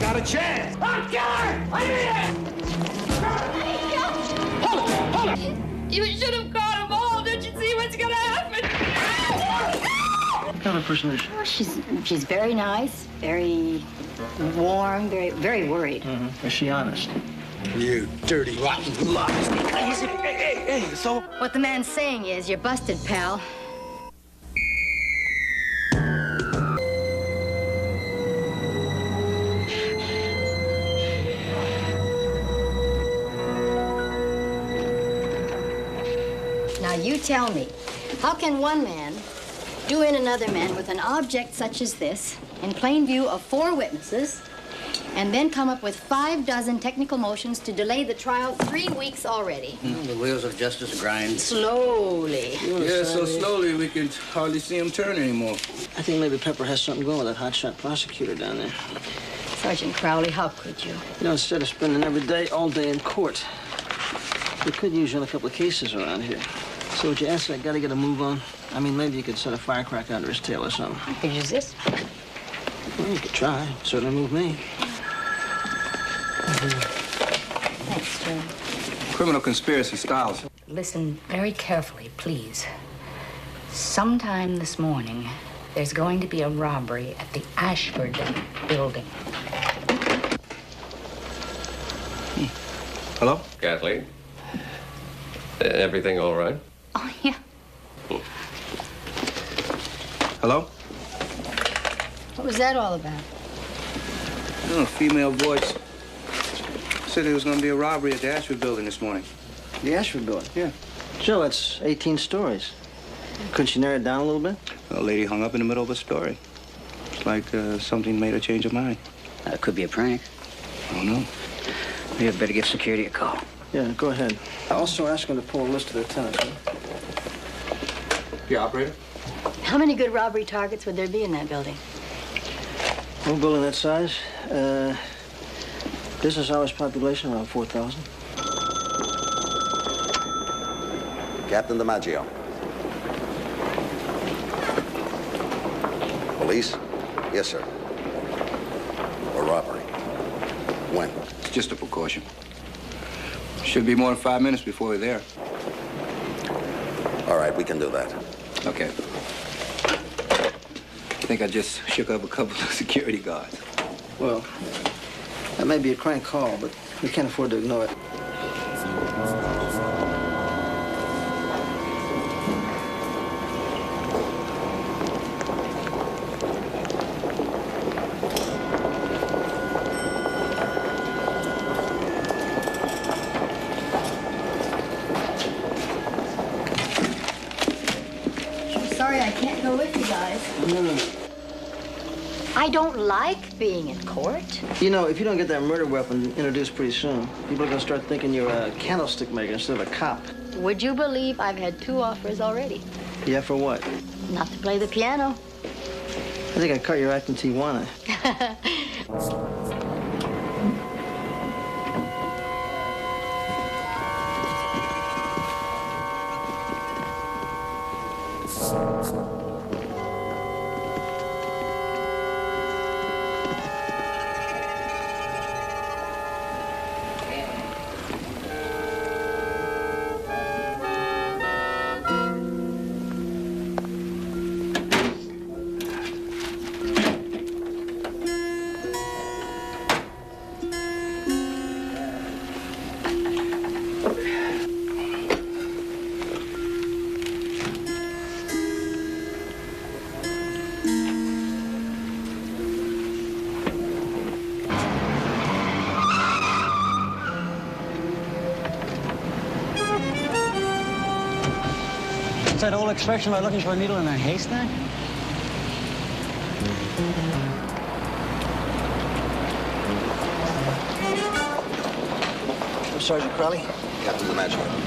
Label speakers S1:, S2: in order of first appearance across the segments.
S1: got a chance.
S2: I'm killer! I mean it! Hold it!
S3: You should have caught them all. Don't you see what's gonna happen?
S4: What kind of person is she?
S5: Oh, she's very nice, very warm, very worried.
S4: Is she honest?
S1: You dirty, rotten lies. Hey, so?
S5: What the man's saying is, you're busted, pal. Now you tell me, how can one man do in another man with an object such as this, in plain view of 4 witnesses, and then come up with 5 dozen technical motions to delay the trial 3 weeks already?
S6: The wheels of justice grind.
S5: Slowly.
S7: Yeah, so slowly we can hardly see him turn anymore.
S4: I think maybe Pepper has something going with that hotshot prosecutor down there.
S5: Sergeant Crowley, how could you?
S4: You know, instead of spending every day, all day in court, we could use you on a couple of cases around here. So would you ask that guy to get a move on? I mean, maybe you could set a firecracker under his tail or something.
S5: I could use this.
S4: Well, you could try. Certainly move me.
S5: Thanks, Joe.
S7: Criminal conspiracy styles.
S5: Listen very carefully, please. Sometime this morning, there's going to be a robbery at the Ashford building.
S7: Hello?
S8: Kathleen? Everything all right?
S5: Oh, yeah.
S7: Hello?
S5: What was that all about?
S7: Oh, a female voice. Said there was going to be a robbery at the Ashford building this morning.
S4: The Ashford building?
S7: Yeah.
S4: Joe, that's 18 stories. Couldn't you narrow it down a little bit?
S7: A lady hung up in the middle of a story. It's like something made her change her mind.
S6: It could be a prank.
S7: I don't know.
S6: Maybe I'd better give security a call.
S4: Yeah, go ahead. Also ask them to pull a list of their tenants, huh?
S7: The operator?
S5: How many good robbery targets would there be in that building?
S4: One building that size, business hours population around 4,000.
S9: Captain DiMaggio. Police? Yes, sir. A robbery. When?
S7: It's just a precaution. Should be more than 5 minutes before we're there.
S9: All right, we can do that.
S7: Okay. I think I just shook up a couple of security guards.
S4: Well, that may be a crank call, but we can't afford to ignore it.
S5: Sorry, I can't go with you guys.
S4: No.
S5: I don't like being in court.
S4: You know, if you don't get that murder weapon introduced pretty soon, people are going to start thinking you're a candlestick maker instead of a cop.
S5: Would you believe I've had 2 offers already?
S4: Yeah, for what?
S5: Not to play the piano.
S4: I think I cut your act in Tijuana.
S6: That old expression about looking for a needle in a haystack?
S4: Sergeant Crowley?
S9: Captain DiMaggio.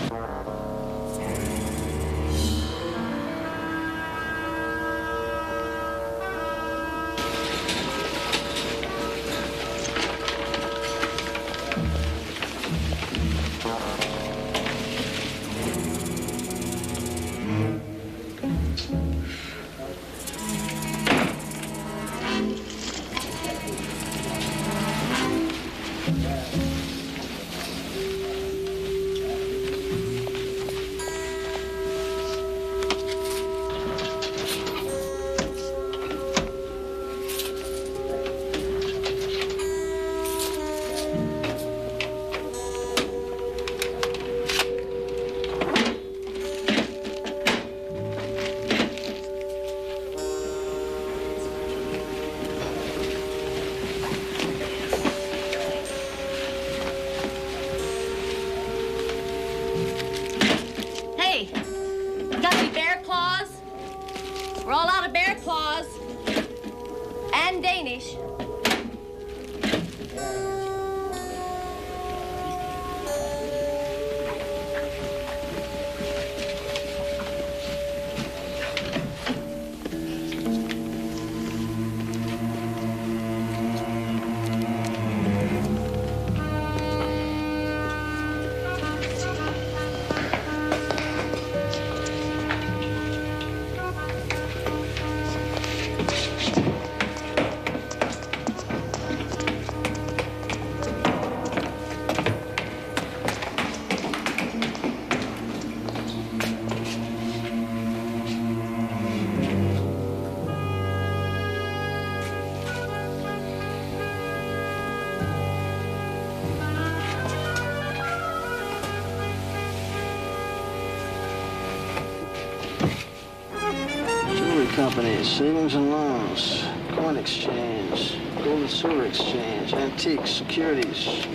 S3: lot of bear claws. And Danish.
S4: Companies, savings and loans, coin exchange, gold and silver exchange, antiques, securities.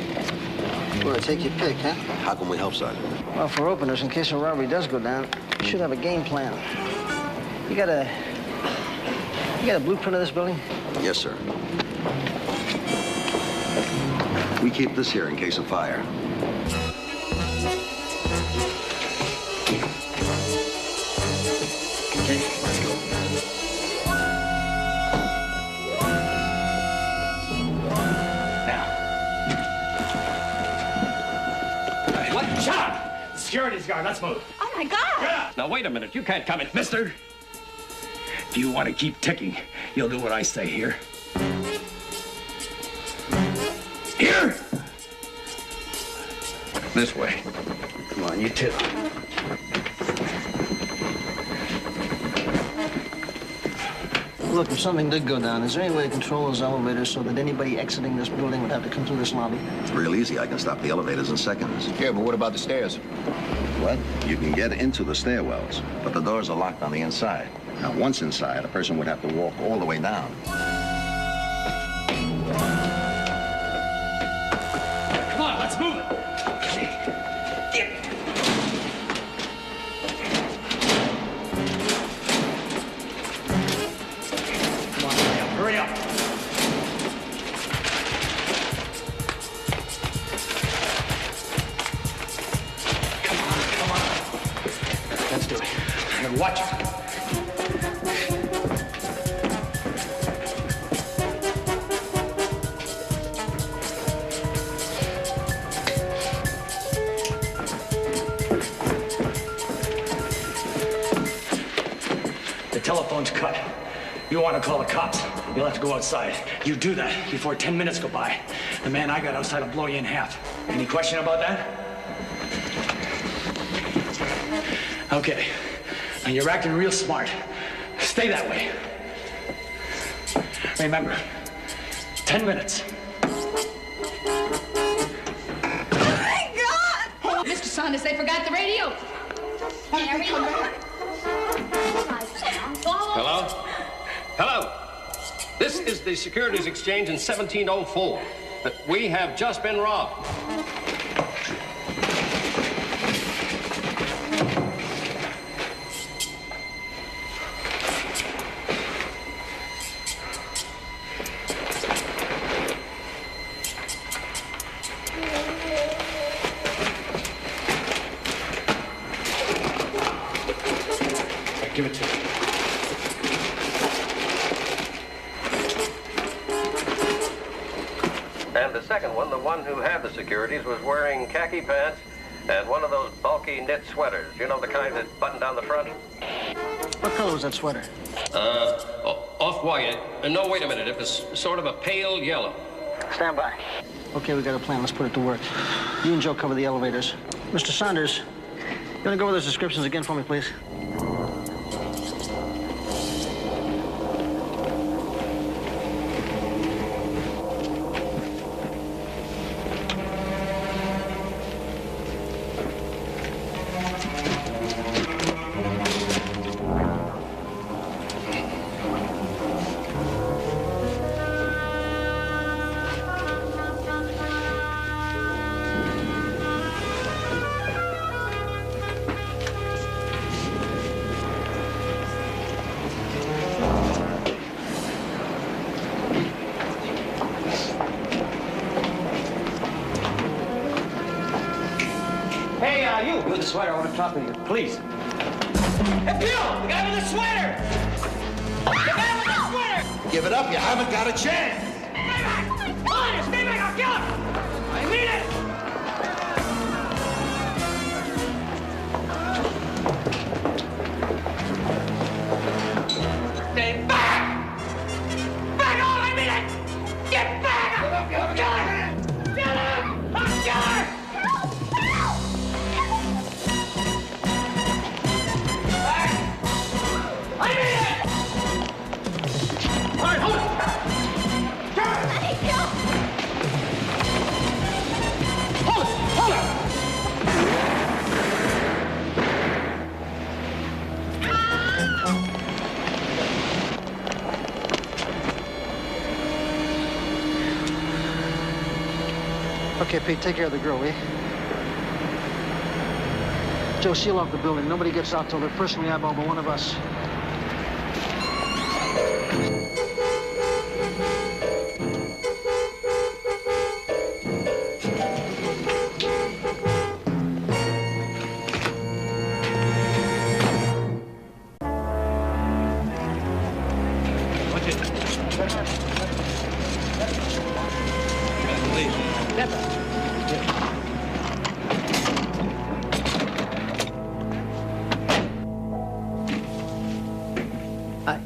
S4: Boy, take your pick, huh?
S9: How can we help, Sergeant?
S4: Well, for openers, in case a robbery does go down, you should have a game plan. You got a blueprint of this building?
S9: Yes, sir. We keep this here in case of fire.
S1: Security's guard, let's move.
S3: Oh, my God.
S1: Yeah.
S8: Now, wait a minute. You can't come in.
S1: Mister, if you want to keep ticking, you'll do what I say here. Here!
S8: This way.
S1: Come on, you two.
S4: Look, if something did go down, is there any way to control those elevators so that anybody exiting this building would have to come through this lobby?
S9: It's real easy. I can stop the elevators in seconds.
S8: Yeah, but what about the stairs?
S9: What? You can get into the stairwells, but the doors are locked on the inside. Now, once inside, a person would have to walk all the way down.
S1: Come on, let's move it. Hurry up. Come on. Let's do it. Now watch it. The telephone's cut. You want to call the cops, you'll have to go outside. You do that before 10 minutes go by. The man I got outside will blow you in half. Any question about that? Okay. Now you're acting real smart. Stay that way. Remember, 10 minutes.
S3: Oh, my God! Mr. Saunders, they forgot the radio.
S8: Hello? Hello? This is the Securities Exchange in 1704. We have just been robbed.
S1: Give it to me.
S8: And the second one, the one who had the securities, was wearing khaki pants and one of those bulky knit sweaters. You know, the kind that button down the front?
S4: What color was that sweater?
S8: Off-white. No, wait a minute. It was sort of a pale yellow.
S4: Stand by. Okay, we got a plan. Let's put it to work. You and Joe cover the elevators. Mr. Saunders, you want to go over those descriptions again for me, please?
S10: You with the sweater, I want to talk to you. Please.
S2: Hey, Bill! The guy with the sweater! The guy with the sweater!
S11: Give it up, you haven't got a chance.
S2: Stay back! Honest, stay back, I'll kill him! I mean it! Stay back! Back on, I mean it! Get back! I'll kill him! Kill him! I'll kill her! I mean it! All right, hold it! Turn! Hold it! Hold it!
S4: Okay, Pete, take care of the girl, will you? Joe, seal off the building. Nobody gets out till they're personally eyeballed by one of us.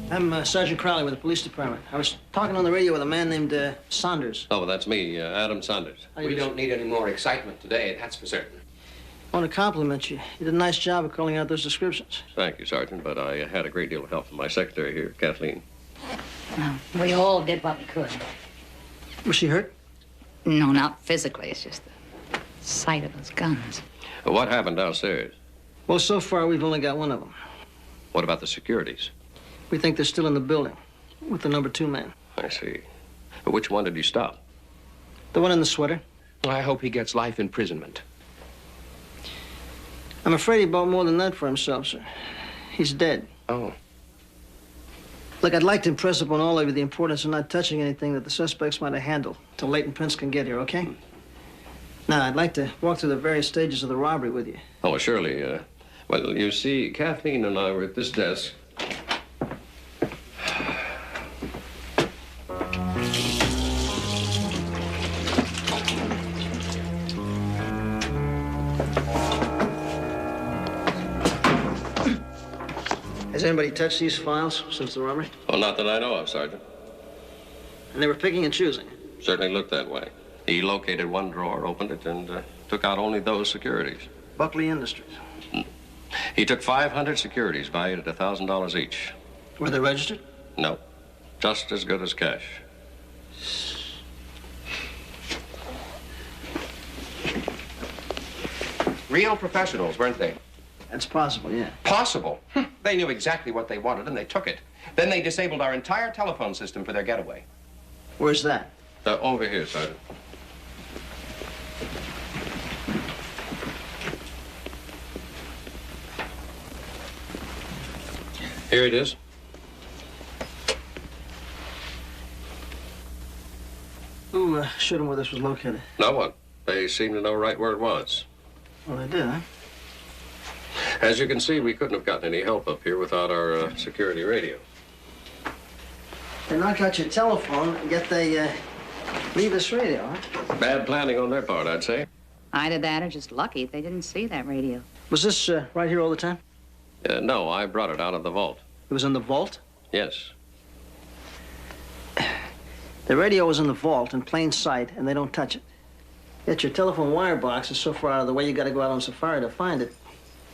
S4: I'm Sergeant Crowley with the police department. I was talking on the radio with a man named Saunders.
S12: Oh, well, that's me, Adam Saunders.
S10: We don't need any more excitement today, that's for certain.
S4: I want to compliment you. You did a nice job of calling out those descriptions.
S12: Thank you, Sergeant, but I had a great deal of help from my secretary here, Kathleen.
S3: Well, we all did what we could.
S4: Was she hurt?
S3: No, not physically. It's just the sight of those guns.
S12: What happened downstairs?
S4: Well, so far, we've only got one of them.
S12: What about the securities?
S4: We think they're still in the building with the number 2 man.
S12: I see. Which one did you stop?
S4: The one in the sweater.
S10: I hope he gets life imprisonment.
S4: I'm afraid he bought more than that for himself, sir. He's dead.
S10: Oh.
S4: Look, I'd like to impress upon all of you the importance of not touching anything that the suspects might have handled till Leighton Prince can get here, okay? Now, I'd like to walk through the various stages of the robbery with you.
S12: Oh, surely. Well, you see, Kathleen and I were at this desk.
S4: Has anybody touched these files since the robbery?
S12: Oh, not that I know of, Sergeant.
S4: And they were picking and choosing?
S12: Certainly looked that way. He located one drawer, opened it, and took out only those securities.
S4: Buckley Industries.
S12: He took 500 securities valued at $1,000 each.
S4: Were they registered?
S12: No. Just as good as cash.
S10: Real professionals, weren't they?
S4: That's possible, yeah.
S10: Possible? They knew exactly what they wanted, and they took it. Then they disabled our entire telephone system for their getaway.
S4: Where's that?
S12: Over here, Sergeant. Here it is.
S4: Who showed them where this was located?
S12: No one. They seem to know right where it was.
S4: Well, they did, huh?
S12: As you can see, we couldn't have gotten any help up here without our security radio.
S4: They knocked out your telephone, yet they leave this radio, huh?
S12: Bad planning on their part, I'd say.
S3: Either that or just lucky they didn't see that radio.
S4: Was this right here all the time?
S12: No, I brought it out of the vault.
S4: It was in the vault?
S12: Yes.
S4: The radio was in the vault in plain sight, and they don't touch it. Yet your telephone wire box is so far out of the way you got to go out on safari to find it.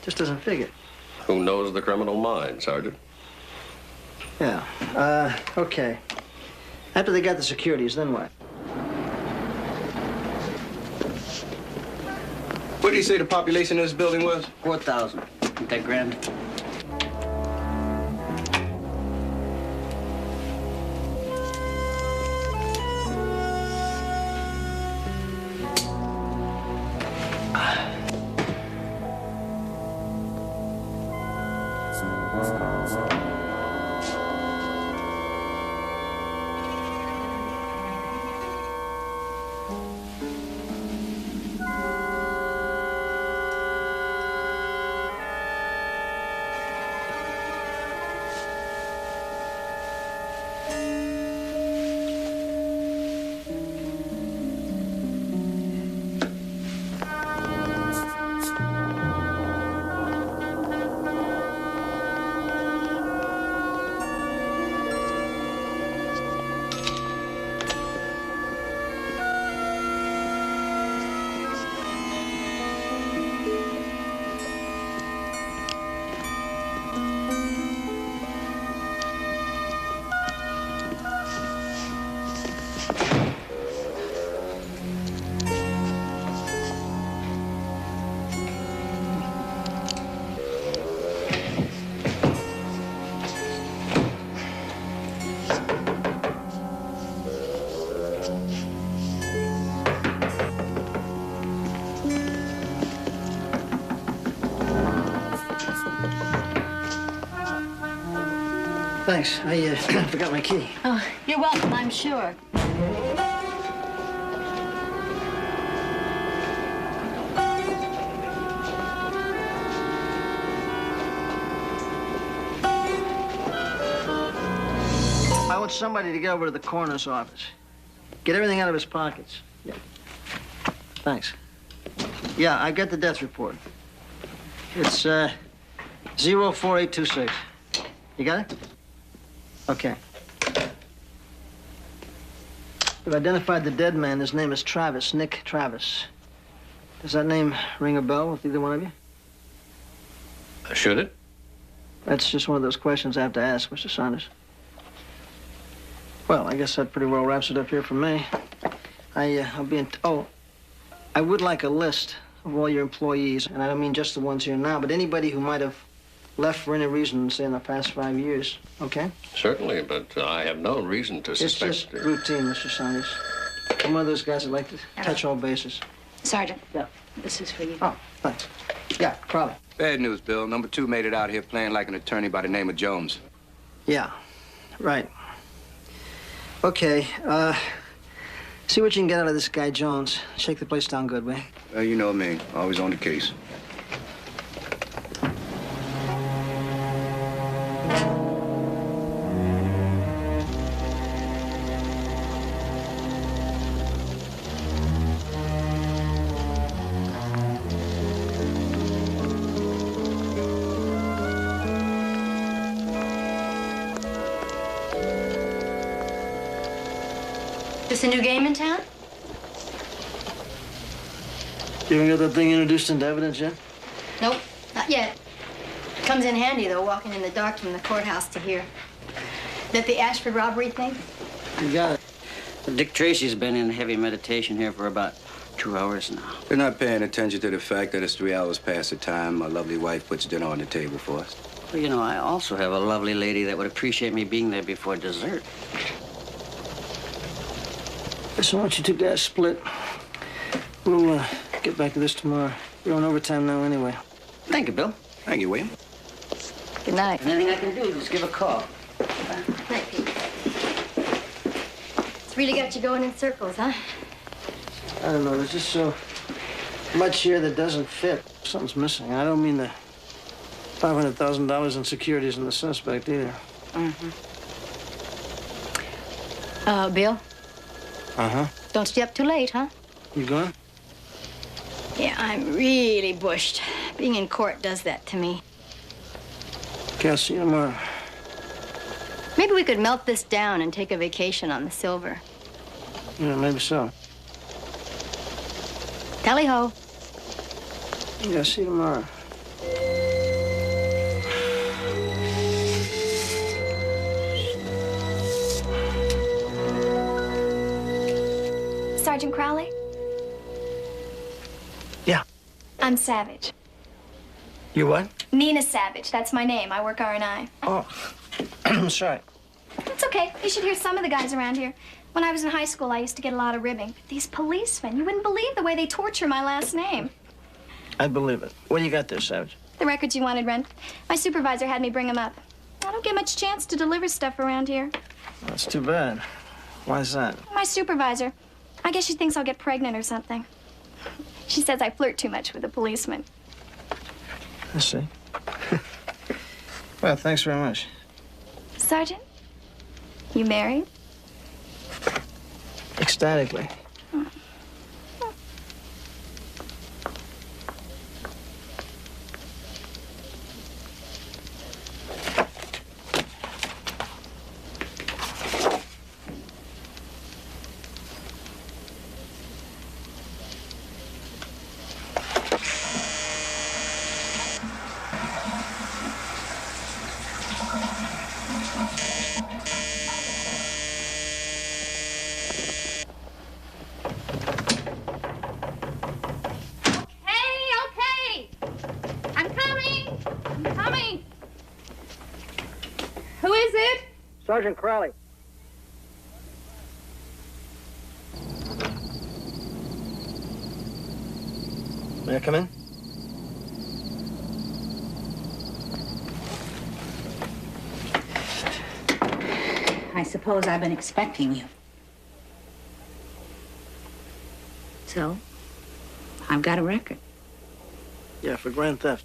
S4: Just doesn't figure.
S12: Who knows the criminal mind, Sergeant?
S4: Yeah. Okay. After they got the securities, then what?
S7: What did you say the population of this building was?
S6: 4,000. Ain't that grand?
S4: Thanks. I forgot my key.
S5: Oh, you're welcome, I'm sure.
S4: I want somebody to get over to the coroner's office. Get everything out of his pockets. Yeah. Thanks. Yeah, I got the death report. It's 04826. You got it? Okay. We've identified the dead man. His name is Travis, Nick Travis. Does that name ring a bell with either one of you?
S12: Should it?
S4: That's just one of those questions I have to ask, Mr. Saunders. Well, I guess that pretty well wraps it up here for me. I'll be in... Oh, I would like a list of all your employees, and I don't mean just the ones here now, but anybody who might have left for any reason, say, in the past 5 years, okay?
S12: Certainly, but I have no reason to suspect...
S4: It's just routine, Mr. Saunders. I'm one of those guys that like to touch all bases.
S3: Sergeant.
S4: Yeah.
S3: This is for you.
S4: Oh, thanks. Yeah, probably.
S7: Bad news, Bill. Number 2 made it out here playing like an attorney by the name of Jones.
S4: Yeah, right. Okay, see what you can get out of this guy, Jones. Shake the place down good, will you?
S7: You know me. Always on the case.
S5: This a new game in town?
S4: You haven't got that thing introduced into evidence yet?
S5: Nope, not yet. Comes in handy, though, walking in the dark from the courthouse to here. That the Ashford robbery thing?
S4: You got it.
S6: Dick Tracy's been in heavy meditation here for about 2 hours now.
S7: They're not paying attention to the fact that it's 3 hours past the time my lovely wife puts dinner on the table for us.
S6: Well, you know, I also have a lovely lady that would appreciate me being there before dessert.
S4: So why don't you two guys split? We'll get back to this tomorrow. We're on overtime now anyway.
S6: Thank you, Bill.
S7: Thank you, William.
S5: Good night.
S6: Anything I can do, just give a call.
S5: Night, Pete. It's really got you going in circles, huh?
S4: I don't know. There's just so much here that doesn't fit. Something's missing. I don't mean the $500,000 in securities in the suspect either.
S5: Mm-hmm. Bill?
S4: Uh-huh.
S5: Don't stay up too late, huh?
S4: You going?
S5: Yeah, I'm really bushed. Being in court does that to me.
S4: Okay, I'll see you tomorrow.
S5: Maybe we could melt this down and take a vacation on the silver.
S4: Yeah, maybe so.
S5: Tally-ho.
S4: Yeah, see you tomorrow.
S13: Sergeant Crowley?
S4: Yeah.
S13: I'm Savage.
S4: You what?
S13: Nina Savage. That's my name. I work R&I.
S4: Oh, sorry.
S13: It's okay. You should hear some of the guys around here. When I was in high school, I used to get a lot of ribbing. But these policemen, you wouldn't believe the way they torture my last name.
S4: I believe it. What do you got there, Savage?
S13: The records you wanted, Ren. My supervisor had me bring them up. I don't get much chance to deliver stuff around here.
S4: That's too bad. Why's that?
S13: My supervisor. I guess she thinks I'll get pregnant or something. She says I flirt too much with the policeman.
S4: I see. Well, thanks very much.
S13: Sergeant, you married?
S4: Ecstatically. Sergeant Crowley. May I come in?
S14: I suppose I've been expecting you. So, I've got a record.
S4: Yeah, for grand theft.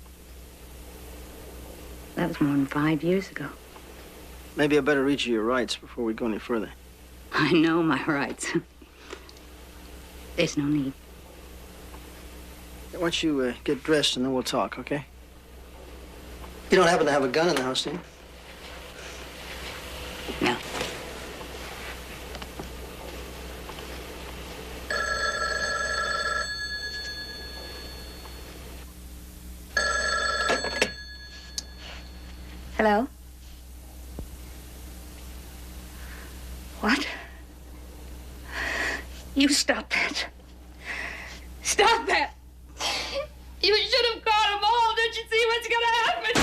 S14: That was more than 5 years ago.
S4: Maybe I better read you your rights before we go any further.
S14: I know my rights. There's no need.
S4: Why don't you get dressed and then we'll talk, okay? You don't happen to have a gun in the house, do you?
S14: No. Hello? What? You stop that. Stop that! You should have caught them all. Don't you see what's gonna happen?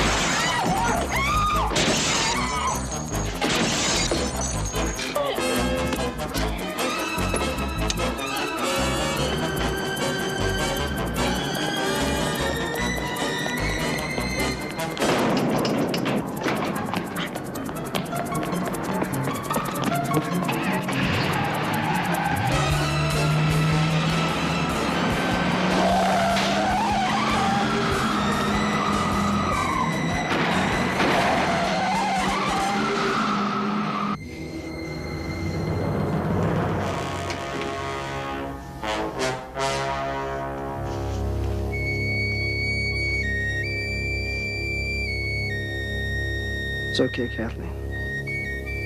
S4: It's okay, Kathleen.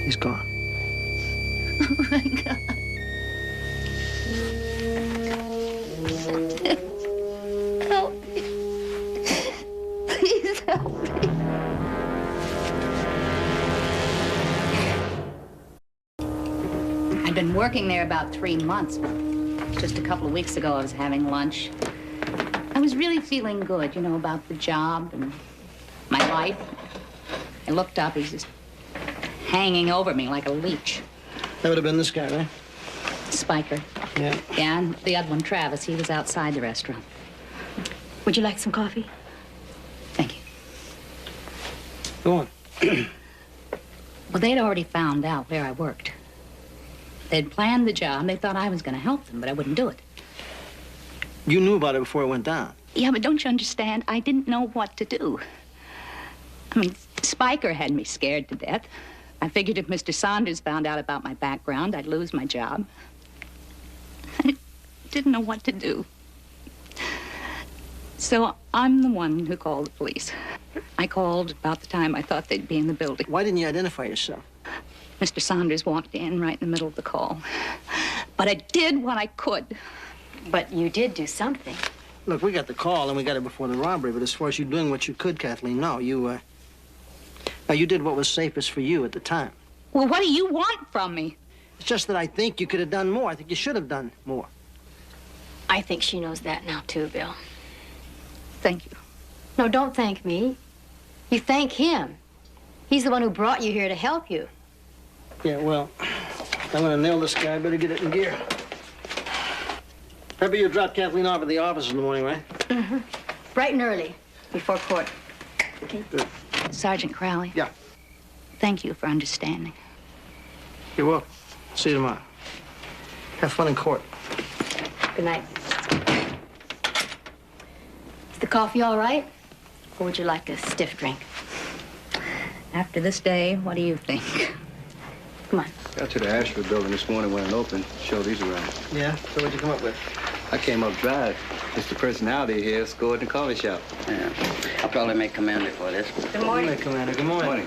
S4: He's gone.
S14: Oh, my God. Help me. Please help me. I'd been working there about 3 months. Just a couple of weeks ago, I was having lunch. I was really feeling good, you know, about the job and my life. I looked up, he's just hanging over me like a leech.
S4: That would have been this guy, right?
S14: Spiker.
S4: Yeah.
S14: Yeah, and the other one, Travis, he was outside the restaurant.
S5: Would you like some coffee?
S14: Thank you.
S4: Go on.
S14: Well, they'd already found out where I worked. They'd planned the job. They thought I was going to help them, but I wouldn't do it.
S4: You knew about it before it went down.
S14: Yeah, but don't you understand? I didn't know what to do. I mean, Spiker had me scared to death. I figured if Mr. Saunders found out about my background, I'd lose my job. I didn't know what to do. So I'm the one who called the police. I called about the time I thought they'd be in the building.
S4: Why didn't you identify yourself?
S14: Mr. Saunders walked in right in the middle of the call. But I did what I could.
S5: But you did do something.
S4: Look, we got the call and we got it before the robbery, but as far as you doing what you could, Kathleen, no, you did what was safest for you at the time.
S14: Well, what do you want from me?
S4: It's just that I think you could have done more. I think you should have done more.
S5: I think she knows that now, too, Bill.
S14: Thank you.
S5: No, don't thank me. You thank him. He's the one who brought you here to help you.
S4: Yeah, well, I'm gonna nail this guy. I better get it in gear. Remember you dropped Kathleen off at the office in the morning, right?
S5: Mm-hmm. Bright and early, before court. Okay.
S4: Good.
S14: Sergeant Crowley.
S4: Yeah.
S14: Thank you for understanding.
S4: You're welcome. See you tomorrow. Have fun in court.
S5: Good night. Is the coffee all right? Or would you like a stiff drink?
S14: After this day, what do you think?
S5: Come on.
S7: Got to the Ashford building this morning when it opened. Show these around.
S4: Yeah? So what'd you come up with?
S7: I came up dry. Mr. Personality here scored in the coffee shop.
S6: Yeah. I'll probably make Commander for this.
S5: Good morning.
S4: Hey, Commander. Good morning.
S7: Morning.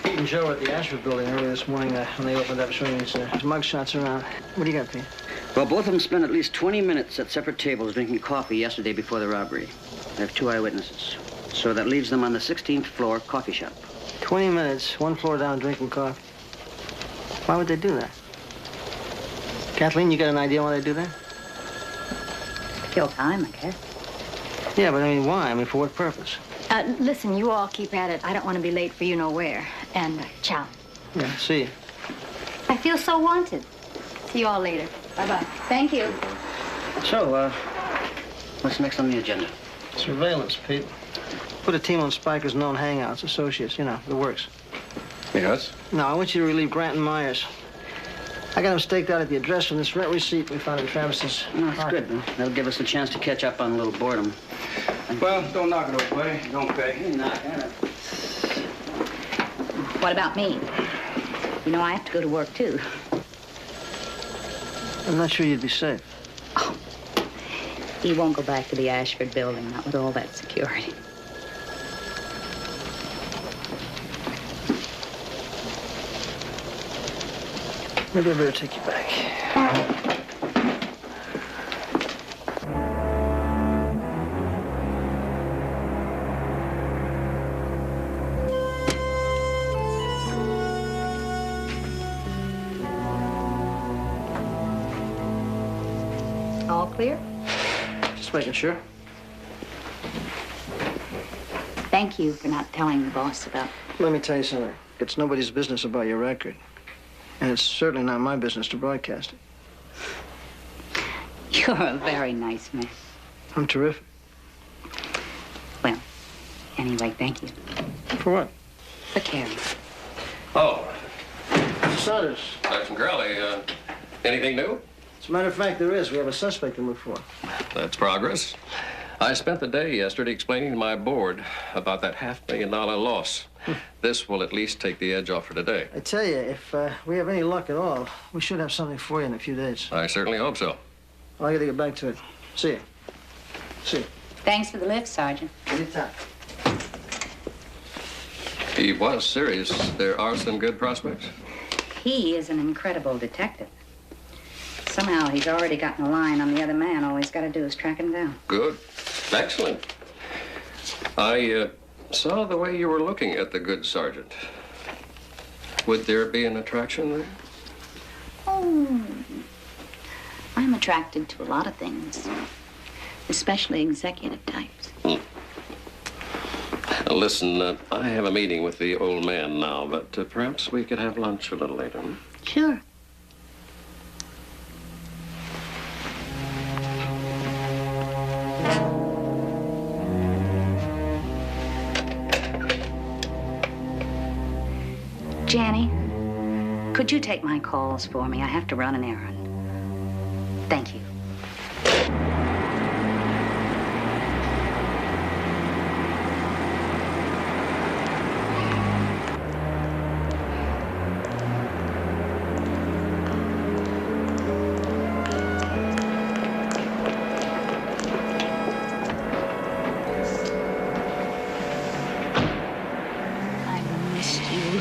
S4: Pete and Joe were at the Ashford building earlier this morning when they opened up, showing his mug shots around. What do you got, Pete?
S6: Well, both of them spent at least 20 minutes at separate tables drinking coffee yesterday before the robbery. I have 2 eyewitnesses. So that leaves them on the 16th floor coffee shop.
S4: 20 minutes, 1 floor down, drinking coffee. Why would they do that? Kathleen, you got an idea why they do that?
S14: Kill time, I guess.
S4: Yeah, but I mean, why? I mean, for what purpose?
S5: Listen, you all keep at it. I don't want to be late for you nowhere. And ciao.
S4: Yeah, see you.
S5: I feel so wanted. See you all later. Bye-bye.
S14: Thank you.
S6: So, what's next on the agenda?
S4: Surveillance, Pete. Put a team on Spiker's known hangouts, associates, you know, the works.
S12: Yes?
S4: No, I want you to relieve Grant and Myers. I got him staked out at the address from this rent receipt we found in Travis's.
S6: No, that's good. That'll give us a chance to catch up on a little boredom.
S7: Well, don't knock it over, buddy. Don't pay.
S6: You're not gonna.
S14: What about me? You know, I have to go to work, too.
S4: I'm not sure you'd be safe.
S14: He won't go back to the Ashford building, not with all that security.
S4: Maybe I better take you back.
S14: All clear?
S4: Just making sure.
S14: Thank you for not telling the boss about...
S4: Let me tell you something. It's nobody's business about your record. And it's certainly not my business to broadcast it.
S14: You're a very nice man.
S4: I'm terrific.
S14: Well, anyway, thank you.
S4: For what?
S14: For caring.
S12: Oh,
S4: Saunders.
S12: Sergeant Crowley, anything new?
S4: As a matter of fact, there is. We have a suspect to look for.
S12: That's progress. I spent the day yesterday explaining to my board about that $500,000 loss. This will at least take the edge off for today.
S4: I tell you, if we have any luck at all, we should have something for you in a few days.
S12: I certainly hope so.
S4: Well, I gotta get back to it. See you. See you.
S14: Thanks for the lift, Sergeant.
S4: Anytime.
S12: He was serious. There are some good prospects.
S14: He is an incredible detective. Somehow he's already gotten a line on the other man. All he's got to do is track him down.
S12: Good. Excellent. I saw the way you were looking at the good sergeant. Would there be an attraction there?
S14: Oh, I'm attracted to a lot of things, especially executive types.
S12: Listen, I have a meeting with the old man now, but perhaps we could have lunch a little later.
S14: Sure. Janny, could you take my calls for me? I have to run an errand. Thank you. I missed you.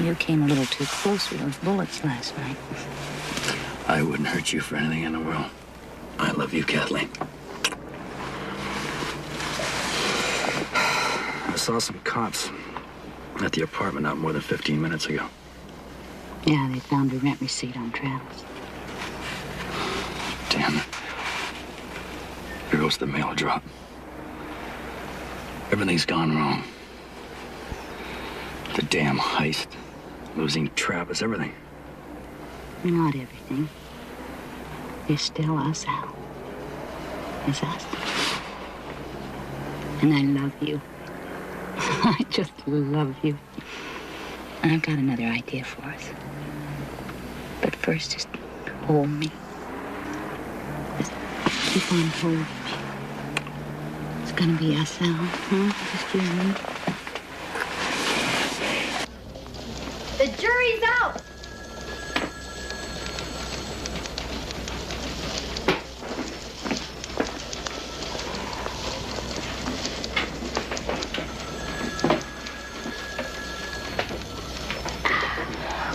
S14: You came a little too close with those bullets last night.
S1: I wouldn't hurt you for anything in the world. I love you, Kathleen. I saw some cops at the apartment not more than 15 minutes ago.
S14: Yeah, they found a rent receipt on Travis.
S1: Damn it. Here goes the mail drop. Everything's gone wrong. The damn heist, losing Travis, everything.
S14: Not everything. There's still us, Al. There's us. And I love you. I just love you. And I've got another idea for us. But first, just hold me. Just keep on holding me. It's gonna be us, Al. Huh? Just you and me.
S5: The jury's out.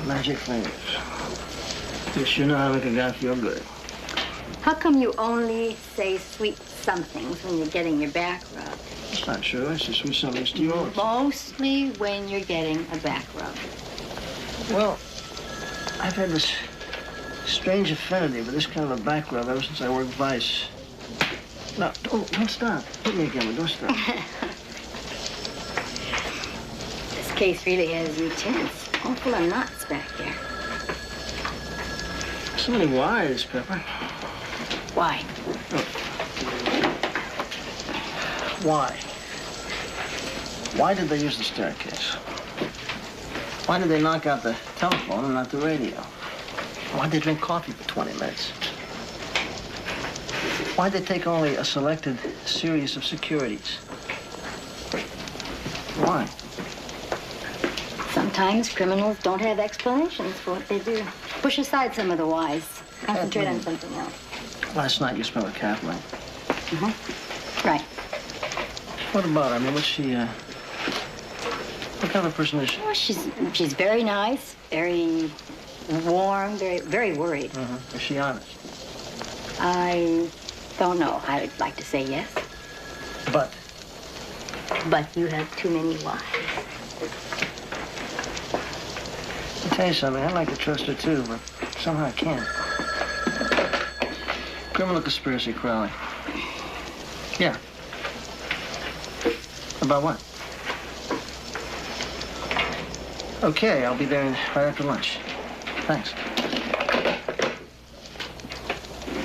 S4: Magic fingers. You sure know how to make a guy feel good.
S5: How come you only say sweet somethings when you're getting your back rubbed?
S4: It's not true. I say sweet somethings to you always.
S5: Mostly when you're getting a back rub.
S4: Well, I've had this strange affinity for this kind of a back rub ever since I worked Vice. No, don't stop. Hit me again, but don't stop.
S5: This case really is intense. All full of knots back there.
S4: So many wires, Pepper.
S5: Why?
S4: Why? Why did they use the staircase? Why did they knock out the telephone and not the radio? Why did they drink coffee for 20 minutes? Why did they take only a selected series of securities? Why?
S5: Sometimes criminals don't have explanations for what they do. Push aside some of the whys. Concentrate on something else.
S4: Last night you spent with Kathleen.
S5: Mm-hmm. Right.
S4: What about her? I mean, what's she, what kind of a person is she?
S5: Well, she's very nice, very warm, very worried.
S4: Mm-hmm. Is she honest?
S5: I don't know. I'd like to say yes.
S4: But
S5: you have too many whys.
S4: I'll tell you something. I'd like to trust her, too, but somehow I can't. Criminal conspiracy, Crowley. Yeah. About what? Okay, I'll be there right after lunch. Thanks.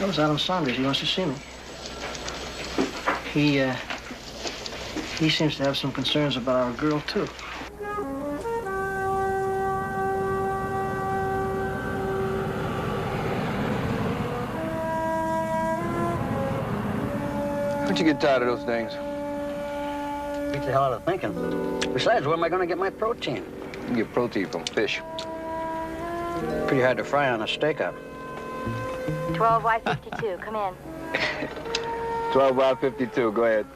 S4: That was Adam Saunders. He wants to see me. He seems to have some concerns about our girl, too.
S7: Don't you get tired of those things?
S6: Beats the hell out of thinking. Besides, where am I going to get my protein?
S7: You get protein from fish.
S6: Pretty hard to fry on a steak up.
S15: 12Y52, come in.
S7: 12Y52, go ahead.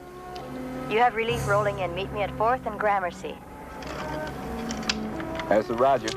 S15: You have relief rolling in. Meet me at 4th and Gramercy.
S7: That's the Roger.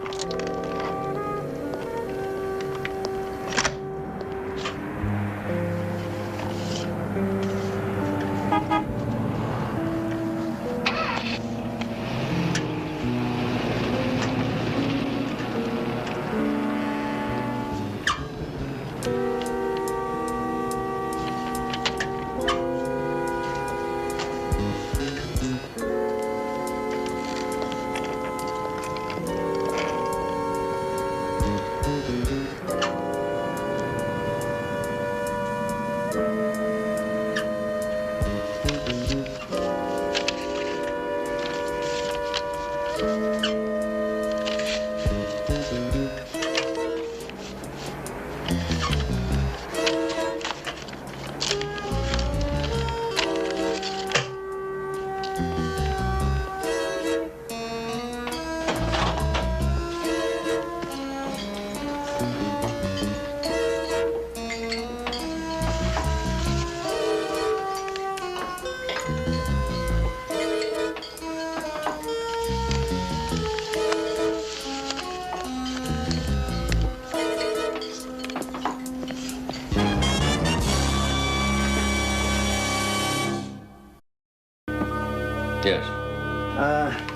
S12: Yes.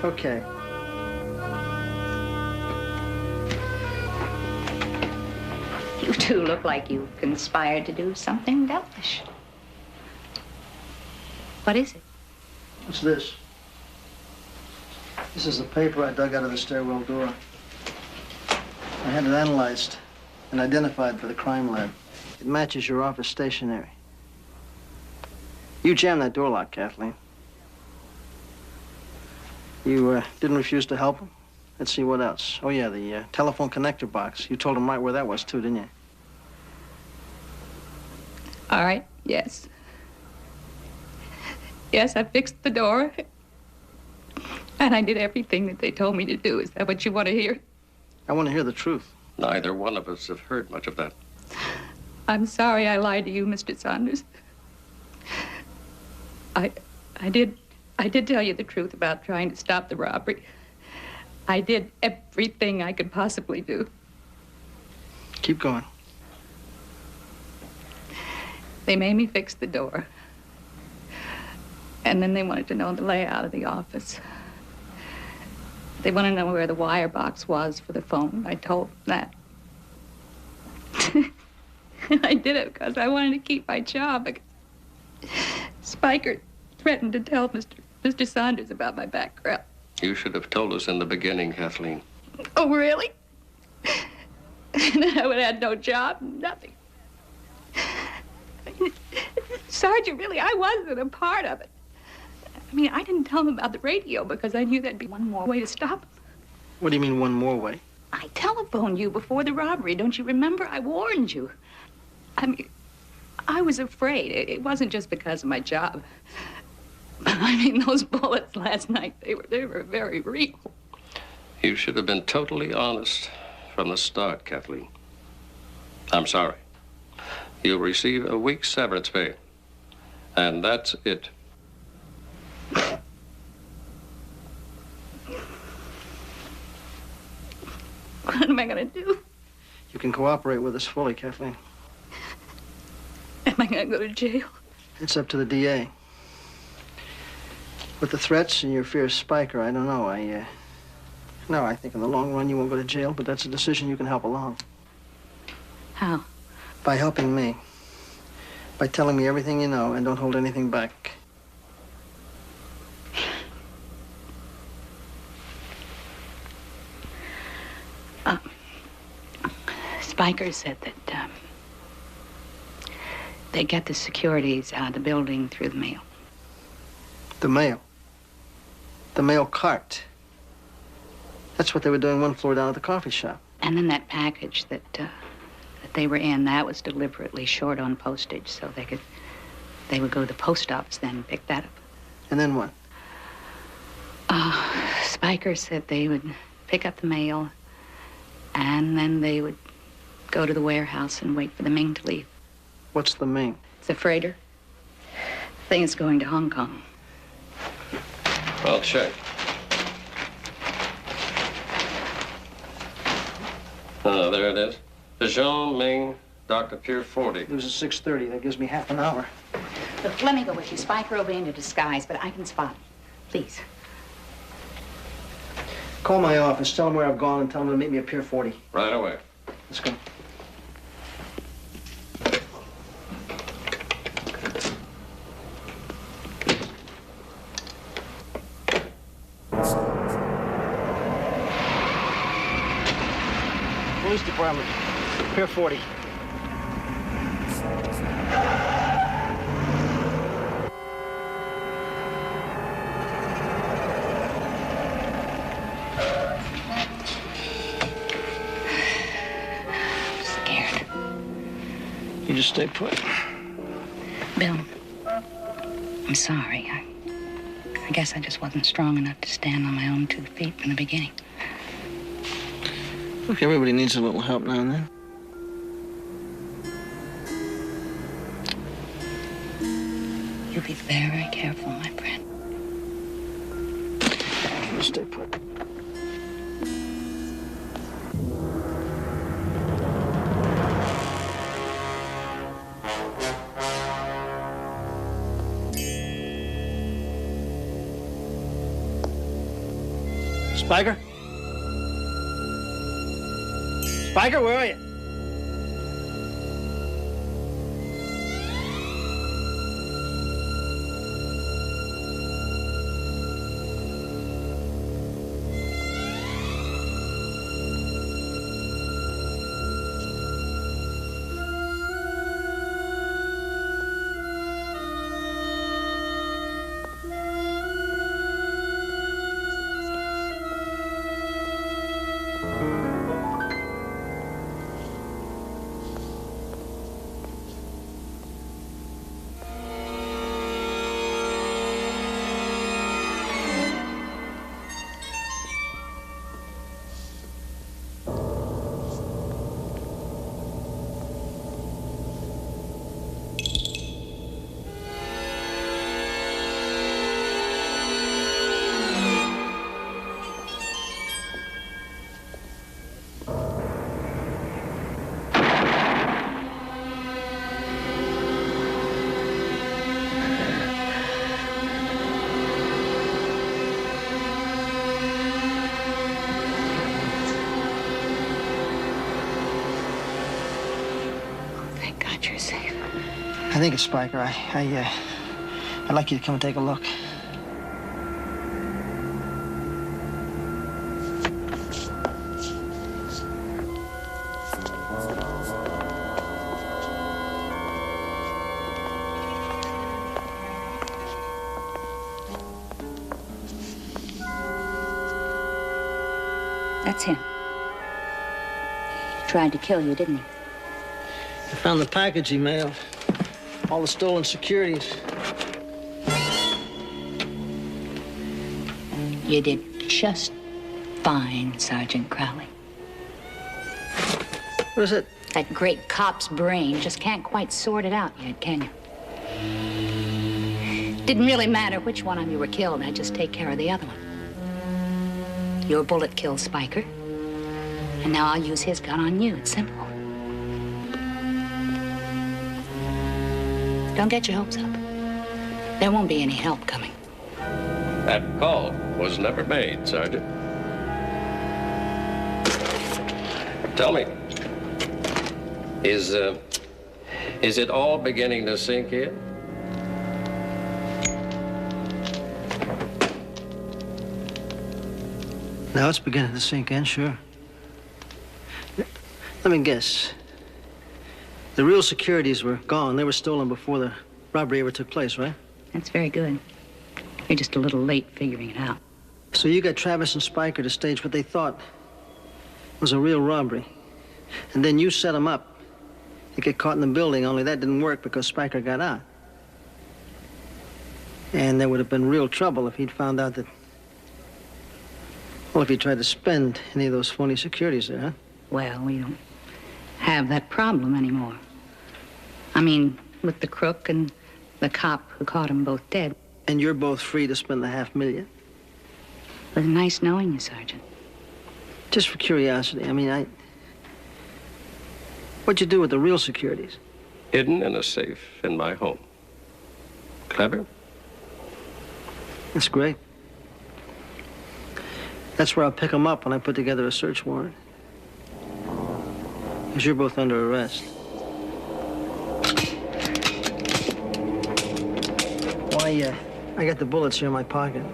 S4: Okay.
S14: You two look like you conspired to do something devilish. What is it?
S4: What's this? This is the paper I dug out of the stairwell door. I had it analyzed and identified for the crime lab. It matches your office stationery. You jammed that door lock, Kathleen. You didn't refuse to help him? Let's see, what else? Oh, yeah, the telephone connector box. You told him right where that was, too, didn't you?
S3: All right, yes. Yes, I fixed the door. And I did everything that they told me to do. Is that what you want to hear?
S4: I want to hear the truth.
S12: Neither one of us have heard much of that.
S3: I'm sorry I lied to you, Mr. Saunders. I did tell you the truth about trying to stop the robbery. I did everything I could possibly do.
S4: Keep going.
S3: They made me fix the door. And then they wanted to know the layout of the office. They wanted to know where the wire box was for the phone. I told them that. I did it because I wanted to keep my job. Spiker threatened to tell Mr. Saunders about my background.
S12: You should have told us in the beginning, Kathleen.
S3: Oh, really? Then I would have had no job, nothing. Sergeant, really, I wasn't a part of it. I mean, I didn't tell him about the radio because I knew there'd be one more way to stop him.
S4: What do you mean, one more way?
S3: I telephoned you before the robbery. Don't you remember? I warned you. I mean, I was afraid. It wasn't just because of my job. I mean, those bullets last night, they were very real.
S12: You should have been totally honest from the start, Kathleen. I'm sorry. You'll receive a week's severance pay. And that's it.
S3: What am I going to do?
S4: You can cooperate with us fully, Kathleen.
S3: Am I going to go to jail?
S4: It's up to the DA. With the threats and your fear of Spiker, I don't know. No, I think in the long run you won't go to jail, but that's a decision you can help along.
S3: How?
S4: By helping me. By telling me everything you know and don't hold anything back.
S14: Spiker said that they get the securities out of the building through the mail.
S4: The mail? The mail cart? That's what they were doing one floor down at the coffee shop.
S14: And then that package that they were in, that was deliberately short on postage, so they would go to the post office then and pick that up.
S4: And then what?
S14: Spiker said they would pick up the mail, and then they would go to the warehouse and wait for the Ming to leave.
S4: What's the Ming?
S14: It's a freighter. Thing is going to Hong Kong.
S12: I'll check. Oh, there it is. Dijon, Ming, Dr. Pier 40.
S4: It was at 6:30. That gives me half an hour.
S14: Look, let me go with you. Spiker will be in a disguise, but I can spot him. Please.
S4: Call my office. Tell them where I've gone and tell them to meet me at Pier 40.
S12: Right away.
S4: Let's go. Police department, Pier 40.
S14: Scared.
S4: You just stay put.
S14: Bill, I'm sorry. I guess I just wasn't strong enough to stand on my own 2 feet from the beginning.
S4: Look, everybody needs a little help now and then.
S14: You be very careful, my friend.
S4: You stay put. Spiker? Spiker, where are you? I think it's Spiker. I'd like you to come and take a look.
S14: That's him. He tried to kill you, didn't he?
S4: I found the package he mailed. All the stolen securities.
S14: You did just fine, Sergeant Crowley.
S4: What is it?
S14: That great cop's brain just can't quite sort it out yet, can you? Didn't really matter which one of you were killed. I'd just take care of the other one. Your bullet killed Spiker, and now I'll use his gun on you. It's simple. Don't get your hopes up. There won't be any help coming.
S12: That call was never made, Sergeant. Tell me, is it all beginning to sink in?
S4: Now it's beginning to sink in, sure. Let me guess. The real securities were gone. They were stolen before the robbery ever took place, right?
S14: That's very good. You're just a little late figuring it out.
S4: So you got Travis and Spiker to stage what they thought was a real robbery. And then you set them up to get caught in the building, only that didn't work because Spiker got out. And there would have been real trouble if he'd found out that... Well, if he tried to spend any of those phony securities there, huh?
S14: Well, we don't have that problem anymore. I mean, with the crook and the cop who caught them both dead.
S4: And you're both free to spend the $500,000?
S14: It was nice knowing you, Sergeant.
S4: Just for curiosity, I mean, what'd you do with the real securities?
S12: Hidden in a safe in my home. Clever?
S4: That's great. That's where I'll pick them up when I put together a search warrant. Because you're both under arrest. Why, I got the bullets here in my pocket.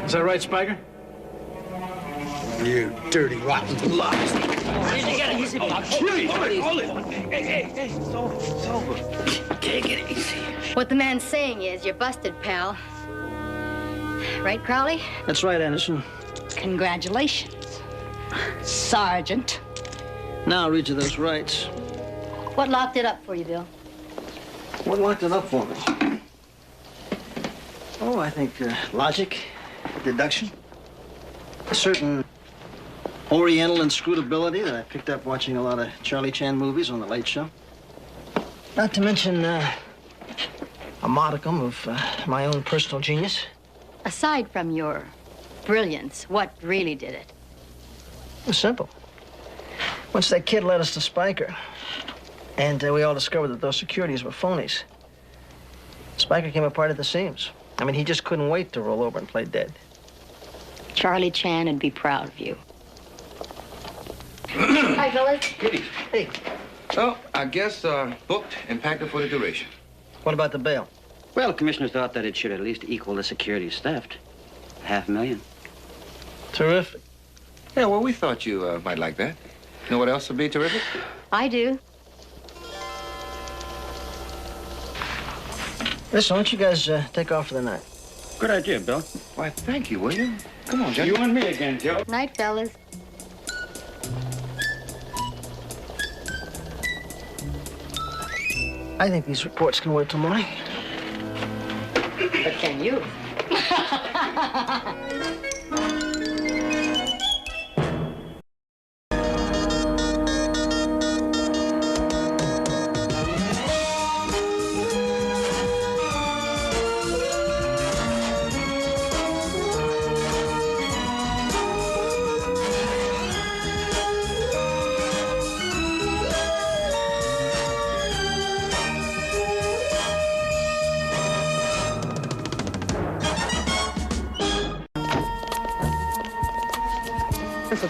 S1: Is that right, Spiker?
S11: You dirty, rotten lies.
S1: Easy, hold it. Hey, it's over. Take it easy.
S5: What the man's saying is you're busted, pal. Right, Crowley?
S4: That's right, Anderson.
S14: Congratulations, Sergeant.
S4: Now I'll read you those rights.
S5: What locked it up for you, Bill?
S4: What locked it up for me? Oh, I think logic, deduction, a certain Oriental inscrutability that I picked up watching a lot of Charlie Chan movies on The Late Show. Not to mention a modicum of my own personal genius.
S5: Aside from your brilliance, what really did it?
S4: It was simple. Once that kid led us to Spiker, and we all discovered that those securities were phonies, Spiker came apart at the seams. I mean, he just couldn't wait to roll over and play dead.
S5: Charlie Chan would be proud of you. Hi, fellas.
S7: Kitty.
S4: Hey.
S7: Well, I guess booked and packed up for the duration.
S4: What about the bail?
S6: Well, the commissioner thought that it should at least equal the securities theft. $500,000.
S4: Terrific.
S7: Yeah, well, we thought you might like that. Know what else would be terrific?
S5: I do.
S4: Listen, why don't you guys take off for the night?
S10: Good idea, Bill.
S7: Why, thank you, William. Come on, Johnny.
S10: You and me again, Joe.
S5: Night, fellas.
S4: I think these reports can wait till morning.
S5: But can you?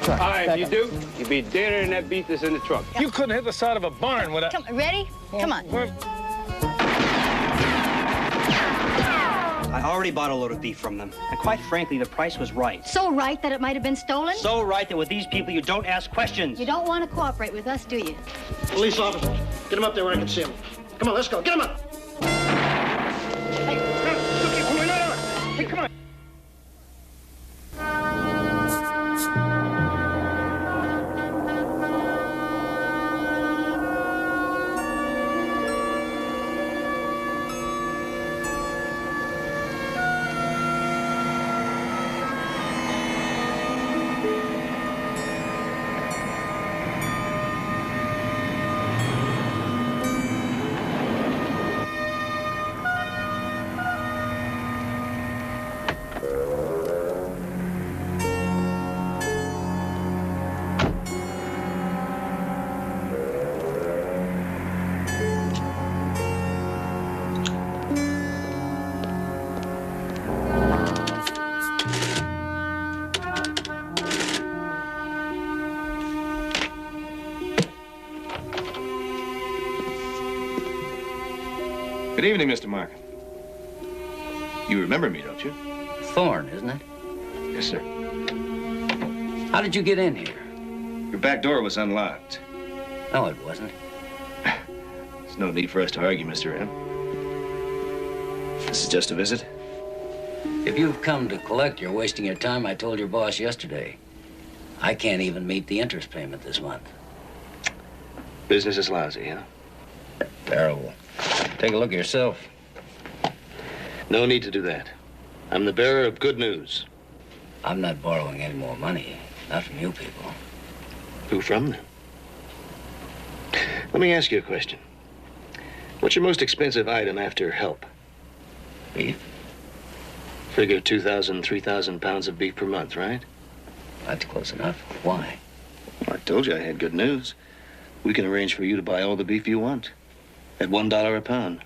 S16: All right, if you do, you'll be deader than that beef that's in the truck.
S11: You couldn't hit the side of a barn without...
S5: Come, ready? Come on.
S17: I already bought a load of beef from them. And quite frankly, the price was right.
S5: So right that it might have been stolen?
S17: So right that with these people, you don't ask questions.
S5: You don't want to cooperate with us, do you?
S4: Police officer, get him up there where I can see him. Come on, let's go. Get him up.
S16: Hey, come on.
S7: Good evening, Mr. Markham. You remember me, don't you?
S6: Thorne, isn't it?
S7: Yes, sir.
S6: How did you get in here?
S7: Your back door was unlocked.
S6: No, it wasn't.
S7: There's no need for us to argue, Mr. M. This is just a visit.
S6: If you've come to collect, you're wasting your time. I told your boss yesterday. I can't even meet the interest payment this month.
S7: Business is lousy, huh?
S6: Terrible. Take a look at yourself.
S7: No need to do that. I'm the bearer of good news.
S6: I'm not borrowing any more money. Not from you people.
S7: Who from, then? Let me ask you a question. What's your most expensive item after help?
S6: Beef?
S7: Figure 2,000, 3,000 pounds of beef per month, right?
S6: That's close enough. Why?
S7: Well, I told you I had good news. We can arrange for you to buy all the beef you want at $1 a pound.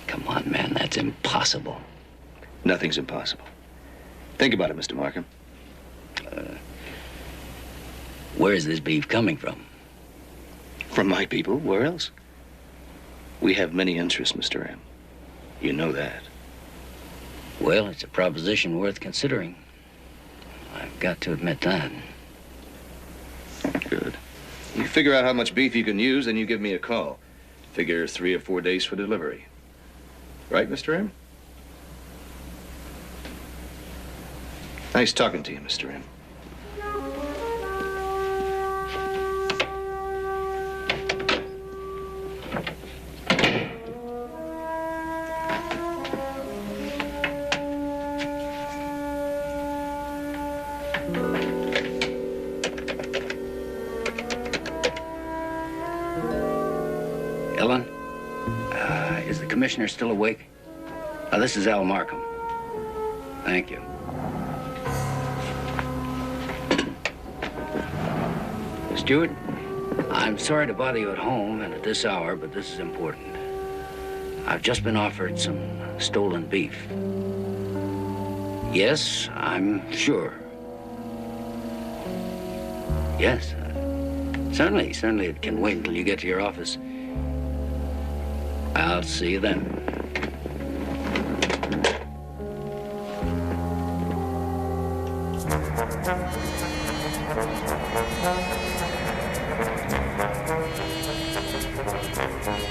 S6: Come on, man, that's impossible.
S7: Nothing's impossible. Think about it, Mr. Markham.
S6: Where is this beef coming from?
S7: From my people. Where else? We have many interests, Mr. M. You know that.
S6: Well, it's a proposition worth considering. I've got to admit that.
S7: Good. You figure out how much beef you can use, and you give me a call. Figure 3 or 4 days for delivery. Right, Mr. M? Nice talking to you, Mr. M.
S6: Ellen, is the commissioner still awake? This is Al Markham. Thank you. Stewart, I'm sorry to bother you at home and at this hour, but this is important. I've just been offered some stolen beef. Yes, I'm sure. Yes, certainly it can wait until you get to your office. I'll see you then.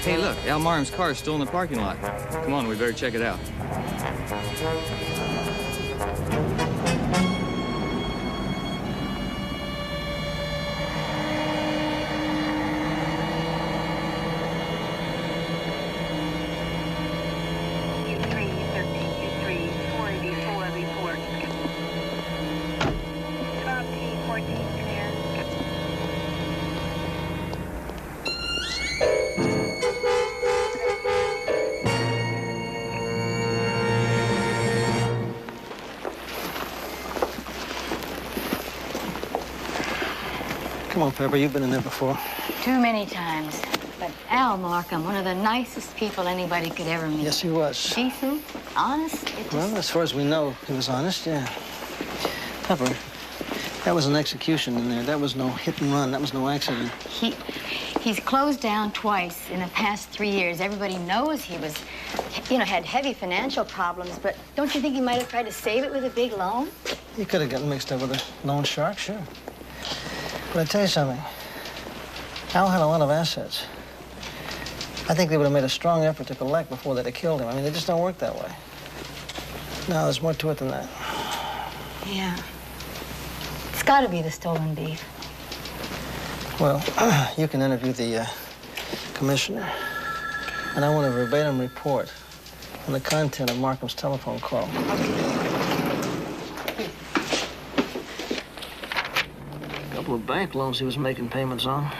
S18: Hey, look, Al Marham's car is still in the parking lot. Come on, we better check it out.
S4: Come on, Pepper, you've been in there before.
S5: Too many times. But Al Markham, one of the nicest people anybody could ever meet.
S4: Yes, he was.
S5: Decent, honest.
S4: Well, as far as we know, he was honest, yeah. Pepper, that was an execution in there. That was no hit and run. That was no accident.
S5: He's closed down twice in the past 3 years. Everybody knows he was, had heavy financial problems, but don't you think he might have tried to save it with a big loan?
S4: He could have gotten mixed up with a loan shark, sure. But I tell you something, Al had a lot of assets. I think they would have made a strong effort to collect before they'd have killed him. I mean, they just don't work that way. No, there's more to it than that.
S5: Yeah. It's got to be the stolen beef.
S4: Well, you can interview the commissioner, and I want a verbatim report on the content of Markham's telephone call. A couple of bank loans he was making payments on.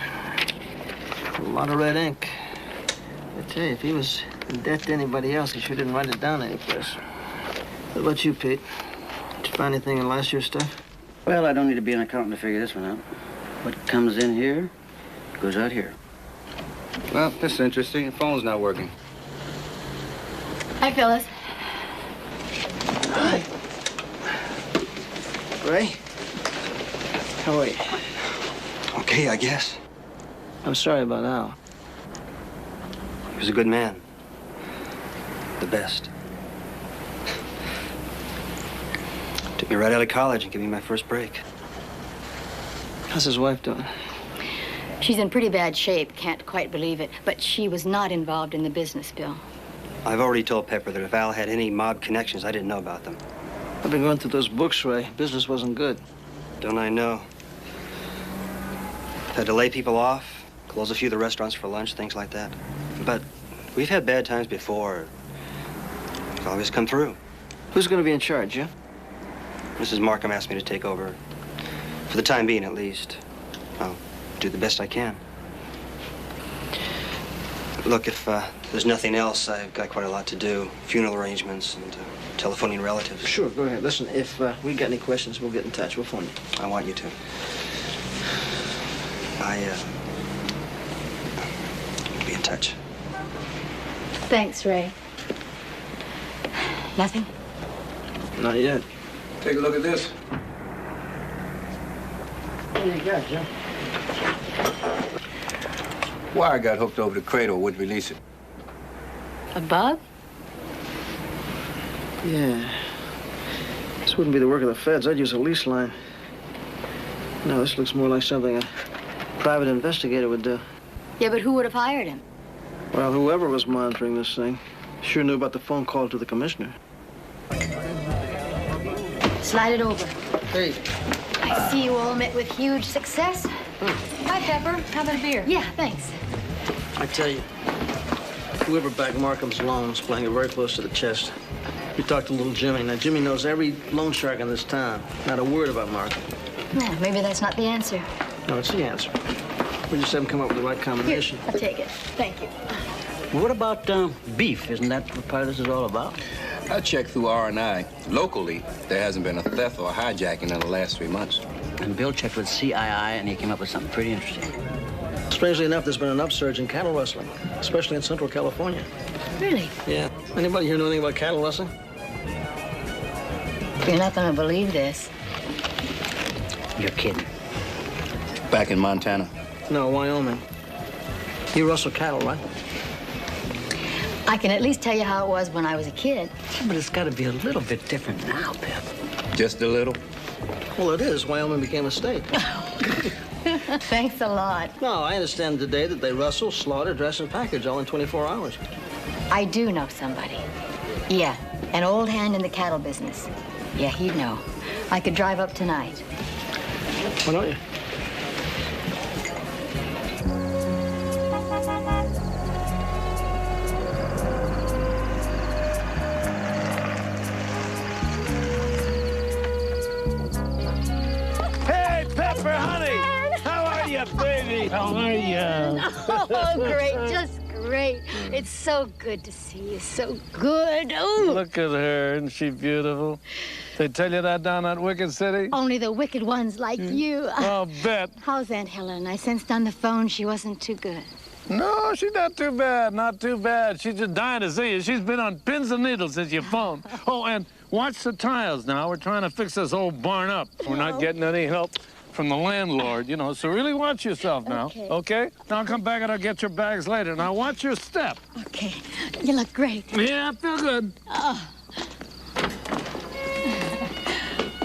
S4: A lot of red ink. I tell you, if he was in debt to anybody else, he sure didn't write it down anyplace. What about you, Pete? Did you find anything in last year's stuff?
S6: Well, I don't need to be an accountant to figure this one out. What comes in here goes out here.
S7: Well, this is interesting. The phone's not working.
S5: Hi, Phyllis.
S4: Hi. Ray? How are you?
S17: Okay, I guess.
S4: I'm sorry about Al.
S17: He was a good man. best. Took me right out of college and gave me my first break.
S4: How's his wife doing?
S5: She's in pretty bad shape, can't quite believe it, but she was not involved in the business, Bill.
S17: I've already told Pepper that if Al had any mob connections, I didn't know about them.
S4: I've been going through those books, Ray. Business wasn't good.
S17: Don't I know? Had to lay people off, close a few of the restaurants for lunch, things like that. But we've had bad times before. It's always come through.
S4: Who's going to be in charge, yeah?
S17: Mrs. Markham asked me to take over. For the time being, at least. I'll do the best I can. Look, if there's nothing else, I've got quite a lot to do. Funeral arrangements and telephoning relatives.
S4: Sure, go ahead. Listen, if we got any questions, we'll get in touch. We'll phone you.
S17: I want you to. We'll be in touch.
S5: Thanks, Ray. Nothing?
S4: Not yet.
S16: Take a look at this.
S4: What do you got, Jim?
S16: Wire got hooked over the cradle, wouldn't release it.
S5: A bug?
S4: Yeah. This wouldn't be the work of the feds. I'd use a lease line. No, this looks more like something a private investigator would do.
S5: Yeah, but who would have hired him?
S4: Well, whoever was monitoring this thing sure knew about the phone call to the commissioner.
S5: Slide it over.
S4: Hey.
S5: I see you all met with huge success.
S3: Hi, Pepper. How about a beer?
S5: Yeah, thanks.
S4: I tell you, whoever backed Markham's loan's playing it very close to the chest. You talked to little Jimmy. Now, Jimmy knows every loan shark in this town. Not a word about Markham.
S5: Yeah, maybe that's not the answer.
S4: No, it's the answer. We just haven't come up with the right combination.
S5: Here, I'll take it. Thank you.
S19: What about beef? Isn't that what part of this is all about?
S20: I checked through R&I. Locally, there hasn't been a theft or a hijacking in the last 3 months.
S19: And Bill checked with CII, and he came up with something pretty interesting.
S4: Strangely enough, there's been an upsurge in cattle rustling, especially in Central California.
S5: Really?
S4: Yeah. Anybody here know anything about cattle rustling?
S5: You're not going to believe this.
S19: You're kidding.
S20: Back in Montana?
S4: No, Wyoming. You rustle cattle, right?
S5: I can at least tell you how it was when I was a kid.
S19: Yeah, but it's got to be a little bit different now, Pep.
S20: Just a little?
S4: Well, it is. Wyoming became a state.
S5: Thanks a lot.
S4: No, I understand today that they rustle, slaughter, dress, and package all in 24 hours.
S5: I do know somebody. Yeah, an old hand in the cattle business. Yeah, he'd know. I could drive up tonight.
S4: Why don't you?
S11: Hey, Pepper, honey! How are you, baby? How are you?
S5: Oh, great, just great. It's so good to see you, so good. Ooh.
S11: Look at her, isn't she beautiful? They tell you that down at Wicked City?
S5: Only the wicked ones like you.
S11: I'll bet.
S5: How's Aunt Helen? I sensed on the phone she wasn't too good.
S11: No, she's not too bad, not too bad. She's just dying to see you. She's been on pins and needles since you phoned. Oh, and watch the tiles now. We're trying to fix this old barn up. We're not getting any help from the landlord, you know, so really watch yourself now, okay? Now I'll come back and I'll get your bags later. Now watch your step.
S5: Okay. You look great.
S11: Yeah, I feel good.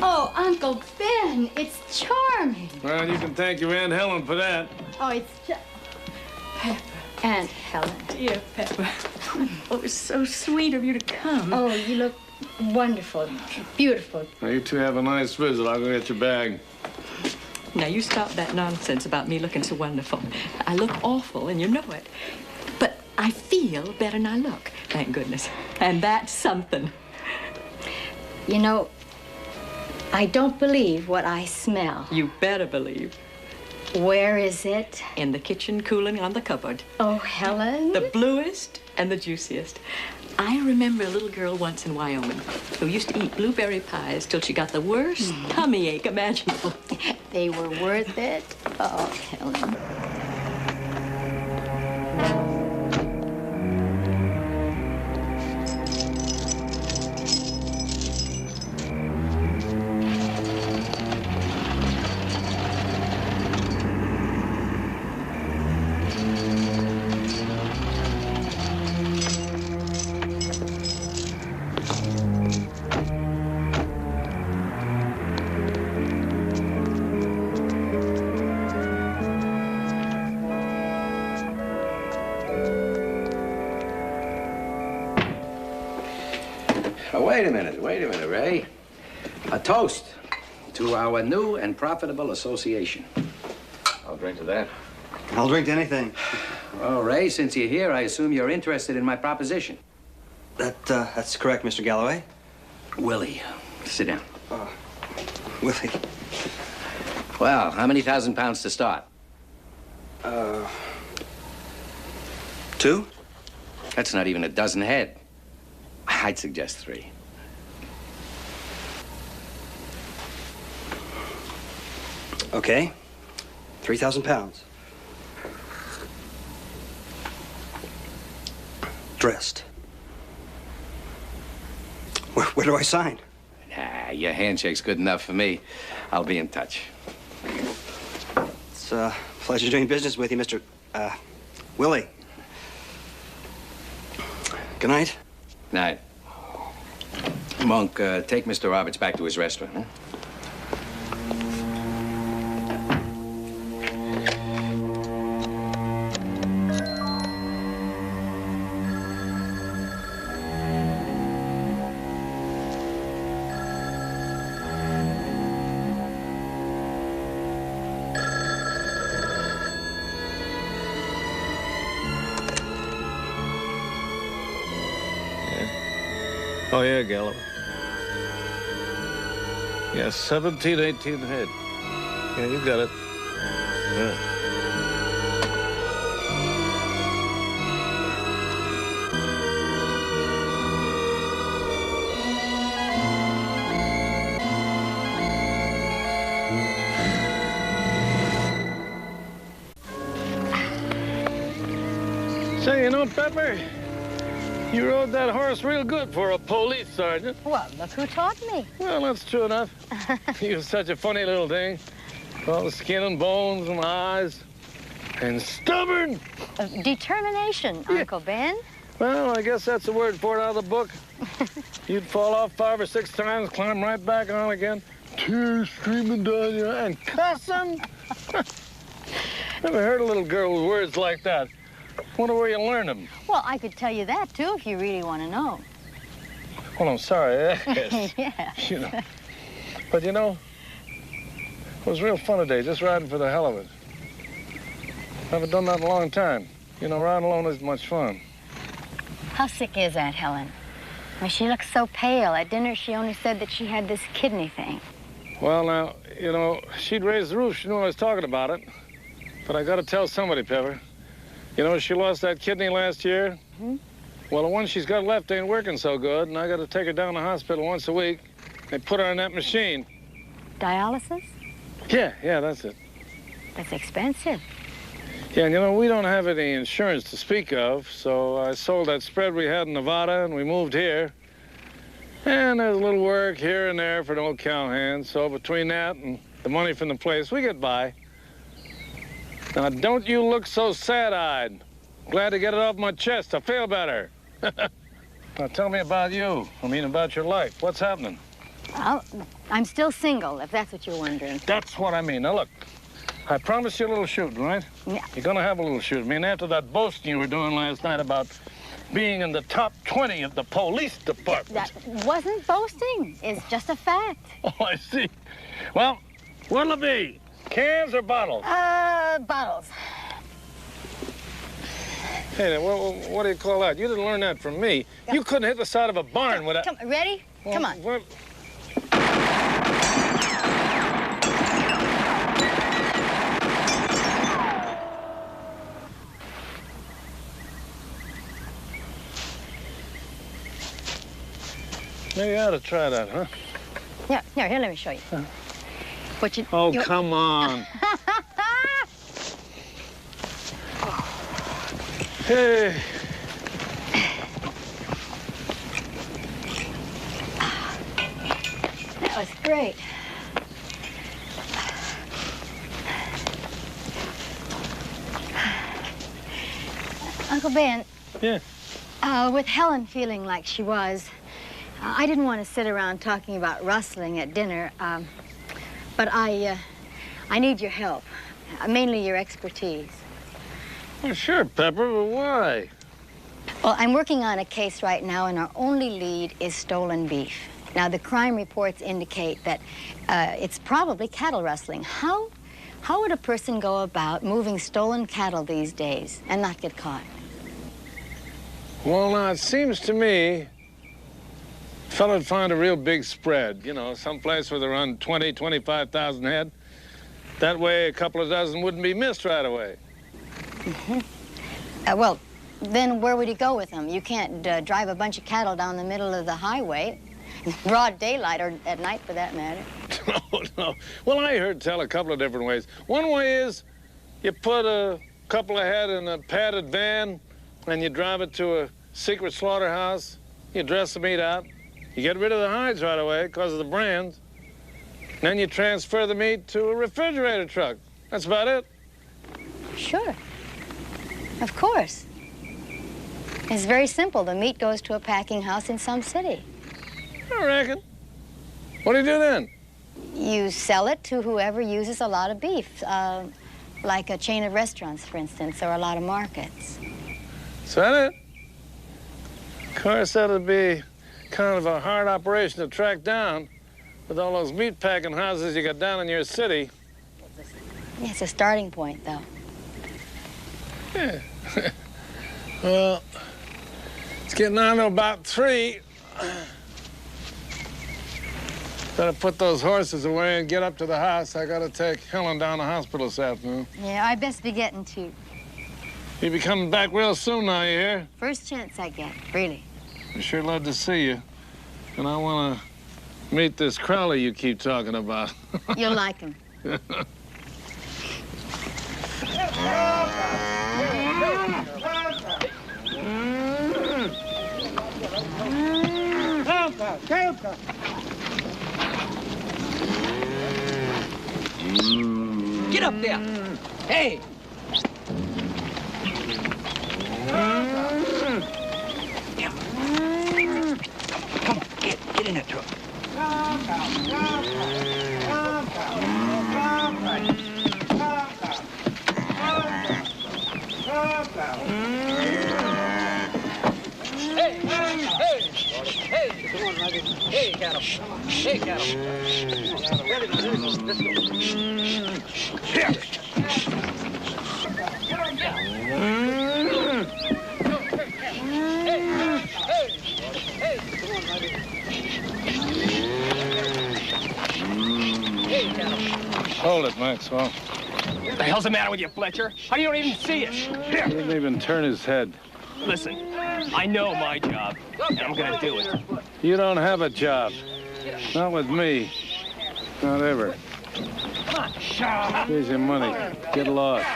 S5: Oh, Uncle Ben, it's charming.
S11: Well, you can thank your Aunt Helen for that.
S5: Oh, it's just... Pepper. Aunt Helen.
S21: Dear Pepper. Oh, it's so sweet of you to come.
S5: Oh, you look wonderful, beautiful.
S11: Now, you two have a nice visit. I'll go get your bag.
S21: Now, you stop that nonsense about me looking so wonderful. I look awful, and you know it. But I feel better than I look, thank goodness. And that's something.
S5: You know, I don't believe what I smell.
S21: You better believe.
S5: Where is it?
S21: In the kitchen, cooling on the cupboard.
S5: Oh, Helen.
S21: The bluest and the juiciest. I remember a little girl once in Wyoming who used to eat blueberry pies till she got the worst tummy ache imaginable.
S5: They were worth it. Oh, Helen.
S20: Wait a minute, Ray. A toast to our new and profitable association.
S7: I'll drink to that.
S17: I'll drink to anything.
S20: Well, Ray, since you're here, I assume you're interested in my proposition.
S17: That's correct, Mr. Galloway.
S20: Willie, sit down.
S17: Willie.
S20: Well, how many £1,000 to start?
S17: 2?
S20: That's not even a dozen head. I'd suggest 3.
S17: Okay. £3,000. Dressed. Where do I sign?
S20: Nah, your handshake's good enough for me. I'll be in touch.
S17: It's a pleasure doing business with you, Mr. Willie. Good night.
S20: Night. Monk, take Mr. Roberts back to his restaurant, huh?
S11: Oh, yeah, Galloway. Yeah, 17, 18 head. Yeah, you got it. Yeah. Say, you know, Pepper, you rode that horse real good for a police sergeant.
S5: Well, look who taught me.
S11: Well, that's true enough. He was such a funny little thing. All the skin and bones and eyes. And stubborn.
S5: Determination, Uncle Ben.
S11: Well, I guess that's the word for it out of the book. You'd fall off 5 or 6 times, climb right back on again. Tears streaming down your eye and cussing. Never heard a little girl with words like that. Wonder where you learned them.
S5: Well, I could tell you that, too, if you really want to know.
S11: Well, I'm sorry. Yes.
S5: Yeah.
S11: You know. But, you know, it was real fun today, just riding for the hell of it. Haven't done that in a long time. You know, riding alone isn't much fun.
S5: How sick is Aunt Helen? Well, she looks so pale. At dinner, she only said that she had this kidney thing.
S11: Well, now, you know, she'd raised the roof. She knew I was talking about it. But I got to tell somebody, Pepper. You know, she lost that kidney last year.
S5: Hmm?
S11: Well, the one she's got left ain't working so good, and I got to take her down to the hospital once a week. They put her on that machine.
S5: Dialysis?
S11: Yeah, that's it.
S5: That's expensive.
S11: Yeah, and you know, we don't have any insurance to speak of, so I sold that spread we had in Nevada, and we moved here. And there's a little work here and there for an old cowhand, so between that and the money from the place, we get by. Now, don't you look so sad-eyed. Glad to get it off my chest. I feel better. Now, tell me about you. I mean, about your life. What's happening?
S5: Well, I'm still single, if that's what you're wondering.
S11: That's what I mean. Now, look, I promised you a little shooting, right?
S5: Yeah.
S11: You're gonna have a little shooting. I mean, after that boasting you were doing last night about being in the top 20 of the police department.
S5: That wasn't boasting. It's just a fact.
S11: Oh, I see. Well, what'll it be? Cans or bottles?
S5: Bottles.
S11: Hey, now, what do you call that? You didn't learn that from me. You couldn't hit the side of a barn without...
S5: Come, ready?
S11: Well,
S5: come on.
S11: What? Maybe I ought to try that, huh?
S5: Yeah, here, let me show you. What you...
S11: Oh, come on. Hey.
S5: That was great. Uncle Ben.
S11: Yeah?
S5: With Helen feeling like she was, I didn't want to sit around talking about rustling at dinner, but I need your help, mainly your expertise.
S11: Well, sure, Pepper, but why?
S5: Well, I'm working on a case right now, and our only lead is stolen beef. Now, the crime reports indicate that it's probably cattle rustling. How would a person go about moving stolen cattle these days and not get caught?
S11: Well, now, it seems to me, a fella'd find a real big spread, you know, someplace where they run 20, 25,000 head. That way, a couple of dozen wouldn't be missed right away.
S5: Mm-hmm. Well, then where would he go with them? You can't drive a bunch of cattle down the middle of the highway, broad daylight, or at night for that matter.
S11: No. Well, I heard tell a couple of different ways. One way is you put a couple of head in a padded van and you drive it to a secret slaughterhouse. You dress the meat out. You get rid of the hides right away because of the brands. Then you transfer the meat to a refrigerator truck. That's about it.
S5: Sure. Of course. It's very simple. The meat goes to a packing house in some city.
S11: I reckon. What do you do then?
S5: You sell it to whoever uses a lot of beef, like a chain of restaurants, for instance, or a lot of markets.
S11: Is that it? Of course, that'd be kind of a hard operation to track down with all those meat packing houses you got down in your city.
S5: Yeah, it's a starting point, though.
S11: Yeah. Well, it's getting on to about 3. Better put those horses away and get up to the house. I gotta take Helen down to the hospital this afternoon.
S5: Yeah, I'd best be getting to.
S11: You'll be coming back real soon now, you hear?
S5: First chance I get, really.
S11: I sure love to see you. And I wanna meet this Crowley you keep talking about.
S5: You'll like him.
S2: Get up there! Hey! Come on, get in that truck. Hey! Come on, Roger. Hey, cattle. Hey, cattle. Let's go. Here.
S11: Hold it, Maxwell.
S16: What the hell's the matter with you, Fletcher? How you don't even see it?
S11: He didn't even turn his head.
S16: Listen, I know my job, and I'm gonna do it.
S11: You don't have a job. Not with me. Not ever.
S16: Come on.
S11: Here's your money. Get lost.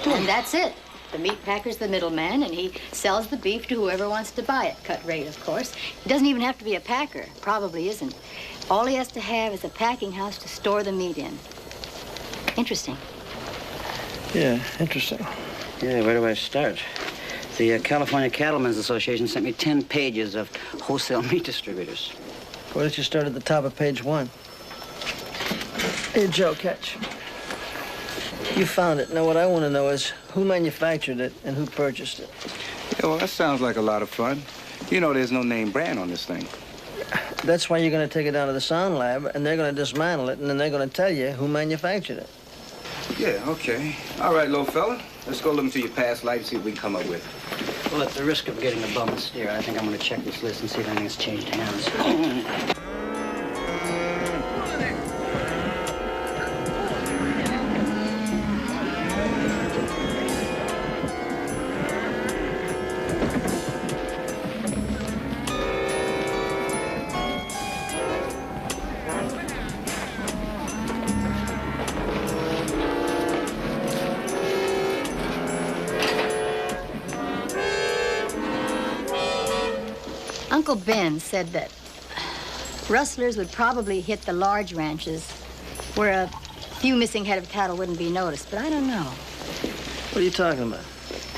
S5: And that's it. The meat packer's the middleman, and he sells the beef to whoever wants to buy it. Cut rate, of course. He doesn't even have to be a packer. Probably isn't. All he has to have is a packing house to store the meat in. Interesting.
S4: Yeah, interesting.
S6: Yeah, where do I start? The California Cattlemen's Association sent me 10 pages of wholesale meat distributors.
S4: Why don't you start at the top of page 1? Here, Joe, catch. You found it. Now, what I want to know is who manufactured it and who purchased it.
S9: Yeah, well, that sounds like a lot of fun. You know there's no name brand on this thing.
S4: That's why you're going to take it down to the sound lab, and they're going to dismantle it, and then they're going to tell you who manufactured it.
S9: Yeah, okay. All right, little fella. Let's go look into your past life and see what we can come up with.
S17: Well, at the risk of getting a bum steer, I think I'm going to check this list and see if anything's changed hands.
S5: Uncle Ben said that rustlers would probably hit the large ranches where a few missing head of cattle wouldn't be noticed, but I don't know.
S4: What are you talking about?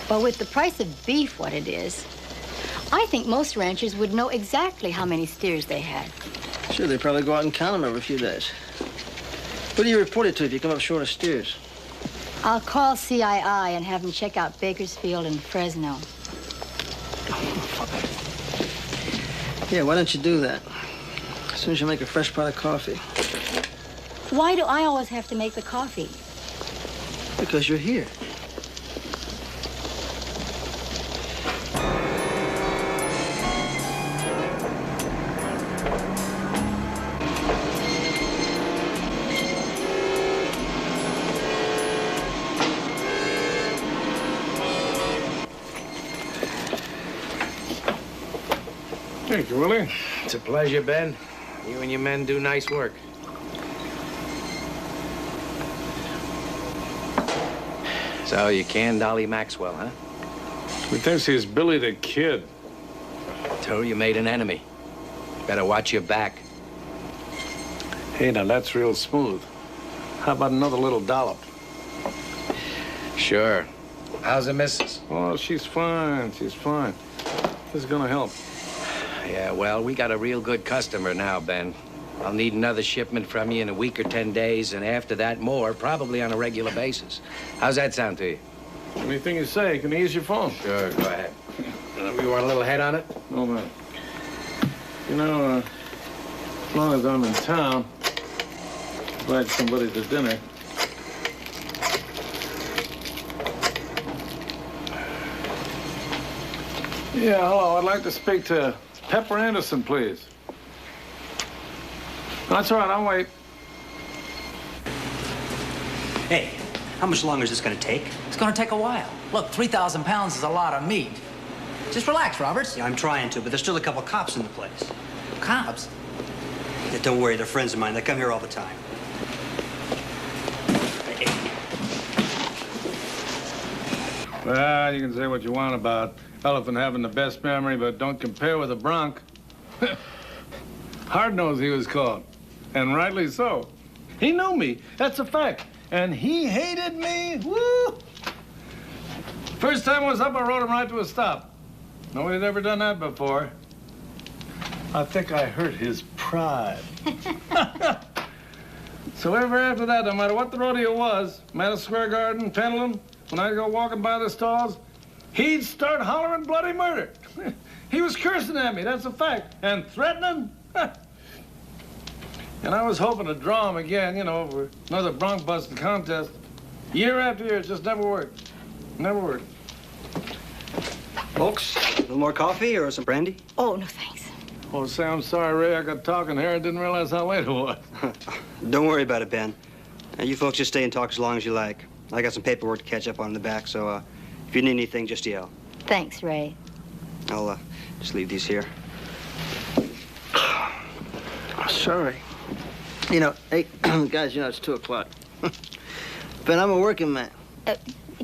S5: Well, with the price of beef what it is, I think most ranchers would know exactly how many steers they had.
S4: Sure, they probably go out and count them every few days. What do you report it to if you come up short of steers?
S5: I'll call CII and have them check out Bakersfield and Fresno.
S4: Yeah, why don't you do that? As soon as you make a fresh pot of coffee.
S5: Why do I always have to make the coffee?
S4: Because you're here.
S11: Thank you, Willie.
S20: It's a pleasure, Ben. You and your men do nice work. So you can Dolly Maxwell, huh?
S11: We thinks he's Billy the Kid.
S20: So you made an enemy. Better watch your back.
S11: Hey, now that's real smooth. How about another little dollop?
S20: Sure. How's the missus?
S11: Oh, she's fine. She's fine. This is gonna help.
S20: Yeah, well, we got a real good customer now, Ben. I'll need another shipment from you in a week or 10 days, and after that, more, probably on a regular basis. How's that sound to you?
S11: Anything you say, can I use your phone?
S20: Sure, go ahead. You want a little head on it?
S11: No, man. You know, as long as I'm in town, invite somebody to dinner. Yeah, hello, I'd like to speak to Pepper Anderson, please. That's all right, I'll wait.
S8: Hey, how much longer is this going to take?
S22: It's going to take a while. Look, 3,000 pounds is a lot of meat. Just relax, Roberts.
S8: Yeah, I'm trying to, but there's still a couple cops in the place.
S22: Cops?
S8: Yeah, don't worry, they're friends of mine. They come here all the time.
S11: Well, you can say what you want about Elephant having the best memory, but don't compare with a bronc. Hard-nosed, he was called, and rightly so. He knew me, that's a fact, and he hated me, woo! First time I was up, I rode him right to a stop. Nobody's ever done that before. I think I hurt his pride. So ever after that, no matter what the rodeo was, Madison Square Garden, Pendulum, when I'd go walking by the stalls, he'd start hollering bloody murder. He was cursing at me, that's a fact, and threatening. And I was hoping to draw him again, you know, for another bronc busting contest. Year after year, it just never worked. Never worked.
S17: Folks, a little more coffee or some brandy?
S5: Oh, no, thanks.
S11: Oh, say, I'm sorry, Ray. I got talking here. I didn't realize how late it was.
S17: Don't worry about it, Ben. You folks just stay and talk as long as you like. I got some paperwork to catch up on in the back, so if you need anything, just yell.
S5: Thanks, Ray.
S17: I'll just leave these here.
S4: Sorry. You know, hey, guys, you know, it's 2 o'clock. Ben, I'm a working man.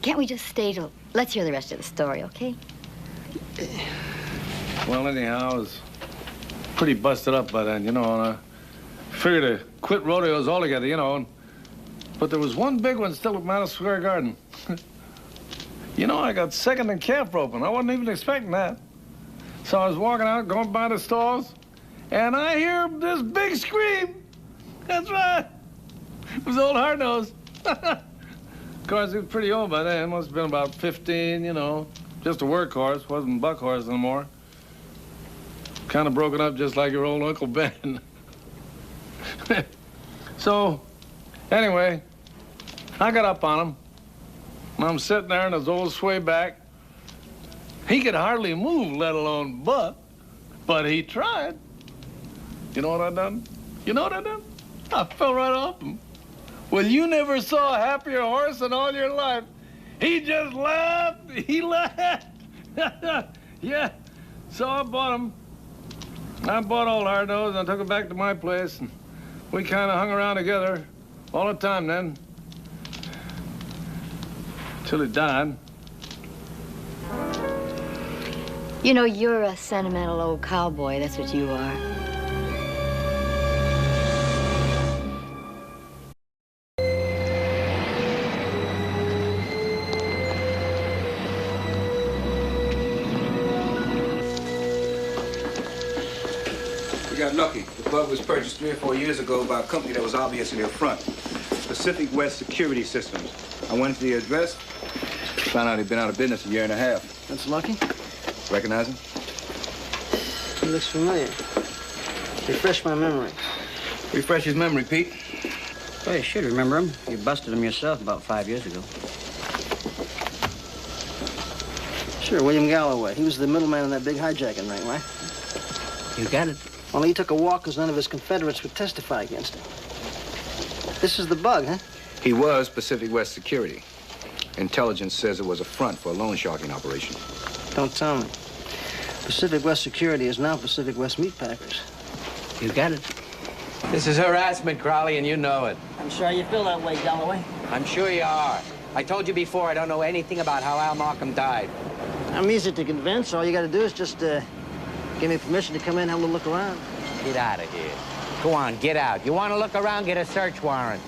S5: Can't we just stay till... Let's hear the rest of the story, okay?
S11: Well, anyhow, I was pretty busted up by then, you know, and I figured to quit rodeos altogether, you know, but there was one big one still at Madison Square Garden. You know, I got second in calf roping. I wasn't even expecting that. So I was walking out, going by the stalls, and I hear this big scream. That's right. It was old Hard-Nose. Of course, he was pretty old by then. Must have been about 15, you know. Just a workhorse, wasn't buck horse anymore. Kind of broken up just like your old Uncle Ben. So, anyway, I got up on him. I'm sitting there in his old sway back. He could hardly move, let alone buck, but he tried. You know what I done? You know what I done? I fell right off him. Well, you never saw a happier horse in all your life. He just laughed. He laughed. Yeah. So I bought him. I bought old Hard-Nose and I took him back to my place. And we kind of hung around together all the time then. Till he died.
S5: You know, you're a sentimental old cowboy. That's what you are.
S9: We got lucky. The bug was purchased 3 or 4 years ago by a company that was obviously a front. Pacific West Security Systems. I went to the address, found out he'd been out of business a year and a half.
S4: That's lucky.
S9: Recognize him?
S4: He looks familiar. Refresh my memory.
S9: Refresh his memory, Pete.
S17: Well, you should remember him. You busted him yourself about 5 years ago.
S4: Sure, William Galloway. He was the middleman in that big hijacking ring, right?
S17: You got it.
S4: Only he took a walk because none of his Confederates would testify against him. This is the bug, huh?
S9: He was Pacific West Security. Intelligence says it was a front for a loan sharking operation.
S4: Don't tell me. Pacific West Security is now Pacific West Meatpackers.
S17: You got it.
S20: This is harassment, Crowley, and you know it.
S4: I'm sorry you feel that way, Galloway.
S20: I'm sure you are. I told you before I don't know anything about how Al Markham died.
S4: I'm easy to convince. All you got to do is just give me permission to come in and have a little look around.
S20: Get out of here. Go on, get out. You want to look around, get a search warrant.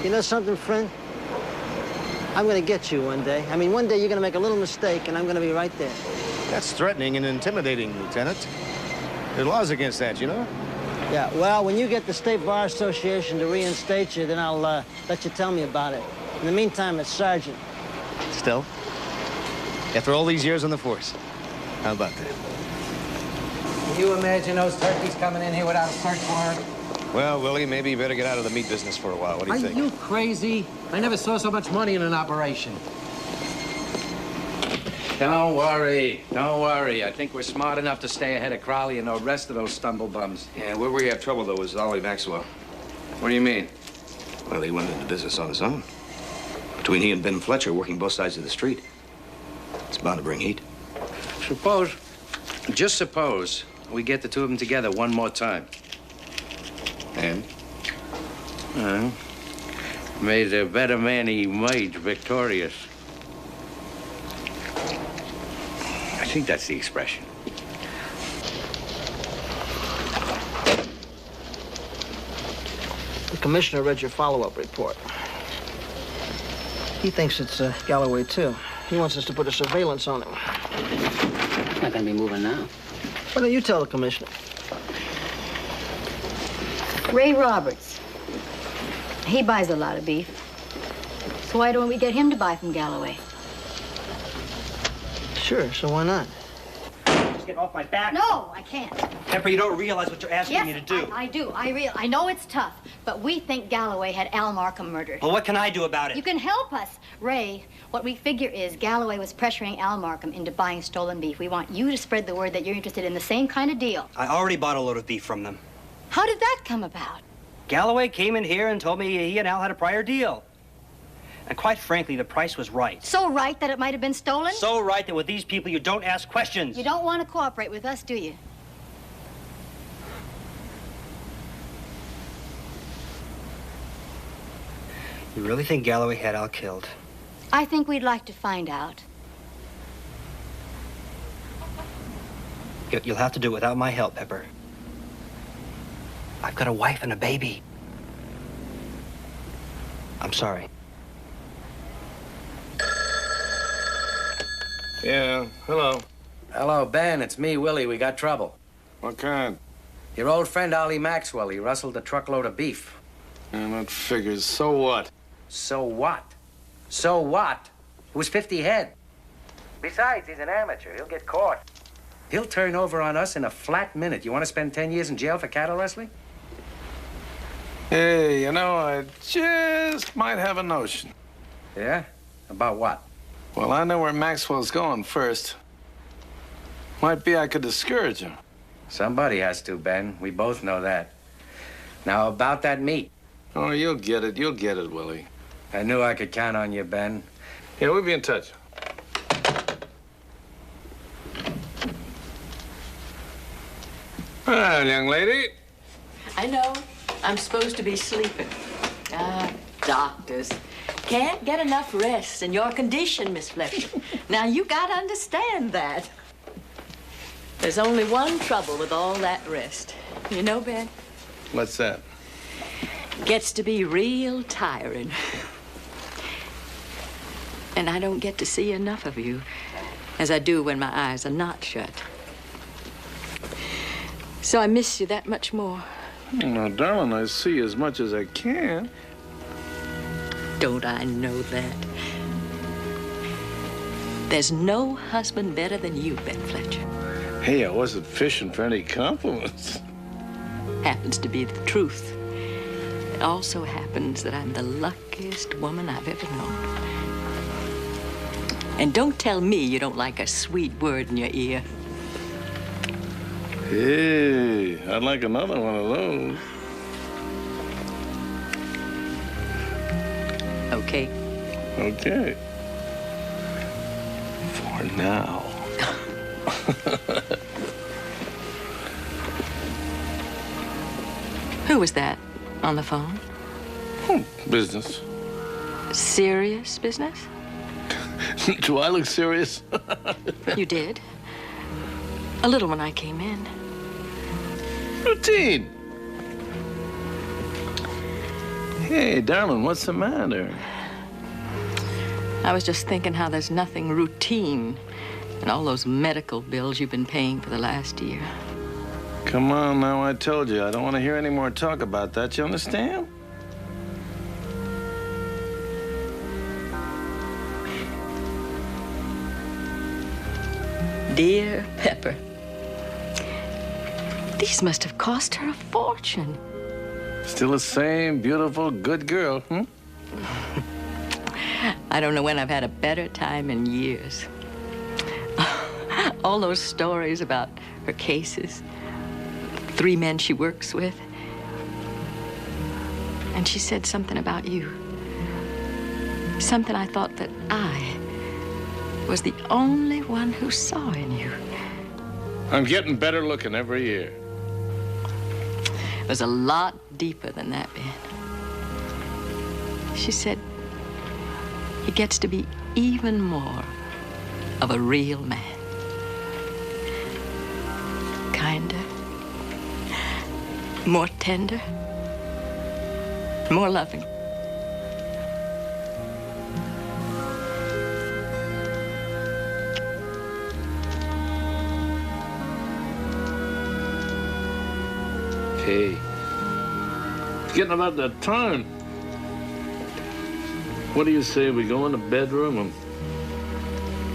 S4: You know something, friend? I'm going to get you one day. I mean, one day you're going to make a little mistake, and I'm going to be right there.
S13: That's threatening and intimidating, Lieutenant. There are laws against that, you know?
S4: Yeah, well, when you get the State Bar Association to reinstate you, then I'll let you tell me about it. In the meantime, it's Sergeant.
S13: Still? After all these years on the force. How about that?
S20: Can you imagine those turkeys coming in here without a search warrant?
S13: Well, Willie, maybe you better get out of the meat business for a while. What do you think?
S20: Are you crazy? I never saw so much money in an operation. Don't worry. Don't worry. I think we're smart enough to stay ahead of Crowley and the rest of those stumblebums.
S9: Yeah, where we have trouble, though, is Ollie Maxwell.
S20: What do you mean?
S9: Well, he went into business on his own. Between he and Ben Fletcher working both sides of the street. It's bound to bring heat.
S20: Just suppose we get the two of them together one more time.
S9: And?
S20: May the better man emerge victorious. I think that's the expression.
S4: The commissioner read your follow-up report. He thinks it's Galloway, too. He wants us to put a surveillance on him.
S17: He's not going to be moving now.
S4: Why don't you tell the commissioner?
S5: Ray Roberts. He buys a lot of beef. So why don't we get him to buy from Galloway?
S4: Sure, so why not?
S17: Just get off my back.
S5: No, I can't.
S17: Pepper, you don't realize what you're asking me to do.
S5: Yes, I do. I know it's tough, but we think Galloway had Al Markham murdered.
S17: Well, what can I do about it?
S5: You can help us. Ray, what we figure is Galloway was pressuring Al Markham into buying stolen beef. We want you to spread the word that you're interested in the same kind of deal.
S17: I already bought a load of beef from them.
S5: How did that come about?
S17: Galloway came in here and told me he and Al had a prior deal. And quite frankly, the price was right.
S5: So right that it might have been stolen?
S17: So right that with these people, you don't ask questions.
S5: You don't want to cooperate with us, do you?
S17: You really think Galloway had Al killed?
S5: I think we'd like to find out.
S17: You'll have to do it without my help, Pepper. I've got a wife and a baby. I'm sorry.
S11: Yeah, hello.
S20: Hello, Ben. It's me, Willie. We got trouble.
S11: What kind?
S20: Your old friend, Ollie Maxwell. He rustled a truckload of beef.
S11: And that figures. So what?
S20: So what? So what? It was 50 head. Besides, he's an amateur. He'll get caught. He'll turn over on us in a flat minute. You want to spend 10 years in jail for cattle rustling?
S11: Hey, you know, I just might have a notion.
S20: Yeah? About what?
S11: Well, I know where Maxwell's going first. Might be I could discourage him.
S20: Somebody has to, Ben. We both know that. Now, about that meat.
S11: Oh, you'll get it. You'll get it, Willie.
S20: I knew I could count on you, Ben.
S11: Yeah, we'll be in touch. Well, young lady.
S21: I know. I'm supposed to be sleeping. Ah, doctors. Can't get enough rest in your condition, Miss Fletcher. Now, you gotta understand that. There's only one trouble with all that rest. You know, Ben?
S11: What's that?
S21: Gets to be real tiring. And I don't get to see enough of you as I do when my eyes are not shut. So I miss you that much more.
S11: Now, darling, I see as much as I can.
S21: Don't I know that? There's no husband better than you, Ben Fletcher.
S11: Hey, I wasn't fishing for any compliments.
S21: Happens to be the truth. It also happens that I'm the luckiest woman I've ever known. And don't tell me you don't like a sweet word in your ear.
S11: Hey, I'd like another one of those.
S21: Okay.
S11: Okay. For now.
S21: Who was that on the phone?
S11: Business.
S21: Serious business?
S11: Do I look serious?
S21: You did. A little when I came in.
S11: Routine. Hey, darling, what's the matter?
S21: I was just thinking how there's nothing routine in all those medical bills you've been paying for the last year.
S11: Come on now, I told you. I don't want to hear any more talk about that. You understand?
S21: Dear Pepper, these must have cost her a fortune.
S11: Still the same beautiful, good girl, hmm?
S21: I don't know when I've had a better time in years. All those stories about her cases, 3 men she works with. And she said something about you. Something I thought that I was the only one who saw in you.
S11: I'm getting better looking every year.
S21: It was a lot deeper than that, Ben. She said he gets to be even more of a real man. Kinder, more tender, more loving.
S11: Hey, it's getting about that time. What do you say we go in the bedroom and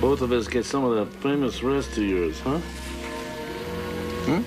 S11: both of us get some of that famous rest of yours, huh? Hmm?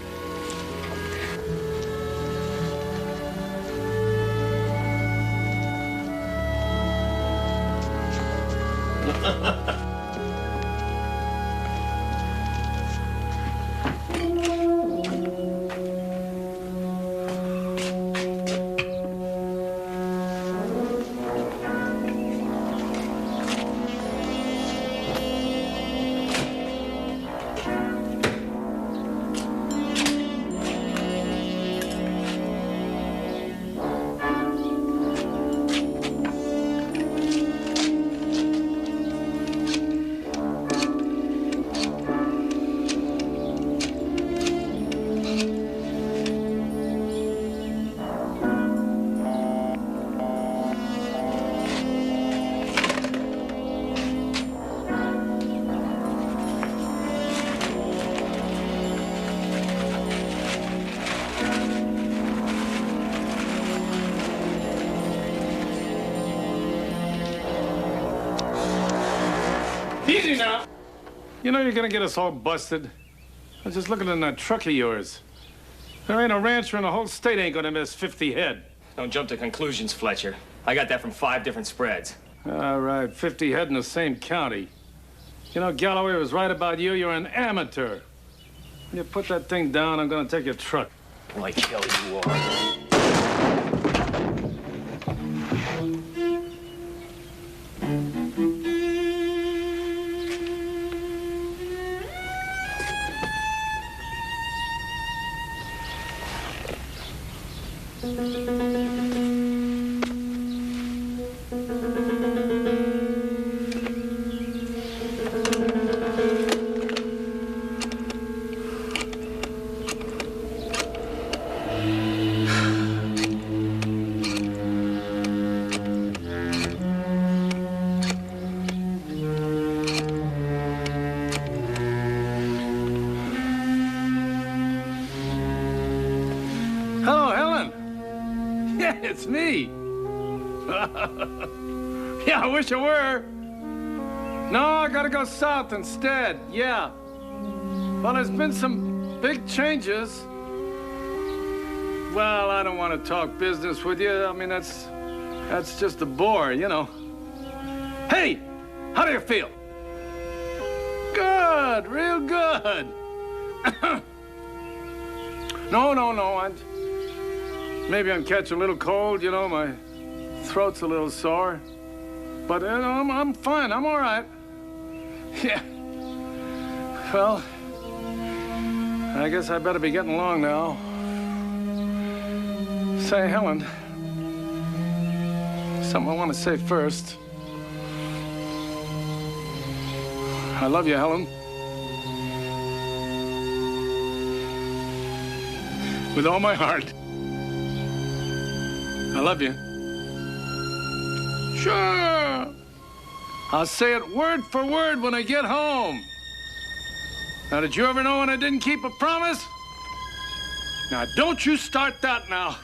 S11: Easy now. You know you're gonna get us all busted. I was just looking in that truck of yours. There ain't a rancher in the whole state ain't gonna miss 50 head.
S12: Don't jump to conclusions, Fletcher. I got that from 5 different spreads.
S11: All right, 50 head in the same county. You know, Galloway was right about you. You're an amateur. When you put that thing down, I'm gonna take your truck.
S12: Like hell you are.
S11: It's me. Yeah, I wish it were. No, I gotta go south instead, yeah. Well, there's been some big changes. Well, I don't want to talk business with you. I mean, that's just a bore, you know. Hey, how do you feel? Good, real good. No, maybe I'm catching a little cold, you know, my throat's a little sore. But I'm fine, I'm all right. Yeah. Well, I guess I better be getting along now. Say, Helen, something I want to say first. I love you, Helen. With all my heart. I love you. Sure. I'll say it word for word when I get home. Now, did you ever know when I didn't keep a promise? Now, don't you start that now.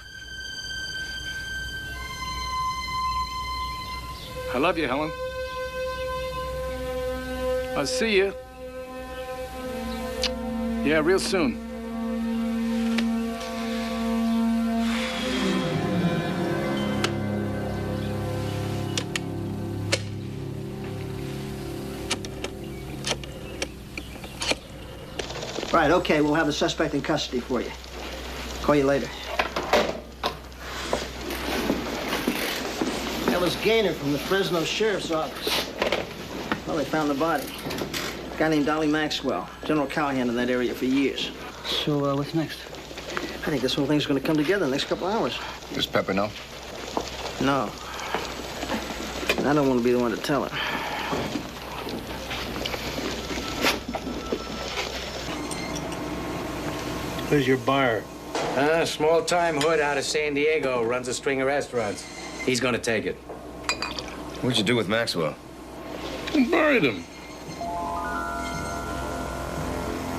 S11: I love you, Helen. I'll see you. Yeah, real soon.
S4: Right, okay, we'll have the suspect in custody for you. Call you later. That was Gaynor from the Fresno Sheriff's Office. Well, they found the body. A guy named Dolly Maxwell, general cowhand in that area for years.
S17: So, what's next?
S4: I think this whole thing's going to come together in the next couple hours.
S7: Does Pepper know?
S4: No. And I don't want to be the one to tell her.
S11: Who's your buyer?
S20: Small-time hood out of San Diego, runs a string of restaurants. He's gonna take it.
S7: What'd you do with Maxwell?
S11: Buried him.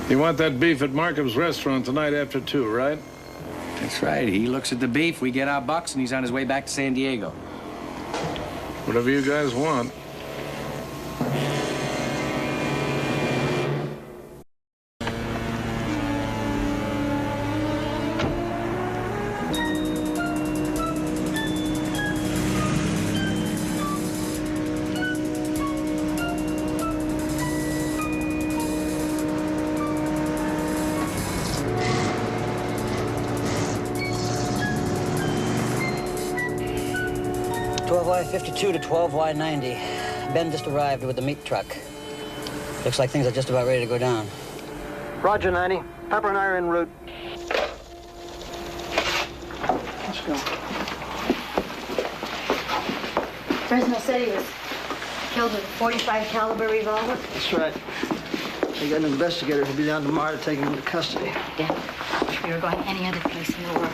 S11: You want that beef at Markham's restaurant tonight after 2, right?
S20: That's right. He looks at the beef, we get our bucks, and he's on his way back to San Diego.
S11: Whatever you guys want.
S19: Y52 to 12Y90. Ben just arrived with the meat truck. Looks like things are just about ready to go down.
S4: Roger, 90. Pepper and I are en route. Let's go.
S5: Fresno said he was killed with a .45 caliber revolver.
S4: That's right. They got an investigator who'll be down tomorrow to take him into custody.
S5: Yeah. If you were going any other place in the world.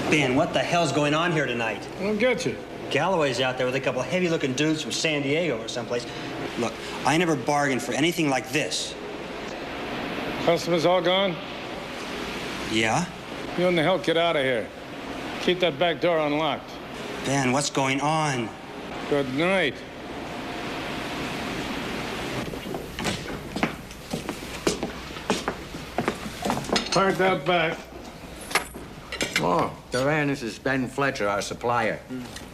S8: Ben, what the hell's going on here tonight?
S11: I don't get you.
S8: Galloway's out there with a couple of heavy-looking dudes from San Diego or someplace. Look, I never bargained for anything like this.
S11: Customers all gone?
S1: Yeah?
S11: You and the hell get out of here. Keep that back door unlocked.
S1: Ben, what's going on?
S11: Good night. Park that back.
S20: Oh, Duran, this is Ben Fletcher, our supplier.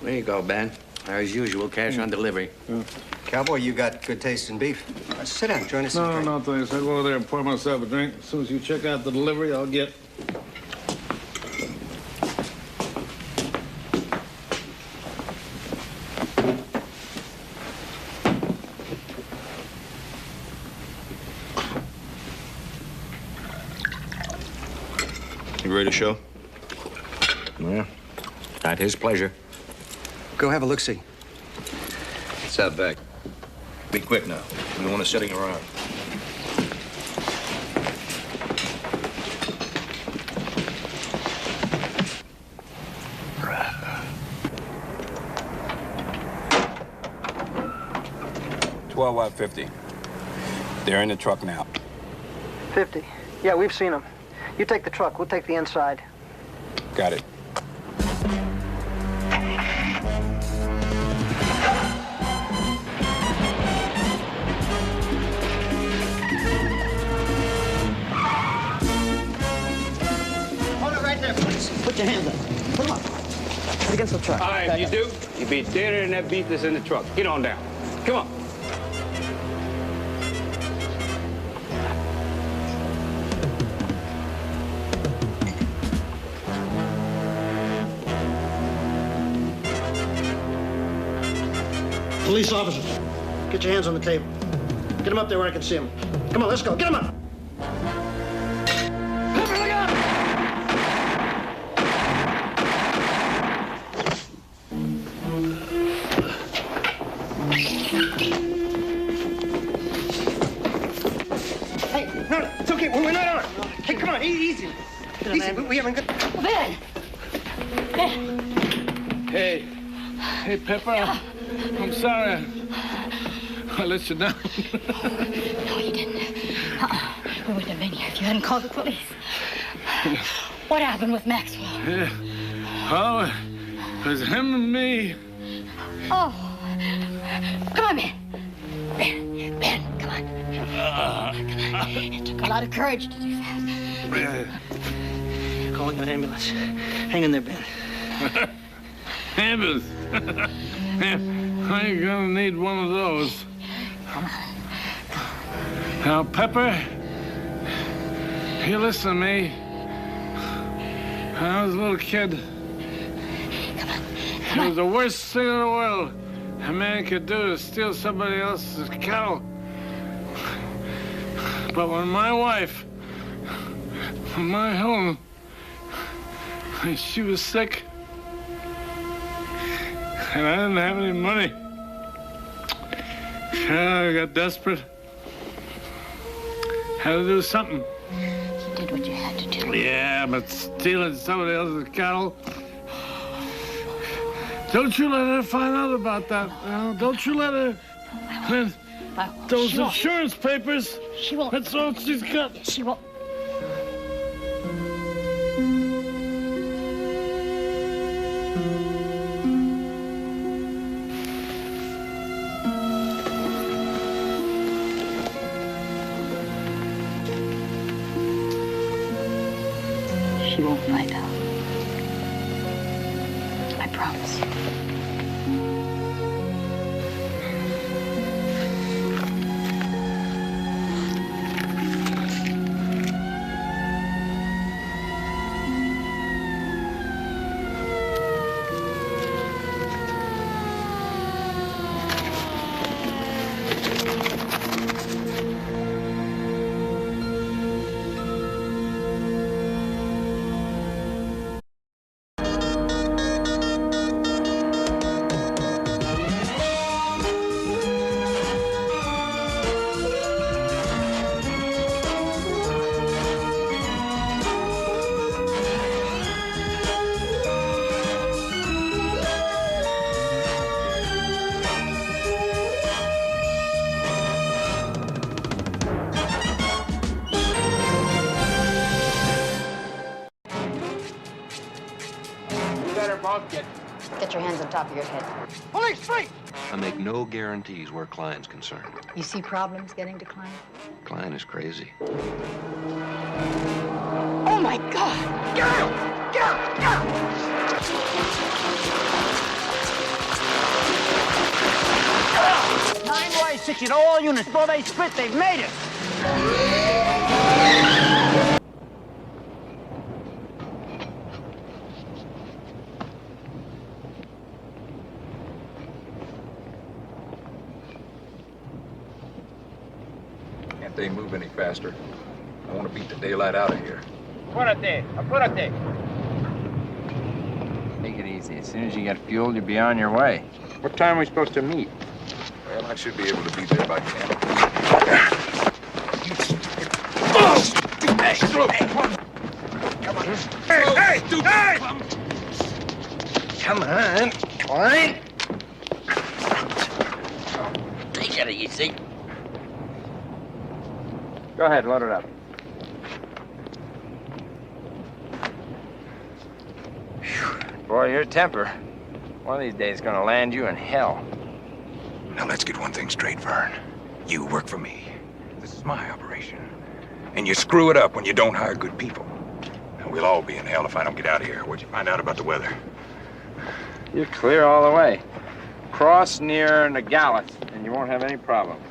S20: There you go, Ben. As usual, cash on delivery.
S17: Cowboy, you got good taste in beef. Sit down, join us.
S11: No, thanks. I'll go over there and pour myself a drink. As soon as you check out the delivery, I'll get.
S7: You ready to show?
S20: Yeah, at his pleasure.
S17: Go have a look-see.
S7: It's out back. Be quick now. We don't want us sitting around.
S9: $12.50. They're in the truck now.
S4: 50. Yeah, we've seen them. You take the truck. We'll take the inside.
S9: Got it.
S4: Hold it right there, please. Put your hands up. Put them up. Put against the truck.
S16: All right, if you do, you'll be deader than that beef that's in the truck. Get on down. Come on.
S4: Police officers, get your hands on the table. Get them up there where I can see them. Come on, let's go. Get them up. Hey, no, it's okay. We're not armed. Hey, come on, easy. Easy, we haven't got...
S5: Ben!
S11: Hey. Hey, Pepper. I'm sorry. I let you down.
S5: No, you didn't. We wouldn't have been here if you hadn't called the police. What happened with Maxwell?
S11: Yeah. Oh, it was him and me.
S5: Oh. Come on, Ben. Ben, come on. Come on. It took a lot of courage to do that.
S4: Calling an ambulance. Hang in there, Ben.
S11: Ambulance. I ain't gonna need one of those. Now, Pepper, you listen to me. When I was a little kid, it was the worst thing in the world a man could do is steal somebody else's cattle. But when my wife, when my home, when she was sick, and I didn't have any money, I got desperate. Had to do something.
S5: You did what you had to do.
S11: Yeah, but stealing somebody else's cattle. Don't you let her find out about that. Don't you let her. Those insurance papers.
S5: She won't.
S11: That's all she's got.
S5: She won't. She won't find out. I promise. top of your head.
S4: Police, free!
S14: I make no guarantees where Klein's concerned.
S5: You see problems getting to Klein?
S14: Klein is crazy.
S5: Oh, my God!
S2: Get out! Get out! Get out!
S19: 9Y60 to all units. Before they split, they've made it.
S9: Can't they move any faster? I want to beat the daylight out of here.
S16: Apúrate, apúrate.
S15: Take it easy. As soon as you get fueled, you'll be on your way. What time are we supposed to meet?
S9: Well, I should be able to be there by 10.
S2: Hey! Hey!
S20: Come on, Klein. Take it easy.
S15: Go ahead, load it up. Boy, your temper. One of these days is gonna land you in hell.
S9: Now let's get one thing straight, Vern. You work for me. This is my operation. And you screw it up when you don't hire good people. And we'll all be in hell if I don't get out of here. What'd you find out about the weather?
S15: You're clear all the way. Cross near Nogales, and you won't have any problems.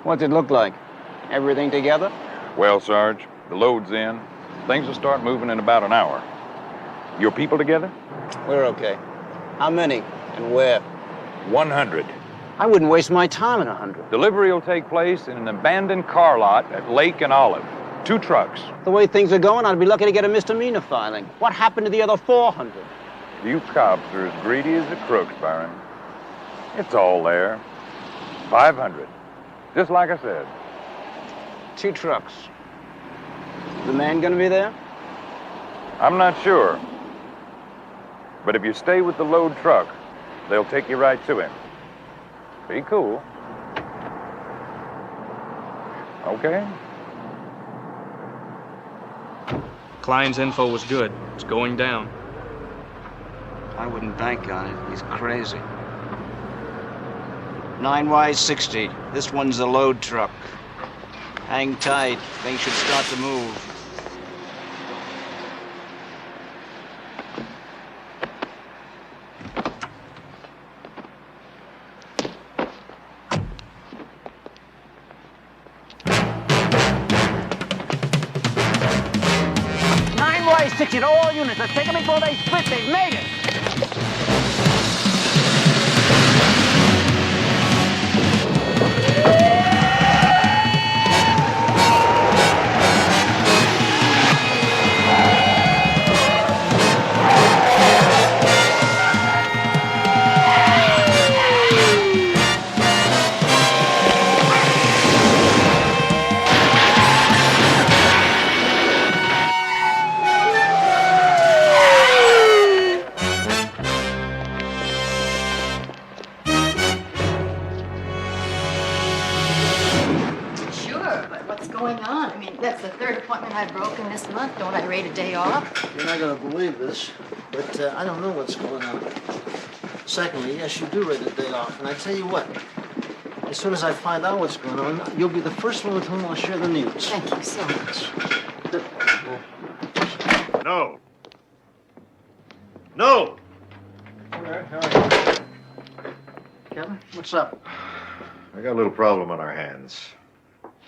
S16: What's it look like? Everything together?
S23: Well, Sarge, the load's in. Things will start moving in about an hour. Your people together?
S16: We're okay. How many and where?
S23: 100.
S16: I wouldn't waste my time in 100.
S23: Delivery will take place in an abandoned car lot at Lake and Olive. 2 trucks.
S16: The way things are going, I'd be lucky to get a misdemeanor filing. What happened to the other 400?
S23: You cops are as greedy as the crooks, Byron. It's all there. 500. Just like I said.
S16: 2 trucks. The man gonna be there?
S23: I'm not sure. But if you stay with the load truck, they'll take you right to him. Be cool. Okay?
S18: Klein's info was good. It's going down.
S17: I wouldn't bank on it. He's crazy. 9Y60. This one's the load truck. Hang tight. Things should start to move.
S19: To all units, let's take them before they split. They've made it.
S5: That's the third appointment I've broken this month. Don't I rate a day off?
S4: You're not going to believe this, but I don't know what's going on. Secondly, yes, you do rate a day off. And I tell you what, as soon as I find out what's going on, you'll be the first one with whom I'll share the news.
S5: Thank you so much.
S23: No. No!
S4: All right, how are you? Kevin, what's up?
S23: I got a little problem on our hands.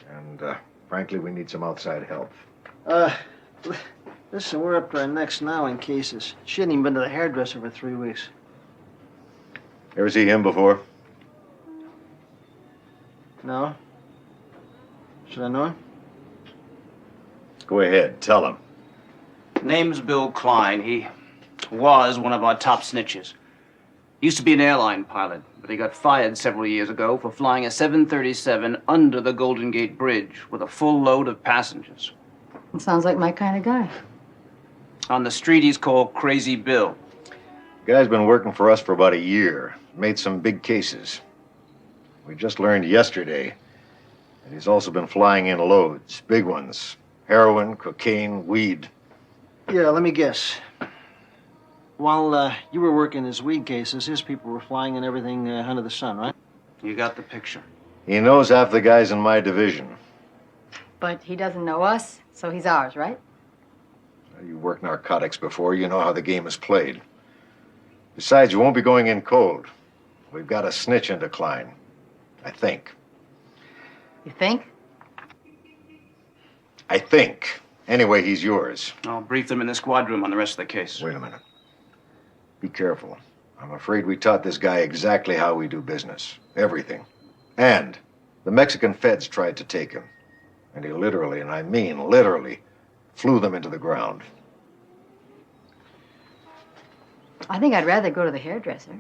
S23: And, frankly, we need some outside help.
S4: Listen, we're up to our necks now in cases. She hadn't even been to the hairdresser for 3 weeks.
S23: Ever see him before?
S4: No? Should I know him?
S23: Go ahead, tell him.
S16: Name's Bill Klein. He was one of our top snitches. Used to be an airline pilot, but he got fired several years ago for flying a 737 under the Golden Gate Bridge with a full load of passengers.
S5: Sounds like my kind of guy.
S16: On the street, he's called Crazy Bill.
S23: The guy's been working for us for about a year. Made some big cases. We just learned yesterday that he's also been flying in loads, big ones. Heroin, cocaine, weed.
S4: Yeah, let me guess. While you were working his weed cases, his people were flying in everything under the sun, right?
S16: You got the picture.
S23: He knows half the guys in my division.
S5: But he doesn't know us, so he's ours, right?
S23: You worked narcotics before, you know how the game is played. Besides, you won't be going in cold. We've got a snitch in decline, I think.
S5: You think?
S23: I think. Anyway, he's yours.
S16: I'll brief them in the squad room on the rest of the case.
S23: Wait a minute. Be careful. I'm afraid we taught this guy exactly how we do business. Everything. And the Mexican feds tried to take him. And he literally, and I mean literally, flew them into the ground.
S5: I think I'd rather go to the hairdresser.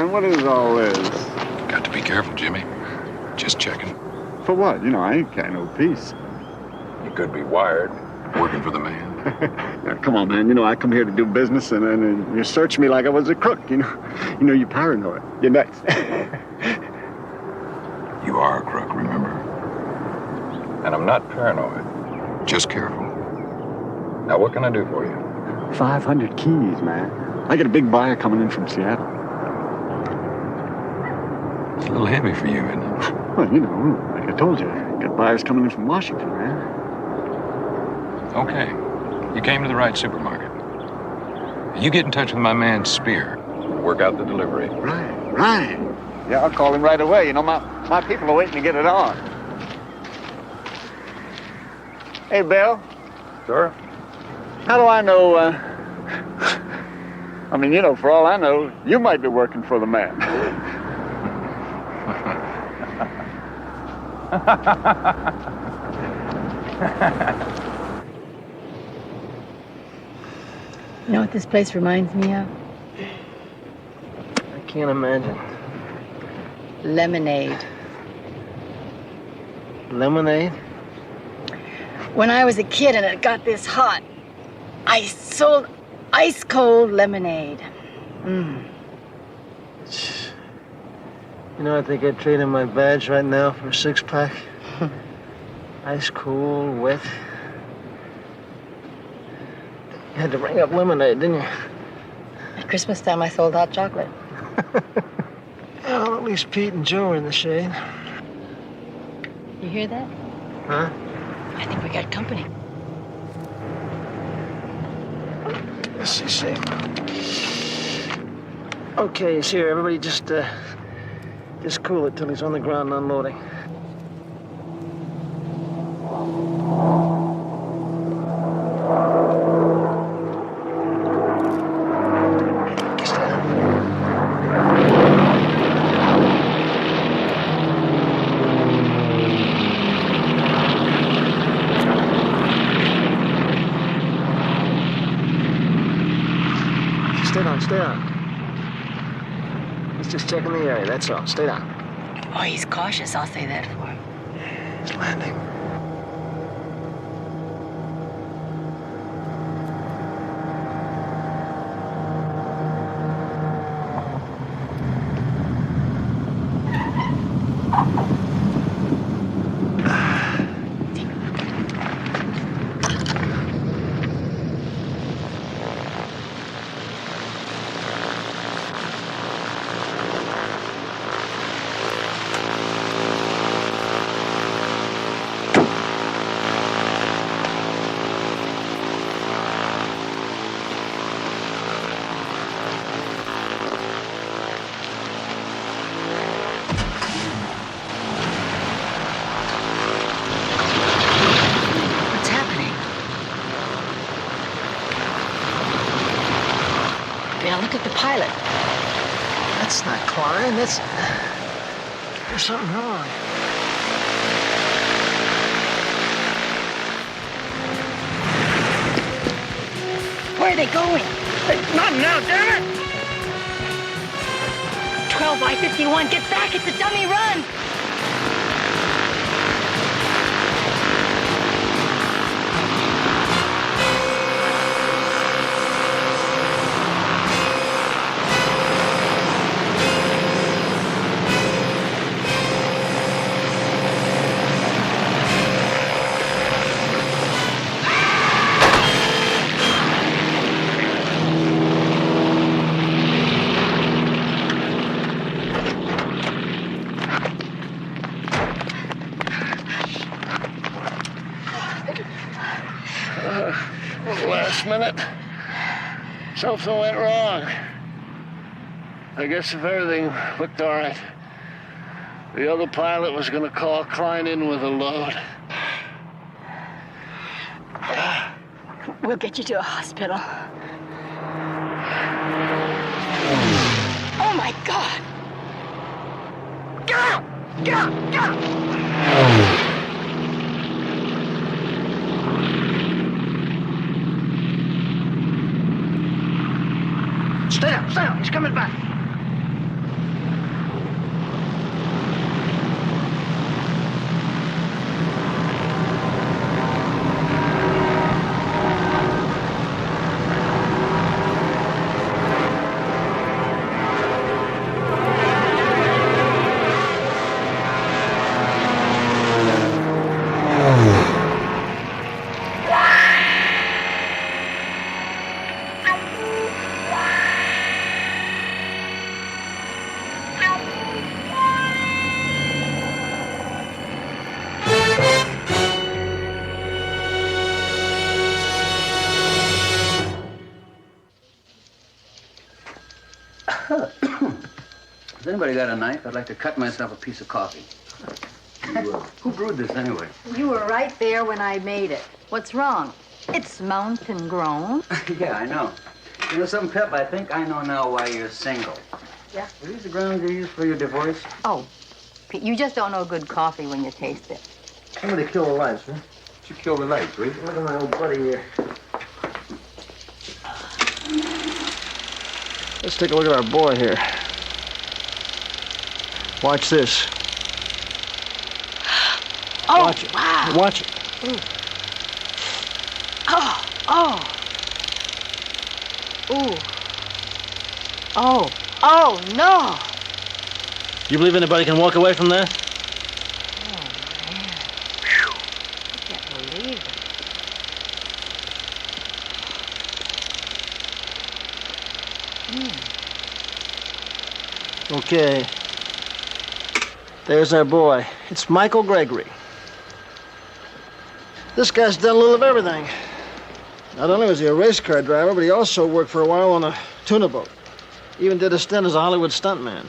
S3: What is all this?
S23: Got to be careful, Jimmy. Just checking.
S3: For what? You know, I ain't got no peace.
S23: You could be wired, working for the man.
S3: Now, come on, man. You know, I come here to do business, and you search me like I was a crook. You know, you're paranoid. You're nuts.
S23: You are a crook, remember? And I'm not paranoid. Just careful. Now, what can I do for you?
S3: 500 keys, man. I got a big buyer coming in from Seattle.
S23: It's a little heavy for you, isn't it?
S3: Well, you know, like I told you, I got buyers coming in from Washington, man.
S23: Okay. You came to the right supermarket. You get in touch with my man, Spear. We'll work out the delivery.
S3: Right. Yeah, I'll call him right away. You know, my people are waiting to get it on. Hey, Bill.
S23: Sir?
S3: How do I know, I mean, you know, for all I know, you might be working for the man.
S5: You know what this place reminds me of?
S4: I can't imagine.
S5: Lemonade.
S4: Lemonade?
S21: When I was a kid and it got this hot, I sold ice-cold lemonade.
S4: You know, I think I'd trade in my badge right now for a six-pack. Ice cold, wet. You had to bring up lemonade, didn't you?
S21: At Christmas time, I sold hot chocolate.
S4: Well, at least Pete and Joe are in the shade.
S21: You hear that?
S4: Huh?
S21: I think we got company.
S4: Yes, you see. Okay, he's here. Everybody just cool it till he's on the ground and unloading. Stay on. He's just checking the area, that's all. Stay down.
S21: Oh, he's cautious, I'll say that for him.
S4: He's landing.
S21: Now look at the pilot.
S4: That's not Klein. There's something wrong.
S21: Where are they going?
S2: Not now, damn it!
S21: 12 by 51, get back, it's a dummy run!
S4: Last minute, something went wrong. I guess if everything looked all right, the other pilot was going to call Klein in with a load.
S21: We'll get you to a hospital. Oh my God! Get out! Get out! Get out!
S4: Stay down, he's coming back.
S16: Has anybody got a knife? I'd like to cut myself a piece of coffee. Who brewed this anyway?
S21: You were right there when I made it. What's wrong? It's mountain grown.
S16: Yeah, I know. You know something, Pep? I think I know now why you're single.
S21: Yeah?
S16: Are these the grounds you use for your divorce?
S21: Oh, Pete, you just don't know good coffee when you taste it.
S4: Somebody kill the lights, huh?
S16: Did you kill the lights, will you?
S4: Look at my old buddy here. Let's take a look at our boy here. Watch this.
S21: Oh,
S4: Watch it.
S21: wow.
S4: Watch it.
S21: Ooh. Oh. Ooh. Oh, no.
S4: You believe anybody can walk away from that?
S21: I can't believe it.
S4: Okay. There's our boy. It's Michael Gregory. This guy's done a little of everything. Not only was he a race car driver, but he also worked for a while on a tuna boat. Even did a stint as a Hollywood stuntman.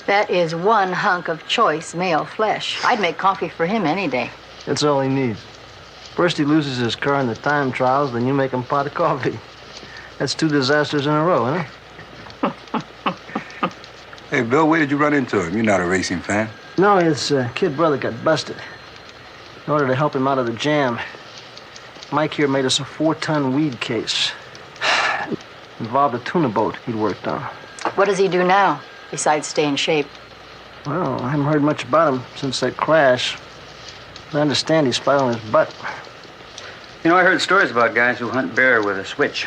S5: That is one hunk of choice male flesh. I'd make coffee for him any day.
S4: That's all he needs. First he loses his car in the time trials, then you make him pot of coffee. That's 2 disasters in a row, isn't it?
S9: Hey, Bill, where did you run into him? You're not a racing fan.
S4: No, his kid brother got busted. In order to help him out of the jam, Mike here made us a 4-ton weed case. Involved a tuna boat he'd worked on.
S5: What does he do now, besides stay in shape?
S4: Well, I haven't heard much about him since that crash. I understand he's flat on his butt.
S16: You know, I heard stories about guys who hunt bear with a switch.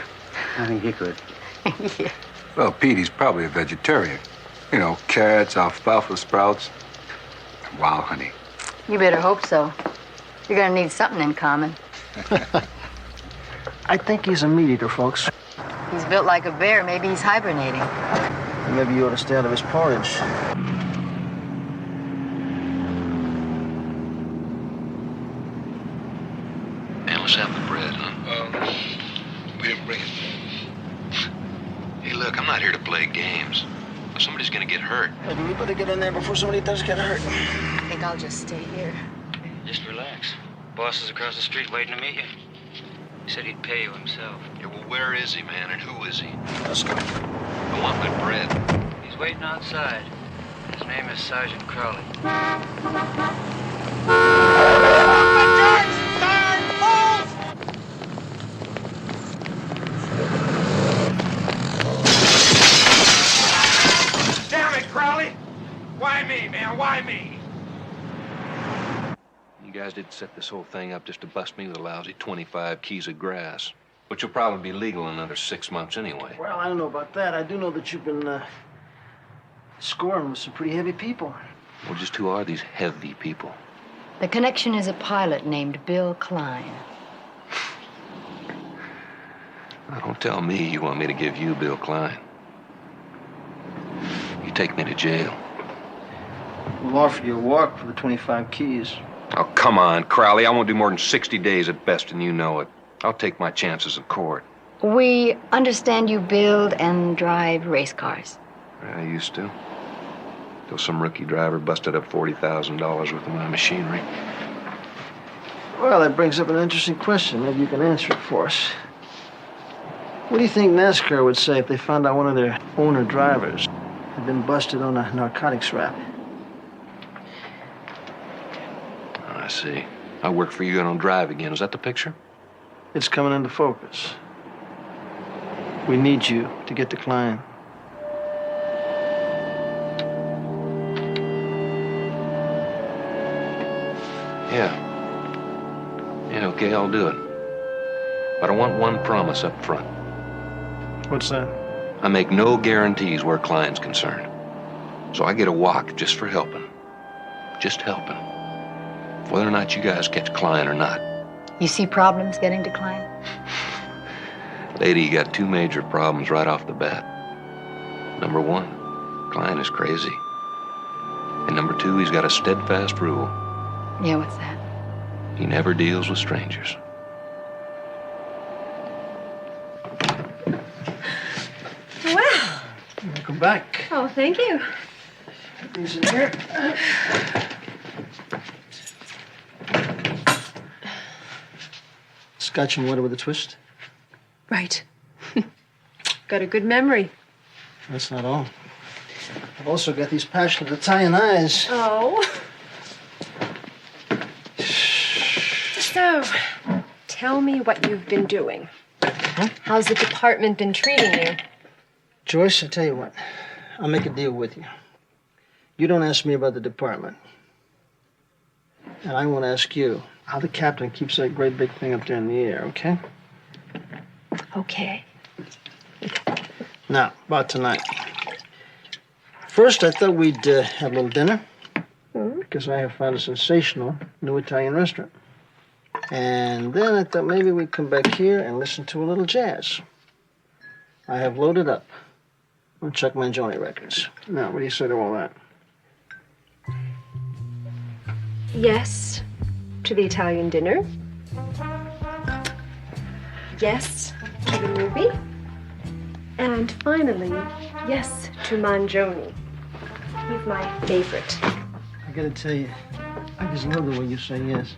S16: I think he could.
S5: Yeah.
S9: Well, Pete, he's probably a vegetarian. You know, carrots, alfalfa sprouts, and wild honey.
S5: You better hope so. You're gonna need something in common.
S4: I think he's a meat eater, folks.
S5: He's built like a bear. Maybe he's hibernating.
S4: Maybe you ought to stay out of his porridge.
S14: Man, let's have the bread, huh? We didn't bring it. Hey, look, I'm not here to play games. Somebody's gonna get hurt.
S4: Maybe we better get in there before somebody does get hurt.
S5: I think I'll just stay here.
S19: Just relax. Boss is across the street waiting to meet you. He said he'd pay you himself.
S14: Yeah, well, where is he, man, and who is he?
S4: Let's go.
S14: I want good bread.
S19: He's waiting outside. His name is Sergeant Crowley.
S2: Damn it, Crowley! Why me, man? Why me?
S14: You guys didn't set this whole thing up just to bust me with a lousy 25 keys of grass, which will probably be legal in another 6 months anyway.
S4: Well, I don't know about that. I do know that you've been scoring with some pretty heavy people.
S14: Well, just who are these heavy people?
S5: The connection is a pilot named Bill Klein.
S14: Now, don't tell me you want me to give you Bill Klein. You take me to jail.
S4: We'll offer you a walk for the 25 keys.
S14: Oh, come on, Crowley. I won't do more than 60 days at best, and you know it. I'll take my chances in court.
S5: We understand you build and drive race cars.
S14: I used to. Till some rookie driver busted up $40,000 worth of my machinery.
S4: Well, that brings up an interesting question. Maybe you can answer it for us. What do you think NASCAR would say if they found out one of their owner drivers had been busted on a narcotics rap?
S14: Oh, I see. I work for you and don't drive again. Is that the picture?
S4: It's coming into focus. We need you to get to Klein.
S14: Yeah, okay, I'll do it. But I want one promise up front.
S4: What's that?
S14: I make no guarantees where Klein's concerned. So I get a walk just for helping. Just helping. Whether or not you guys catch Klein or not.
S5: You see problems getting to Klein?
S14: Lady, you got 2 major problems right off the bat. Number 1, Klein is crazy. And number 2, he's got a steadfast rule.
S5: Yeah, what's that?
S14: He never deals with strangers.
S6: Well.
S4: Welcome back.
S6: Oh, thank you.
S4: Put these in here. Scotch and water with a twist.
S6: Right. Got a good memory.
S4: That's not all. I've also got these passionate Italian eyes.
S6: Oh. So, tell me what you've been doing.
S4: Huh?
S6: How's the department been treating you?
S4: Joyce, I tell you what. I'll make a deal with you. You don't ask me about the department. And I want to ask you how the captain keeps that great big thing up there in the air, okay?
S6: Okay.
S4: Now, about tonight. First, I thought we'd have a little dinner because I have found a sensational new Italian restaurant. And then I thought maybe we'd come back here and listen to a little jazz. I have loaded up on Chuck Mangione records. Now, what do you say to all that?
S6: Yes to the Italian dinner. Yes to the movie. And finally, yes to Mangione. He's my favorite.
S4: I gotta tell you, I just love the way you say yes.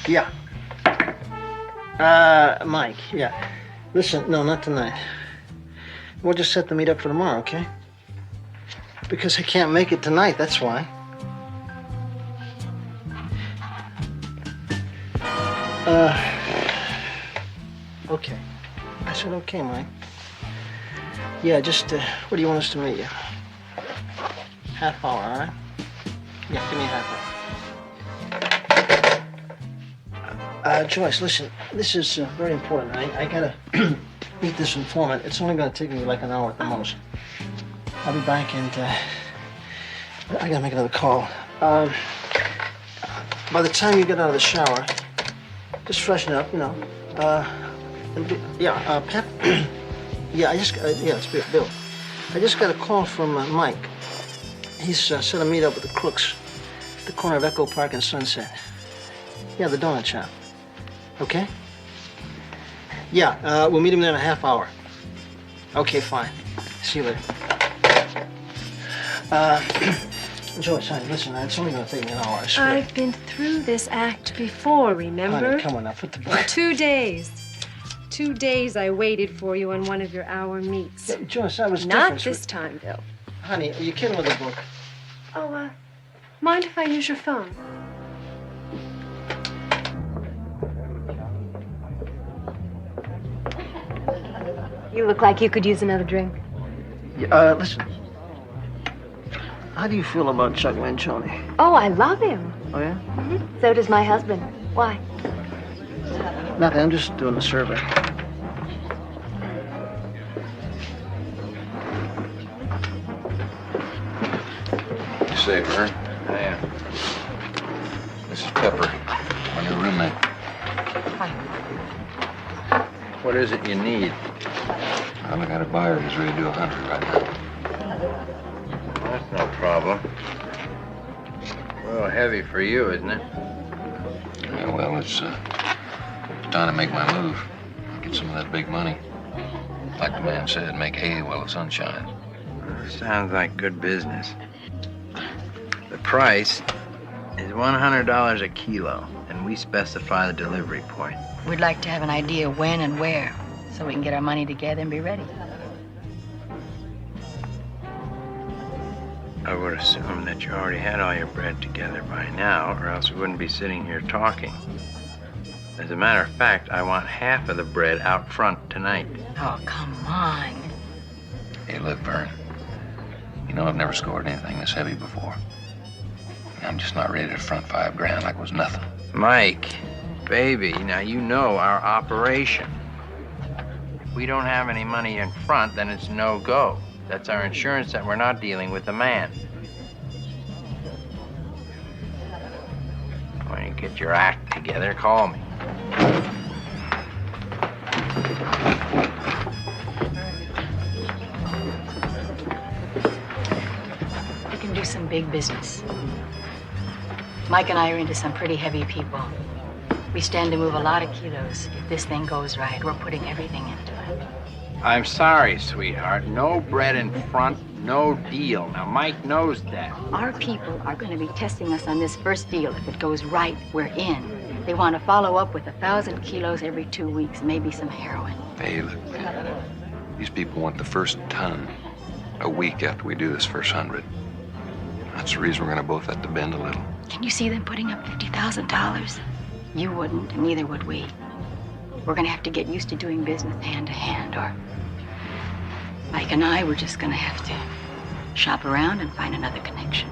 S4: Yeah. Mike, yeah. Listen, no, not tonight. We'll just set the meet up for tomorrow, okay? Because I can't make it tonight, that's why. Okay. I said okay, Mike. Yeah, just, where do you want us to meet you? Half hour, all right? Yeah, give me a half hour. Joyce, listen, this is very important. I gotta meet this informant. It's only gonna take me like an hour at the most. I'll be back and, I gotta make another call. By the time you get out of the shower, just freshen up, you know. Pep? Yeah, it's Bill. I just got a call from Mike. He's set a meet up with the crooks at the corner of Echo Park and Sunset. Yeah, the donut shop. Okay? Yeah, we'll meet him there in a half hour. Okay, fine. See you later. Joyce, honey, listen, it's only gonna take me an hour, I swear.
S6: I've been through this act before, remember?
S4: Honey, come on now, put the book.
S6: 2 days. 2 days I waited for you on one of your hour meets.
S4: Yeah, Joyce, that was
S6: Not
S4: different.
S6: this time, Bill.
S4: Honey, are you kidding with the book?
S6: Oh, mind if I use your phone? You look like you could use another drink.
S4: Yeah, listen. How do you feel about Chuck Mangione?
S6: Oh, I love him.
S4: Oh, yeah?
S6: Mm-hmm. So does my husband. Why?
S4: Nothing, I'm just doing a survey.
S14: You say, Vern?
S20: Yeah.
S14: This is Pepper, my new roommate.
S20: What is it you need?
S14: Well, I got a buyer who's ready to do 100 right now.
S20: That's no problem. A little heavy for you, isn't it?
S14: Yeah, well, it's time to make my move. Get some of that big money. Like the man said, make hay while the sun shines.
S20: Sounds like good business. The price is $100 a kilo, and we specify the delivery point.
S5: We'd like to have an idea when and where, so we can get our money together and be ready.
S20: I would assume that you already had all your bread together by now, or else we wouldn't be sitting here talking. As a matter of fact, I want half of the bread out front tonight.
S5: Oh, come on.
S14: Hey, look, Vern. You know I've never scored anything this heavy before. I'm just not ready to front $5,000 like it was nothing.
S20: Mike, baby, now you know our operation. If we don't have any money in front, then it's no go. That's our insurance that we're not dealing with the man. When you get your act together, call me.
S5: We can do some big business. Mike and I are into some pretty heavy people. We stand to move a lot of kilos. If this thing goes right, we're putting everything into it.
S20: I'm sorry, sweetheart. No bread in front, no deal. Now, Mike knows that.
S5: Our people are going to be testing us on this first deal. If it goes right, we're in. They want to follow up with 1,000 kilos every 2 weeks, maybe some heroin.
S14: Hey, look. These people want the first ton a week after we do this first 100. That's the reason we're going to both have to bend a little.
S5: Can you see them putting up $50,000? You wouldn't, and neither would we. We're going to have to get used to doing business hand to hand, or Mike and I, we're just going to have to
S21: shop around and find another connection.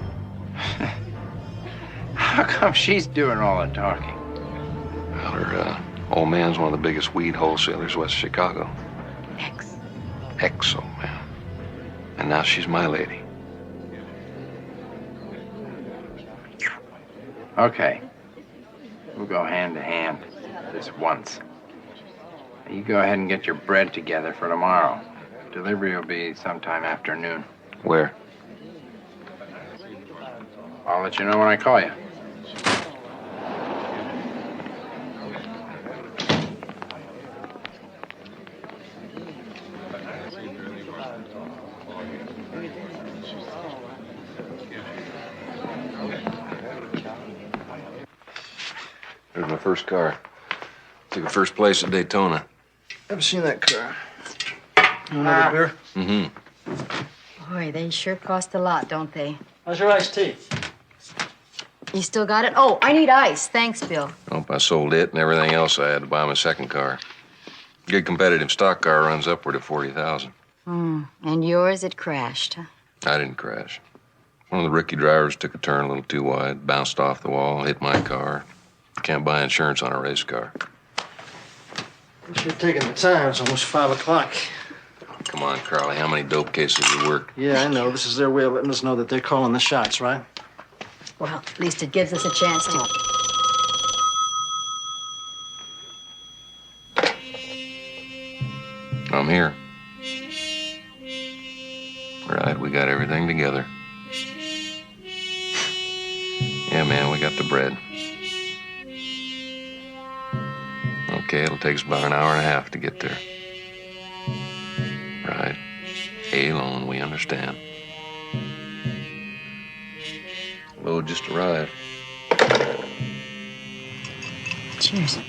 S15: How come she's doing all the talking?
S14: Well, her old man's one of the biggest weed wholesalers west of Chicago. Ex-old man. And now she's my lady.
S15: Okay. We'll go hand to hand this once. You go ahead and get your bread together for tomorrow. Delivery will be sometime afternoon.
S14: Where?
S15: I'll let you know when I call you.
S14: There's my first car. Took it first place at Daytona.
S4: Ever seen that car? You want another beer?
S14: Mm-hmm.
S5: Boy, they sure cost a lot, don't they?
S4: How's your iced tea?
S5: You still got it? Oh, I need ice. Thanks, Bill.
S14: Nope, I sold it and everything else I had to buy my second car. Good competitive stock car runs upward of 40,000.
S5: And yours, it crashed, huh?
S14: I didn't crash. One of the rookie drivers took a turn a little too wide, bounced off the wall, hit my car. Can't buy insurance on a race car.
S4: You're taking the time. It's almost 5 o'clock.
S14: Come on, Carly. How many dope cases you work?
S4: Yeah, I know. This is their way of letting us know that they're calling the shots, right?
S5: Well, at least it gives us a chance to...
S14: I'm here. Right, we got everything together. Yeah, man, we got the bread. Okay, it'll take us about an hour and a half to get there. Right. A-loan, we understand. Load just arrived.
S5: Cheers.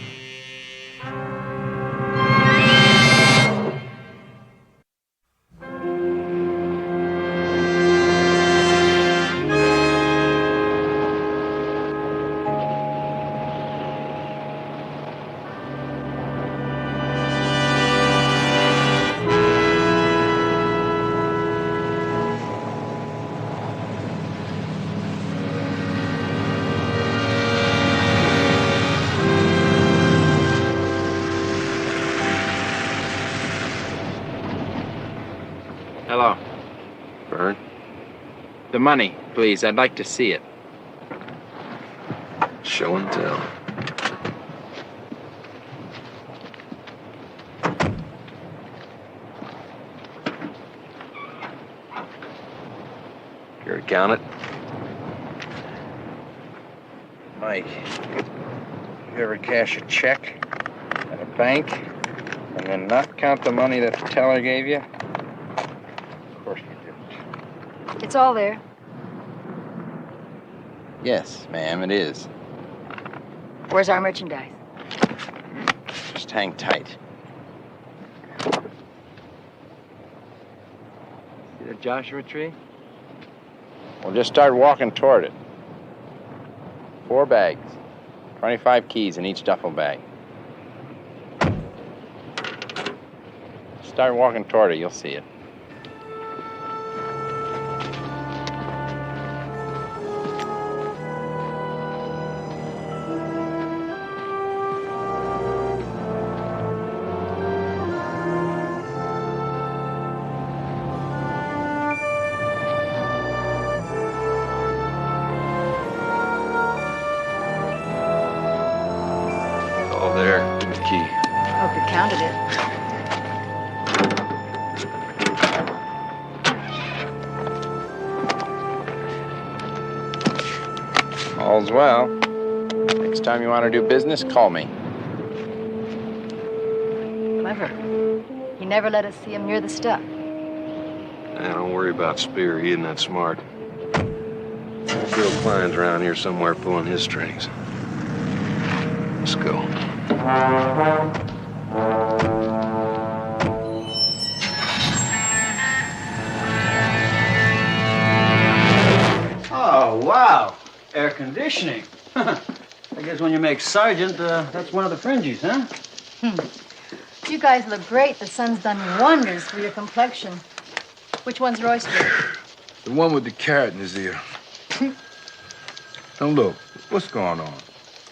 S15: Hello.
S14: Bird?
S15: The money, please. I'd like to see it.
S14: Show and tell. Care to count it?
S15: Mike, you ever cash a check at a bank and then not count the money that the teller gave you? Of course you didn't.
S5: It's all there.
S15: Yes, ma'am, it is.
S5: Where's our merchandise?
S15: Just hang tight.
S18: See that Joshua tree?
S15: We'll just start walking toward it. 4 bags. 25 keys in each duffel bag. Start walking toward it, you'll see it.
S14: All there. Give me the key.
S5: Hope you counted it.
S15: All's well. Next time you want to do business, call me.
S5: Clever. You never let us see him near the stuff.
S14: Nah, don't worry about Spear. He isn't that smart. Bill Klein's around here somewhere pulling his strings. Let's go.
S19: Oh, wow. Air conditioning. I guess when you make sergeant, that's one of the fringes, huh?
S5: You guys look great. The sun's done wonders for your complexion. Which one's Royster?
S9: The one with the carrot in his ear. Now look, what's going on?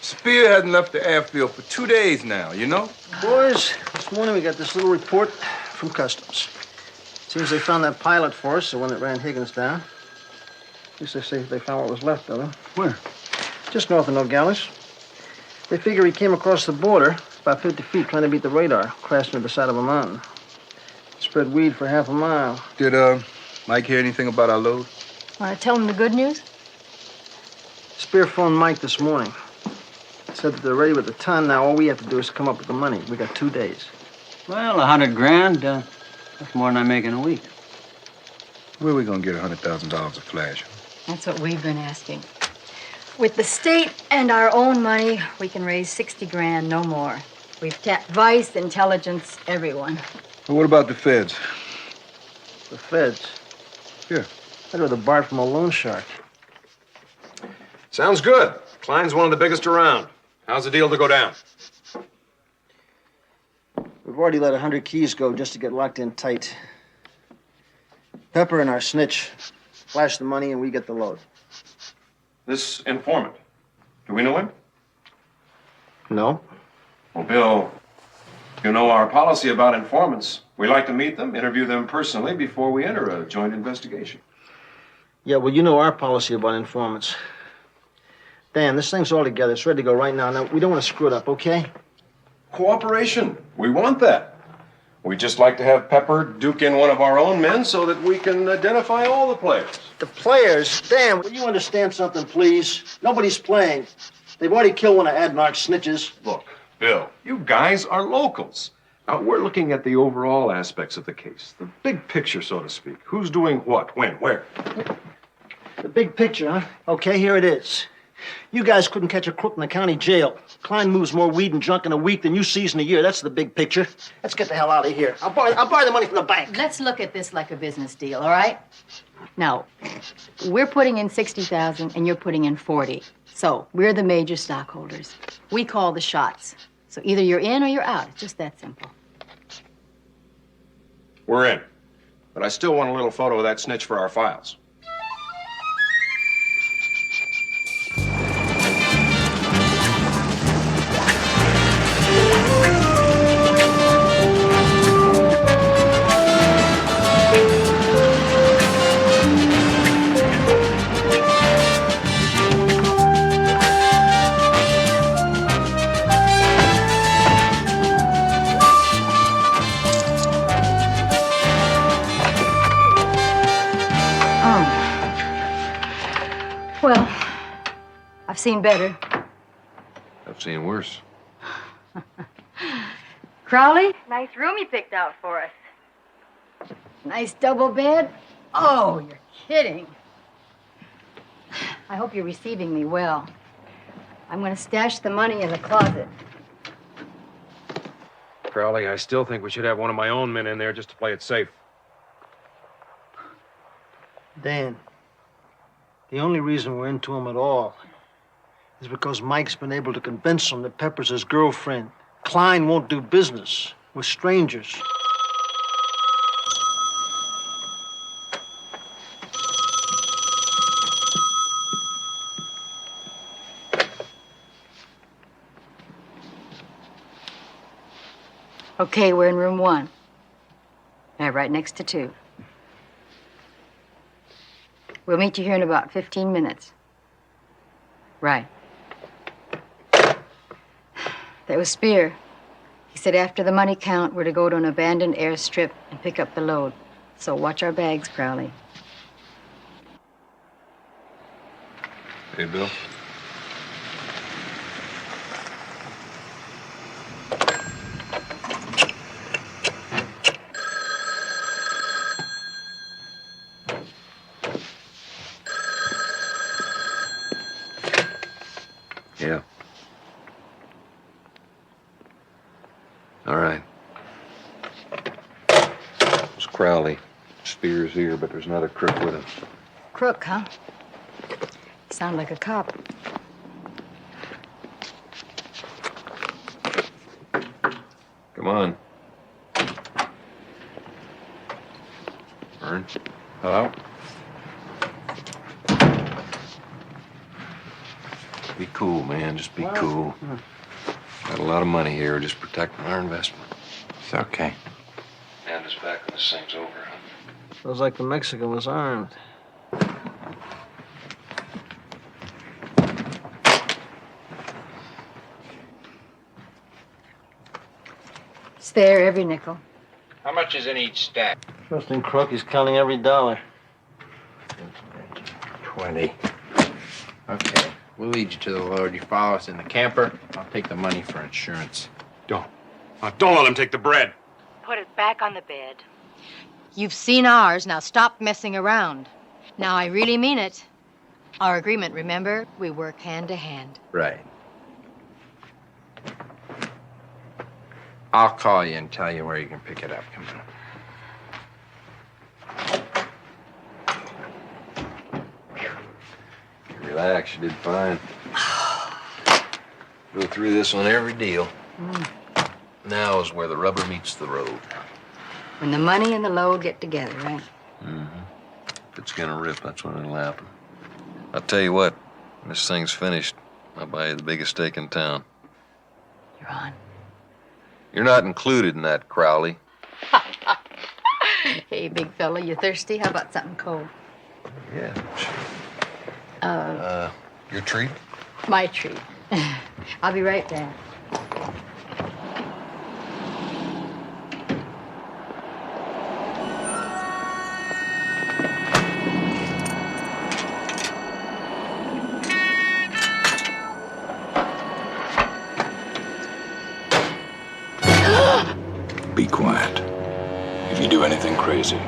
S9: Spear hasn't left the airfield for 2 days now, you know?
S4: Boys, this morning we got this little report from Customs. Seems they found that pilot for us, the one that ran Higgins down. At least they say they found what was left of him.
S3: Where?
S4: Just north of Nogales. They figure he came across the border about 50 feet trying to beat the radar, crashed into the side of a mountain. Spread weed for half a mile.
S9: Did, Mike hear anything about our load?
S5: Want to tell him the good news?
S4: Spear phoned Mike this morning. Said that they're ready with the ton. Now all we have to do is come up with the money. We got 2 days.
S19: Well, 100 grand, that's more than I make in a week.
S9: Where are we gonna get $100,000 of flash?
S5: That's what we've been asking. With the state and our own money, we can raise 60 grand, no more. We've tapped Vice, intelligence, everyone.
S9: Well, what about the feds?
S4: The feds?
S9: Yeah.
S4: I'd rather borrow from a loan shark.
S10: Sounds good. Klein's one of the biggest around. How's the deal to go down?
S4: We've already let 100 keys go just to get locked in tight. Pepper and our snitch flash the money and we get the load.
S10: This informant, do we know him?
S4: No.
S10: Well, Bill, you know our policy about informants. We like to meet them, interview them personally before we enter a joint investigation.
S4: Yeah, well, you know our policy about informants. Dan, this thing's all together. It's ready to go right now. Now, we don't want to screw it up, okay?
S10: Cooperation. We want that. We'd just like to have Pepper duke in one of our own men so that we can identify all the players.
S4: The players? Dan, will you understand something, please? Nobody's playing. They've already killed one of Admark's snitches.
S10: Look, Bill, you guys are locals. Now, we're looking at the overall aspects of the case. The big picture, so to speak. Who's doing what, when, where?
S4: The big picture, huh? Okay, here it is. You guys couldn't catch a crook in the county jail. Klein moves more weed and junk in a week than you seize in a year. That's the big picture. Let's get the hell out of here. I'll borrow the money from the bank.
S5: Let's look at this like a business deal, all right? Now, we're putting in 60,000 and you're putting in 40. So, we're the major stockholders. We call the shots. So either you're in or you're out. It's just that simple.
S10: We're in. But I still want a little photo of that snitch for our files.
S5: Well, I've seen better.
S14: I've seen worse.
S5: Crowley? Nice room you picked out for us. Nice double bed? Oh, you're kidding. I hope you're receiving me well. I'm going to stash the money in the closet.
S10: Crowley, I still think we should have one of my own men in there just to play it safe.
S4: Dan, the only reason we're into him at all is because Mike's been able to convince him that Pepper's his girlfriend. Klein won't do business with strangers.
S5: Okay, we're in room 1. Yeah, right next to 2. We'll meet you here in about 15 minutes. Right. That was Spear. He said after the money count, we're to go to an abandoned airstrip and pick up the load. So watch our bags, Crowley.
S10: Hey, Bill.
S14: Yeah. All right. It's Crowley. Spear's here, but there's not a crook with him.
S5: Crook, huh? Sound like a cop.
S14: Come on. Vern.
S15: Hello?
S14: Be cool, man. Just be cool. Got a lot of money here. Just protecting our investment.
S15: It's okay.
S14: Hand us back when this thing's over, huh?
S4: Feels like the Mexican was armed.
S5: It's there, every nickel.
S15: How much is in each stack?
S4: Trusting Crook, he's counting every dollar.
S15: 20. Okay. We'll lead you to the Lord. You follow us in the camper. I'll take the money for insurance.
S10: Don't let him take the bread.
S12: Put it back on the bed.
S5: You've seen ours, now stop messing around. Now, I really mean it. Our agreement, remember? We work hand to hand.
S15: Right. I'll call you and tell you where you can pick it up. Come on.
S14: Relax, you did fine. Go through this on every deal. Now is where the rubber meets the road.
S5: When the money and the load get together, right?
S14: If it's gonna rip, that's when it'll happen. I'll tell you what, when this thing's finished, I'll buy you the biggest steak in town.
S5: You're on.
S14: You're not included in that, Crowley.
S5: Hey, big fella, you thirsty? How about something cold?
S14: Yeah, sure. Your treat?
S5: My treat. I'll be right back.
S9: Be quiet. If you do anything crazy,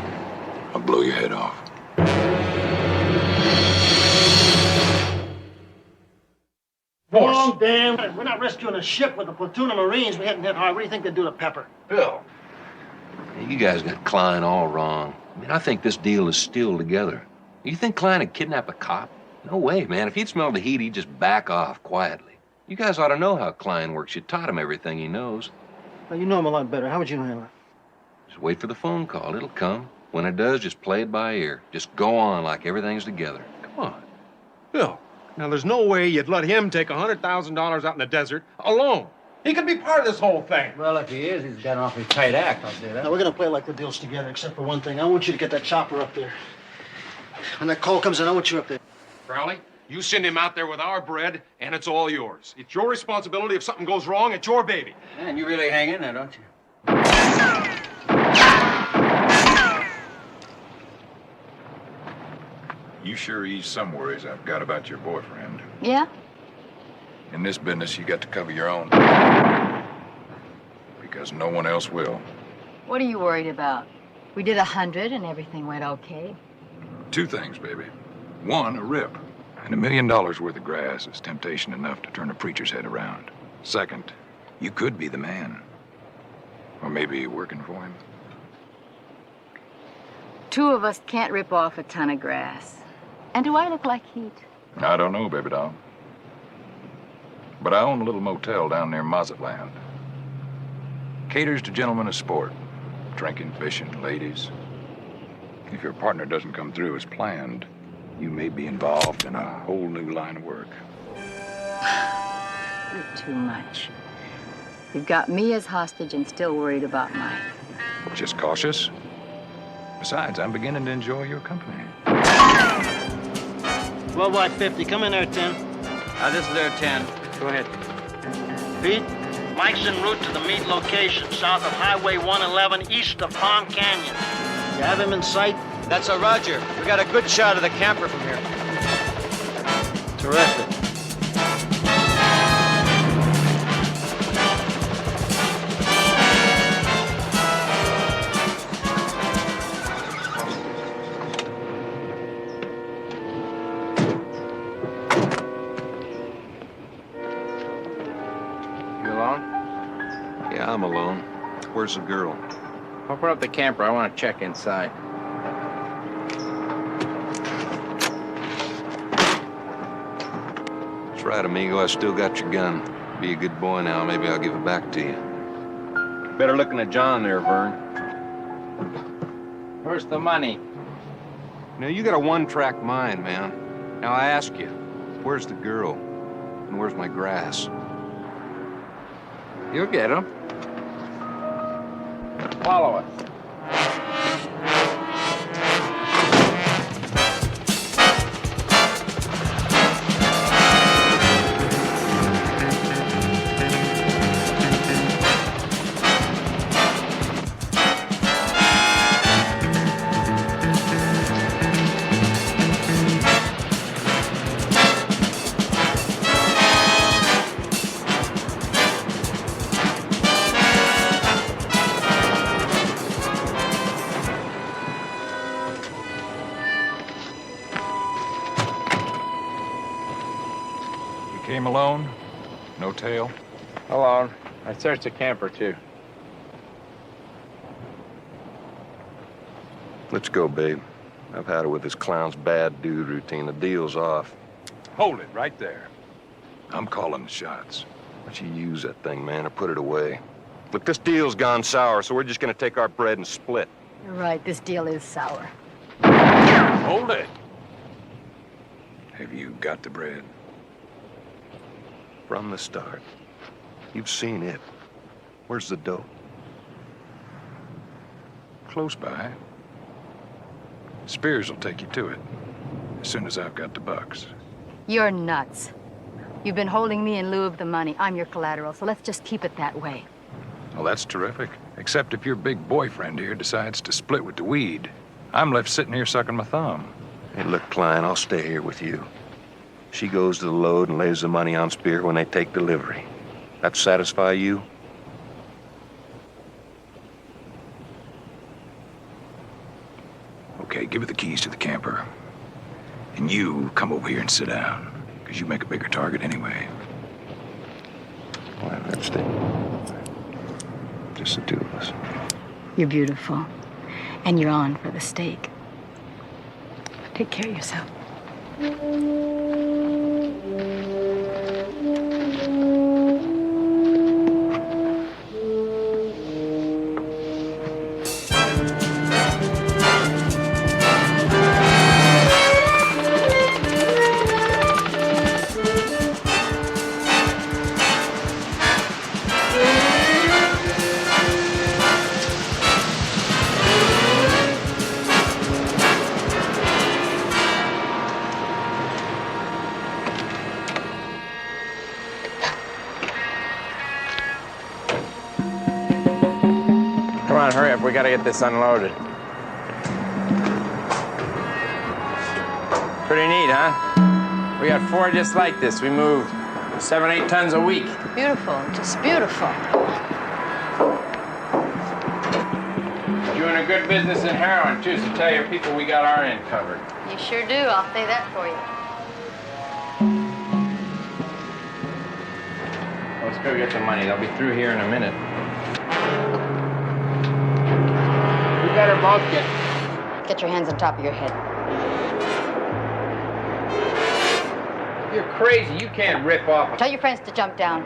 S9: I'll blow your head off.
S4: Wrong, Dan. We're not rescuing a ship with a platoon of Marines. We're hitting it hard. What do you think they do to Pepper?
S14: Bill. You guys got Klein all wrong. I mean, I think this deal is still together. You think Klein would kidnap a cop? No way, man. If he'd smelled the heat, he'd just back off quietly. You guys ought to know how Klein works. You taught him everything he knows.
S4: Well, you know him a lot better. How would you handle it?
S14: Just wait for the phone call. It'll come. When it does, just play it by ear. Just go on like everything's together. Come on.
S10: Bill, now there's no way you'd let him take $100,000 out in the desert alone. He could be part of this whole thing.
S19: Well, if he is, he's got an awfully tight act, I'll say that.
S4: Now, we're going to play like the deal's together, except for one thing. I want you to get that chopper up there. When that call comes in, I want you up there.
S10: Crowley, you send him out there with our bread, and it's all yours. It's your responsibility. If something goes wrong, it's your baby.
S19: Man, you really hang in there, don't you?
S9: You sure ease some worries I've got about your boyfriend.
S5: Yeah?
S9: In this business, you got to cover your own. Because no one else will.
S5: What are you worried about? We did 100 and everything went okay.
S9: Two things, baby. One, a rip. And $1 million worth of grass is temptation enough to turn a preacher's head around. Second, you could be the man. Or maybe you're working for him.
S5: Two of us can't rip off a ton of grass. And do I look like heat?
S9: I don't know, baby doll. But I own a little motel down near Mazatlan. Caters to gentlemen of sport. Drinking, fishing, ladies. If your partner doesn't come through as planned, you may be involved in a whole new line of work.
S5: You're too much. You've got me as hostage and still worried about Mike.
S9: Just cautious. Besides, I'm beginning to enjoy your company.
S4: 12 by 50. Come in there, 10.
S19: This is their 10. Go ahead.
S4: Pete, Mike's en route to the meet location south of Highway 111 east of Palm Canyon. You have him in sight?
S18: That's a Roger. We got a good shot of the camper from here.
S4: Terrific.
S14: Yeah, I'm alone. Where's the girl?
S15: Open up the camper. I want to check inside.
S14: That's right, amigo. I still got your gun. Be a good boy now. Maybe I'll give it back to you. Better looking at John there, Vern.
S15: Where's the money?
S14: Now, you got a one-track mind, man. Now, I ask you, where's the girl? And where's my grass?
S15: You'll get them. Follow us.
S8: Came alone? No tail?
S15: Alone. I searched the camper, too.
S14: Let's go, babe. I've had it with this clown's bad dude routine. The deal's off.
S8: Hold it right there. I'm calling the shots.
S14: Why don't you use that thing, man, or put it away? Look, this deal's gone sour, so we're just gonna take our bread and split.
S5: You're right, this deal is sour.
S8: Hold it. Have you got the bread?
S14: From the start. You've seen it. Where's the dope?
S8: Close by. Spears will take you to it as soon as I've got the bucks.
S5: You're nuts. You've been holding me in lieu of the money. I'm your collateral, so let's just keep it that way.
S8: Well, that's terrific. Except if your big boyfriend here decides to split with the weed. I'm left sitting here sucking my thumb.
S14: Hey, look, Klein, I'll stay here with you. She goes to the load and lays the money on Spear when they take delivery. That satisfy you?
S8: Okay, give her the keys to the camper. And you come over here and sit down, because you make a bigger target anyway.
S14: Well, that's it. Just the two of us.
S5: You're beautiful. And you're on for the stake. Take care of yourself.
S15: Come on, hurry up. We gotta get this unloaded. Pretty neat, huh? We got 4 just like this. We move 7, 8 tons a week.
S5: Beautiful, just beautiful.
S15: Doing a good business in heroin, too, so tell your people we got our end covered.
S5: You sure do. I'll say that for you.
S15: Let's go get the money. They'll be through here in a minute. We better both
S5: Get your hands on top of your head.
S15: You're crazy. You can't rip off.
S5: Tell your friends to jump down.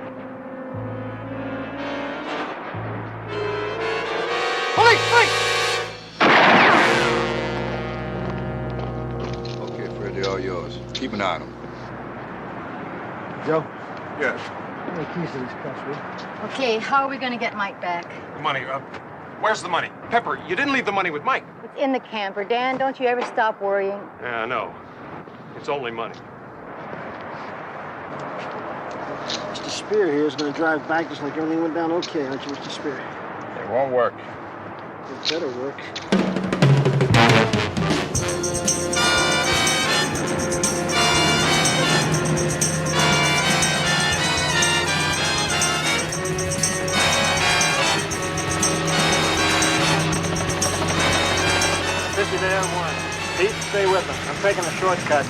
S9: Okay, Freddie, all yours. Keep an eye on them.
S4: Joe?
S10: Yes.
S4: Give me the keys to this cuffs, will you?
S5: Okay, how are we going to get Mike back?
S10: The money, where's the money? Pepper, you didn't leave the money with Mike.
S5: It's in the camper. Dan, don't you ever stop worrying?
S10: Yeah, I know. It's only money.
S4: Mr. Spear here is going to drive back just like everything went down okay, aren't you, Mr. Spear?
S15: It won't work.
S4: It better work.
S13: This is M1. Pete, stay with them. I'm taking a shortcut.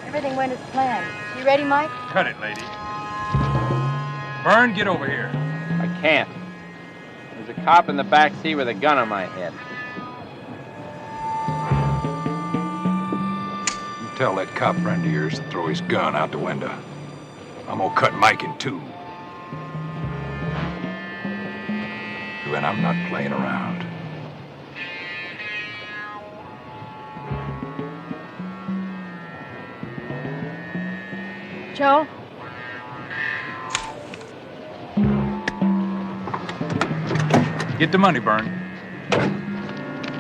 S5: Everything went as planned. You ready, Mike?
S10: Cut it, lady. Vern, get over here.
S15: I can't. There's a cop in the back seat with a gun on my head.
S8: You tell that cop friend of yours to throw his gun out the window. I'm gonna cut Mike in two. And I'm not playing around.
S6: Joe?
S8: Get the money, Bern.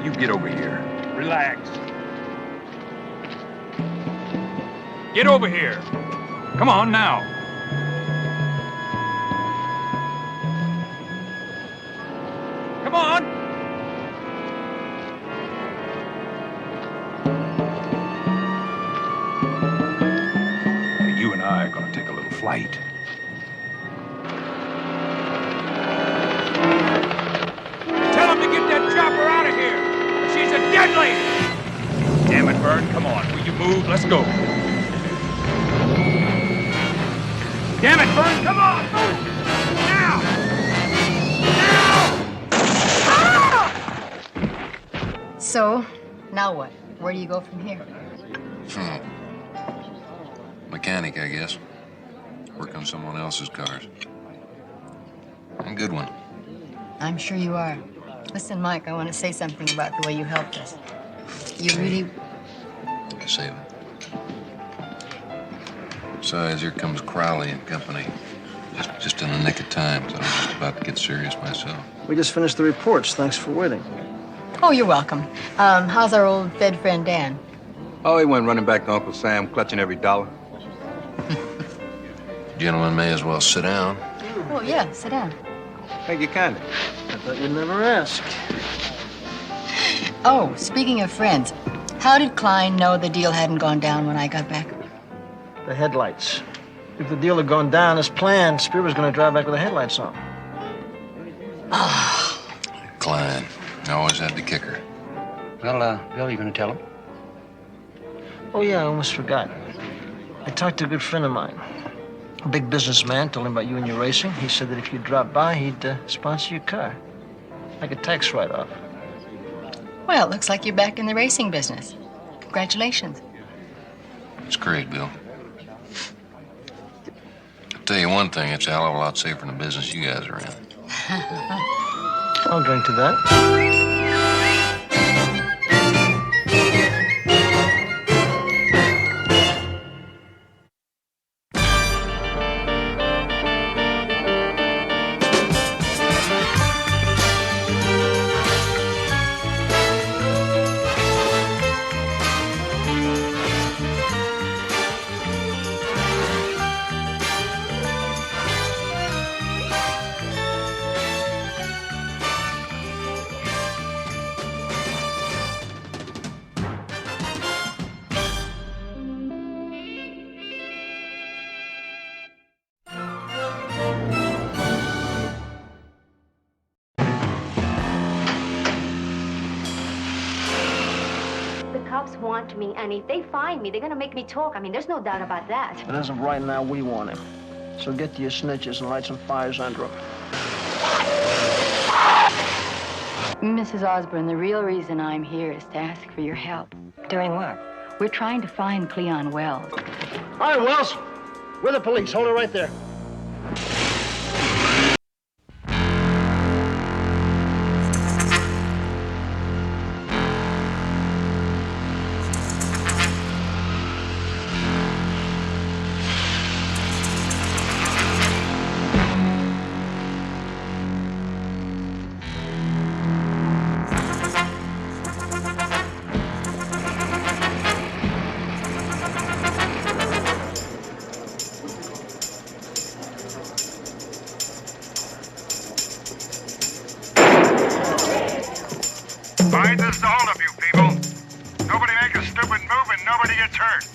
S8: You get over here.
S11: Relax.
S8: Get over here. Come on now. Come on. You and I are gonna take a little flight. Tell him to get that chopper out of here. She's a dead lady. Damn it, Bern. Come on. Will you move? Let's go. Damn it, Bern. Come on. Move. Now.
S5: So, now what? Where do you go from here?
S14: Mechanic, I guess. Work on someone else's cars. A good one.
S5: I'm sure you are. Listen, Mike, I want to say something about the way you helped us. You really...
S14: Save it. Besides, here comes Crowley and company. Just in the nick of time, so I'm just about to get serious myself.
S4: We just finished the reports. Thanks for waiting.
S5: Oh, you're welcome. How's our old Fed friend Dan?
S9: Oh, he went running back to Uncle Sam, clutching every dollar.
S14: Gentlemen may as well sit down.
S5: Oh, yeah, sit down.
S9: Thank you kindly.
S4: I thought you'd never ask.
S5: Oh, speaking of friends, how did Klein know the deal hadn't gone down when I got back?
S4: The headlights. If the deal had gone down as planned, Spear was going to drive back with the headlights on.
S14: Klein. Always had the kicker.
S19: Well, Bill, you gonna tell him?
S4: Oh, yeah, I almost forgot. I talked to a good friend of mine, a big businessman, told him about you and your racing. He said that if you dropped by, he'd sponsor your car, like a tax write-off.
S5: Well, it looks like you're back in the racing business. Congratulations.
S14: It's great, Bill. I'll tell you one thing, it's a hell of a lot safer than the business you guys are in.
S4: I'll drink to that.
S12: Want me, and if they find me, they're gonna make me talk. I mean, there's no doubt about that.
S4: But as of right now, we want him. So get to your snitches and light some fires under him.
S5: Mrs. Osborne, the real reason I'm here is to ask for your help.
S12: Doing what?
S5: We're trying to find Cleon Wells.
S4: All right, Wells. We're the police. Hold her right there.
S1: Find this to all of you people. Nobody make a stupid move and nobody gets hurt.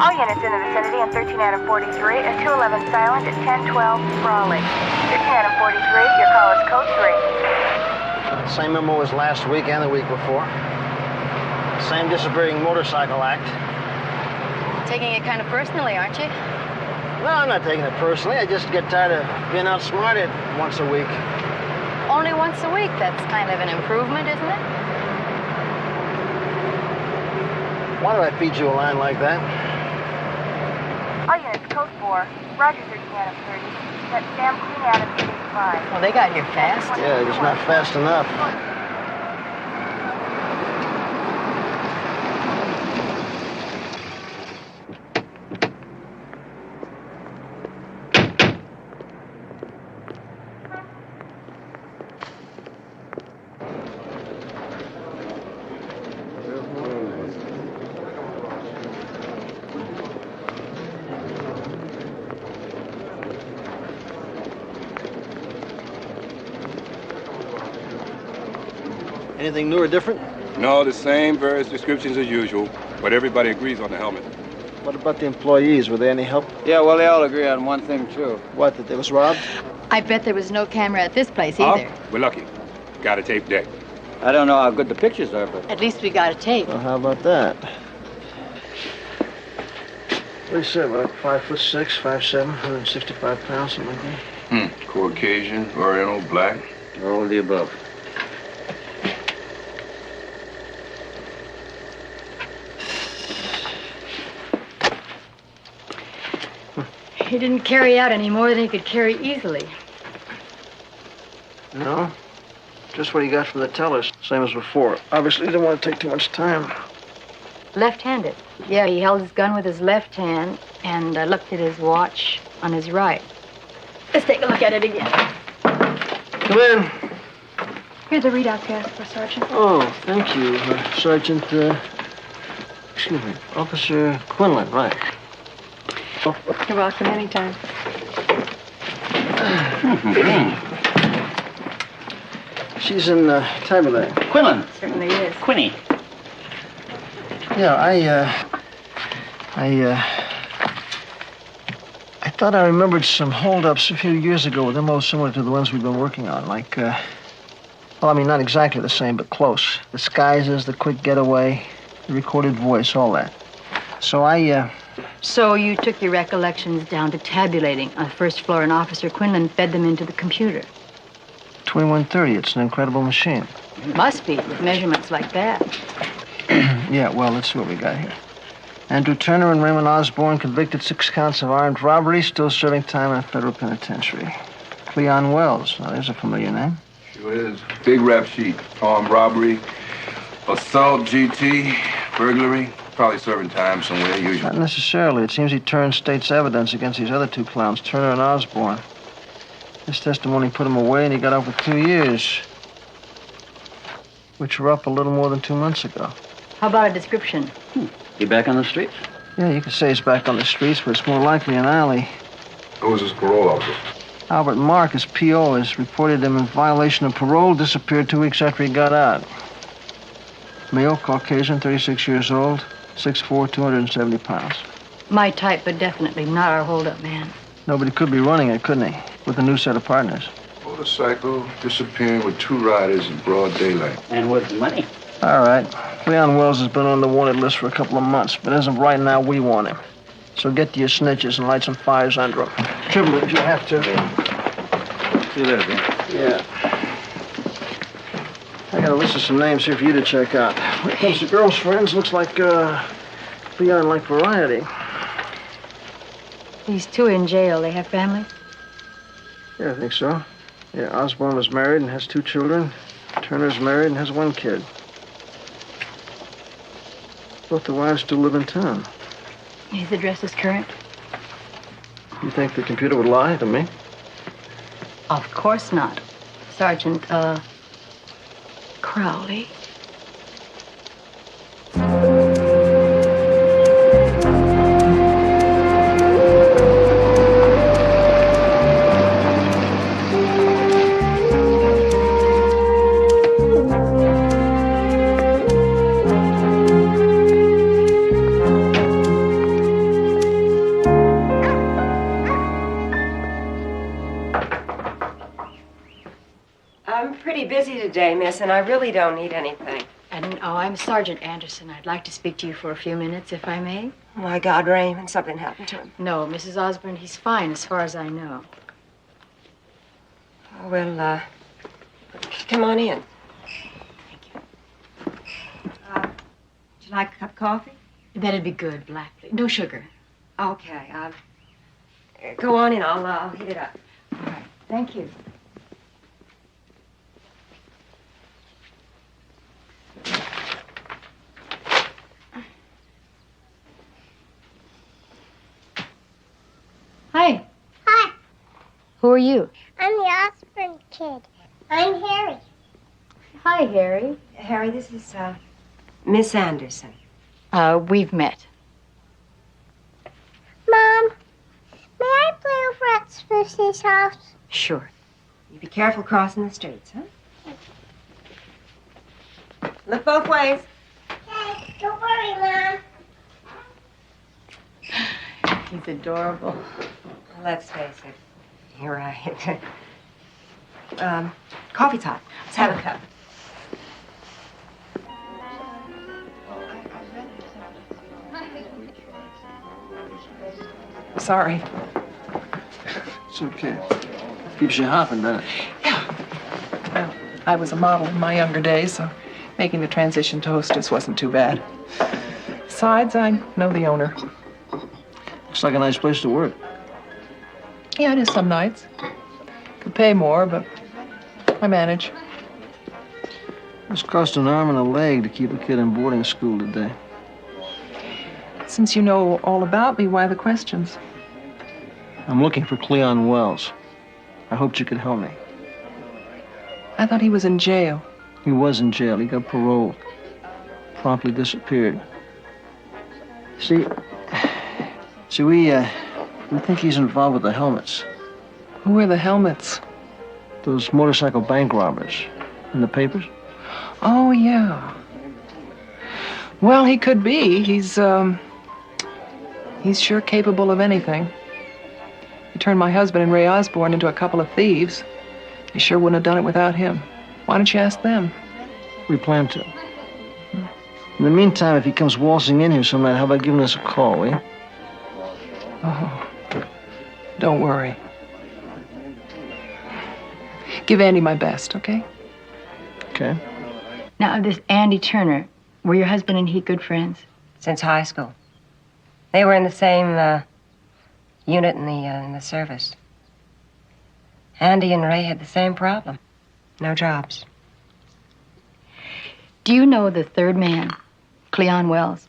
S7: All units in the vicinity on 13 Adam 43 at 211 silent at 1012 Raleigh. 13 Adam 43, your call is code 3.
S4: Same memo as last week and the week before. Same disappearing motorcycle act.
S5: Taking it kind of personally, aren't you?
S4: No, I'm not taking it personally. I just get tired of being outsmarted once a week.
S5: Only once a week. That's kind of an improvement, isn't it?
S4: Why do I feed you a line like that?
S7: All units, code 4. Roger, 13 Adam 30. That's Sam Queen Adam 85.
S5: Well, they got here fast.
S4: Yeah, just not fast enough. Anything new or different?
S9: No, the same various descriptions as usual, but everybody agrees on the helmet.
S4: What about the employees? Were they any help?
S15: Yeah, well, they all agree on one thing, too.
S4: What, that they was robbed?
S5: I bet there was no camera at this place either.
S9: We're lucky. Got a tape deck.
S15: I don't know how good the pictures are, but...
S5: At least we got a tape.
S4: Well, how about that? What do you say, about 5'6", 5'7", 165 pounds, something like that?
S9: Caucasian, Oriental, black.
S15: All of the above.
S5: He didn't carry out any more than he could carry easily.
S4: No? Just what he got from the tellers, same as before. Obviously, he didn't want to take too much time.
S5: Left-handed. Yeah, he held his gun with his left hand and looked at his watch on his right. Let's take a look at it again.
S4: Come in.
S5: Here's a readout cast for Sergeant.
S4: Oh, thank you, Sergeant, excuse me, Officer Quinlan, right. Oh.
S5: You're welcome anytime.
S4: She's in Taberlane.
S16: Quinlan.
S5: Certainly is.
S16: Quinny.
S4: Yeah, I thought I remembered some holdups a few years ago with them all similar to the ones we've been working on. Like, well, I mean, not exactly the same, but close. Disguises, the quick getaway, the recorded voice, all that. So
S5: So you took your recollections down to tabulating on the first floor, and Officer Quinlan fed them into the computer.
S4: 2130, it's an incredible machine.
S5: Must be, with measurements like that.
S4: Yeah, well, let's see what we got here. Andrew Turner and Raymond Osborne convicted 6 counts of armed robbery, still serving time in a federal penitentiary. Cleon Wells, now there's a familiar name.
S9: Sure is. Big rap sheet. Armed robbery, assault, GT, burglary. Probably serving time somewhere, usually.
S4: Not necessarily. It seems he turned state's evidence against these other 2 clowns, Turner and Osborne. His testimony put him away, and he got off with 2 years, which were up a little more than 2 months ago.
S5: How about a description?
S19: You back on the streets?
S4: Yeah, you could say he's back on the streets, but it's more likely an alley.
S9: Who was his parole officer?
S4: Albert Mark, his P.O., has reported him in violation of parole, disappeared 2 weeks after he got out. Male, Caucasian, 36 years old, 6'4", 270 pounds.
S5: My type, but definitely not our hold-up man.
S4: Nobody could be running it, couldn't he? With a new set of partners.
S9: Motorcycle disappearing with 2 riders in broad daylight.
S19: And with money.
S4: All right. Cleon Wells has been on the wanted list for a couple of months, but as of right now, we want him. So get to your snitches and light some fires under him. Triple it if you have to.
S19: See you later, Ben.
S4: Yeah. I got a list of some names here for you to check out. When it comes to girls' friends, looks like, Leon like variety.
S5: These 2 in jail, they have family?
S4: Yeah, I think so. Yeah, Osborne was married and has 2 children. Turner's married and has 1 kid. Both the wives still live in town.
S5: His address is current?
S4: You think the computer would lie to me?
S5: Of course not. Sergeant, Crowley.
S17: today, miss, and I really don't need anything.
S6: And I'm Sergeant Anderson. I'd like to speak to you for a few minutes, if I may.
S17: Oh, my God, Raymond, something happened to him.
S6: No, Mrs. Osborne, he's fine as far as I know.
S17: Oh, well, come on in. Would you like a cup of coffee?
S6: That'd be good, black. No sugar.
S17: Okay, go on in. I'll heat it up.
S6: All right. Thank you. Hi.
S22: Hi,
S6: Who are you?
S22: I'm the Osborne kid. I'm Harry.
S6: Hi, Harry.
S17: Harry, this is, Miss Anderson.
S6: We've met.
S22: Mom, may I play over at Spoosy's house?
S17: Sure. You be careful crossing the streets, huh? Look both ways.
S22: Okay, don't worry, Mom.
S6: He's adorable.
S17: Well, let's face it. You're right. Coffee's hot. Let's have a cup.
S23: Sorry.
S4: It's okay. Keeps you hopping, doesn't it?
S23: Well, I was a model in my younger days, so making the transition to hostess wasn't too bad. Besides, I know the owner.
S4: Looks like a nice place to work.
S23: Yeah, it is some nights. Could pay more, but I manage.
S4: This cost an arm and a leg to keep a kid in boarding school today.
S23: Since you know all about me, why the questions?
S4: I'm looking for Cleon Wells. I hoped you could help me.
S23: I thought he was in jail.
S4: He was in jail. He got paroled. Promptly disappeared. See, we think he's involved with the helmets.
S23: Who are the helmets?
S4: Those motorcycle bank robbers. In the papers?
S23: Oh, yeah. Well, he could be. He's sure capable of anything. He turned my husband and Ray Osborne into a couple of thieves. They sure wouldn't have done it without him. Why don't you ask them?
S4: We plan to. In the meantime, if he comes waltzing in here some night, how about giving us a call, will you?
S23: Oh, don't worry. Give Andy my best, okay?
S4: Okay.
S6: Now, this Andy Turner, were your husband and he good friends?
S17: Since high school. They were in the same unit in the service. Andy and Ray had the same problem. No jobs.
S6: Do you know the third man, Cleon Wells?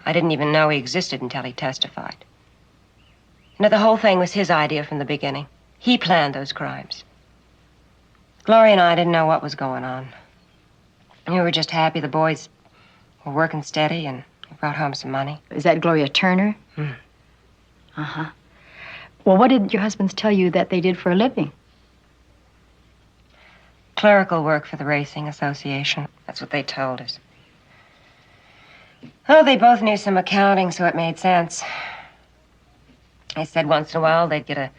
S17: I didn't even know he existed until he testified. You know, the whole thing was his idea from the beginning. He planned those crimes. Gloria and I didn't know what was going on. We were just happy the boys were working steady and brought home some money.
S6: Is that Gloria Turner? Uh-huh. Well, what did your husbands tell you that they did for a living?
S17: Clerical work for the Racing Association. That's what they told us. Oh, they both knew some accounting, so it made sense. They said once in a while they'd get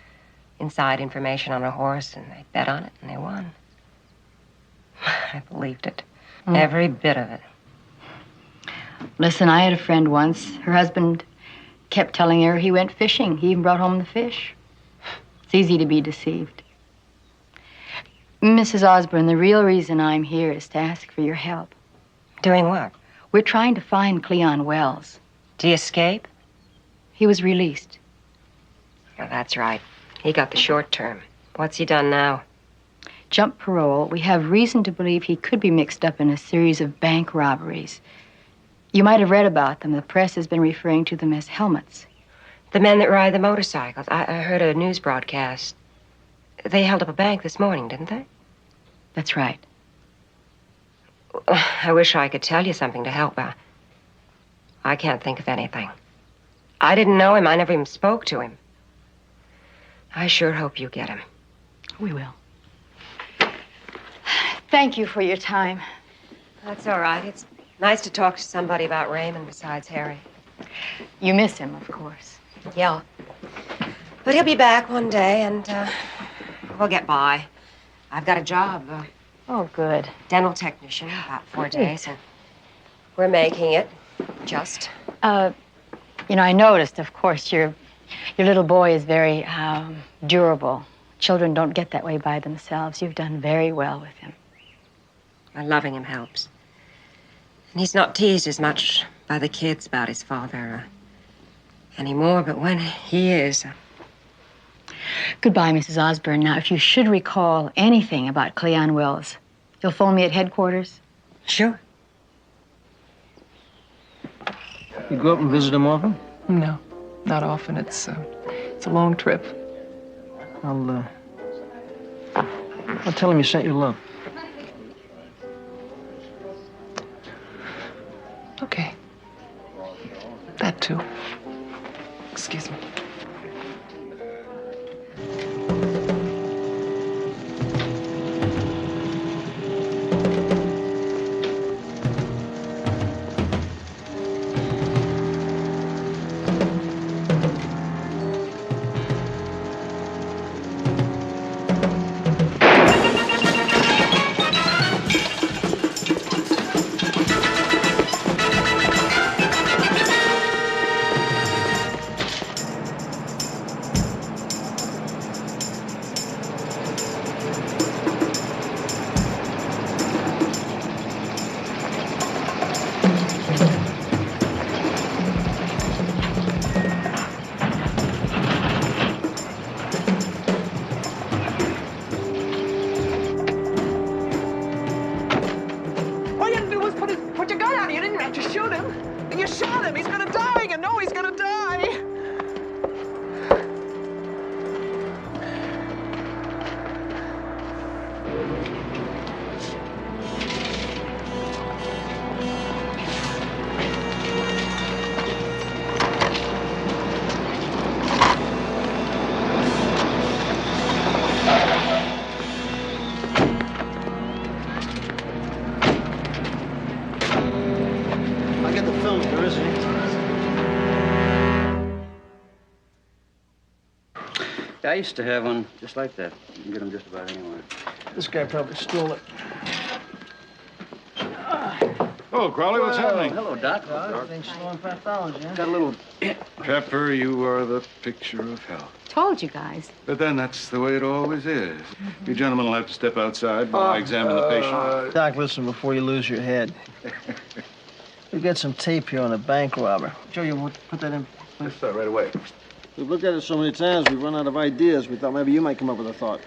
S17: inside information on a horse, and they'd bet on it, and they won. I believed it. Every bit of it.
S6: Listen, I had a friend once. Her husband kept telling her he went fishing. He even brought home the fish. It's easy to be deceived. Mrs. Osborne, the real reason I'm here is to ask for your help.
S17: Doing what?
S6: We're trying to find Cleon Wells.
S17: Did he escape?
S6: He was released.
S17: Oh, that's right. He got the short term. What's he done now?
S6: Jump parole. We have reason to believe he could be mixed up in a series of bank robberies. You might have read about them. The press has been referring to them as helmets.
S17: The men that ride the motorcycles. I heard a news broadcast. They held up a bank this morning, didn't they?
S6: That's right.
S17: I wish I could tell you something to help. I can't think of anything. I didn't know him. I never even spoke to him. I sure hope you get him.
S6: We will. Thank you for your time.
S17: That's all right. It's nice to talk to somebody about Raymond besides Harry.
S6: You miss him, of course.
S17: Yeah. But he'll be back one day, and we'll get by. I've got a job. Oh, good. Dental technician, about 4 days, and we're making it. Just.
S6: You know, I noticed, of course, your little boy is very durable. Children don't get that way by themselves. You've done very well with him.
S17: Well, loving him helps. And he's not teased as much by the kids about his father anymore, but when he is...
S6: Goodbye, Mrs. Osborne. Now, if you should recall anything about Cleon Wells, you'll phone me at headquarters?
S17: Sure.
S4: You go up and visit him often?
S23: No, not often. It's a long trip.
S4: I'll tell him you sent your love.
S23: Okay. That too. Excuse me. All you had to do was put your gun out. You didn't have to shoot him. You shot him. He's gonna die. You know he's gonna die.
S4: I'll get the film if there is any.
S19: I used to have one just like that. You can get them just about anywhere.
S4: This guy probably stole it.
S10: Oh, Crowley, what's happening?
S19: Hello, Doc.
S4: Everything's slow in pathology, huh?
S19: Got a little...
S2: Pepper, you are the picture of health.
S6: Told you guys.
S2: But then that's the way it always is. You gentlemen will have to step outside while I examine the patient.
S4: Doc, listen before you lose your head. We've got some tape here on a bank robber. Joe, you put that in, please?
S2: Yes, sir, right away.
S3: We've looked at it so many times, we've run out of ideas. We thought maybe you might come up with a thought.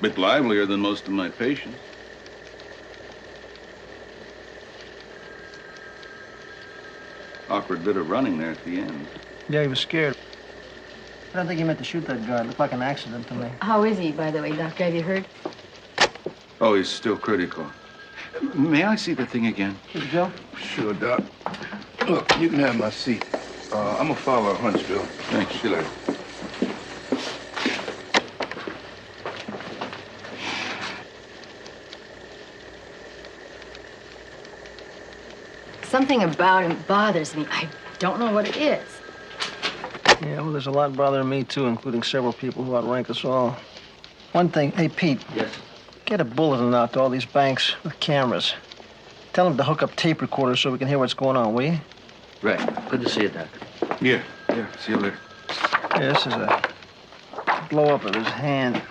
S2: Bit livelier than most of my patients. Awkward bit of running there at the end.
S4: Yeah, he was scared. I don't think he meant to shoot that guy. It looked like an accident to me.
S6: How is he, by the way, Doctor? Have you heard?
S2: Oh, he's still critical. May I see the thing again?
S4: Joe?
S2: Sure, Doc. Look, you can have my seat. I'm gonna follow a hunch, Bill. Thanks. See you later.
S6: Something about him bothers me. I don't know what it is.
S4: Yeah, well, there's a lot bothering me, too, including several people who outrank us all. One thing, hey, Pete.
S19: Yes?
S4: Get a bulletin out to all these banks with cameras. Tell them to hook up tape recorders so we can hear what's going on, will you?
S19: Right. Good to see you, Doc.
S2: Yeah. See you later.
S4: Yeah, this is a blow-up of his hand.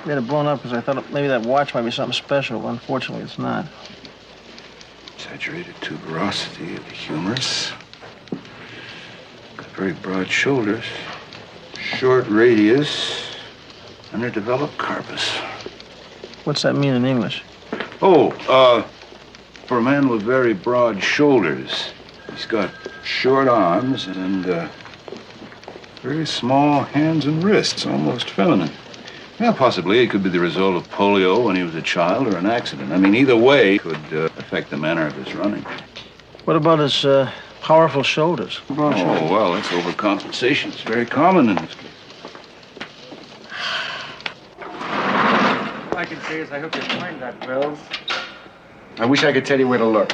S4: We had it blown up because I thought maybe that watch might be something special, but unfortunately it's not.
S2: Exaggerated tuberosity of the humerus. Got very broad shoulders. Short radius. Underdeveloped carpus.
S4: What's that mean in English?
S2: Oh, for a man with very broad shoulders, he's got short arms and very small hands and wrists, almost feminine. Well, possibly it could be the result of polio when he was a child or an accident. I mean, either way could affect the manner of his running.
S4: What about his powerful shoulders?
S2: Oh, well, that's overcompensation. It's very common in this case.
S13: All I can say is I hope you find that, Wells.
S3: I wish I could tell you where to look.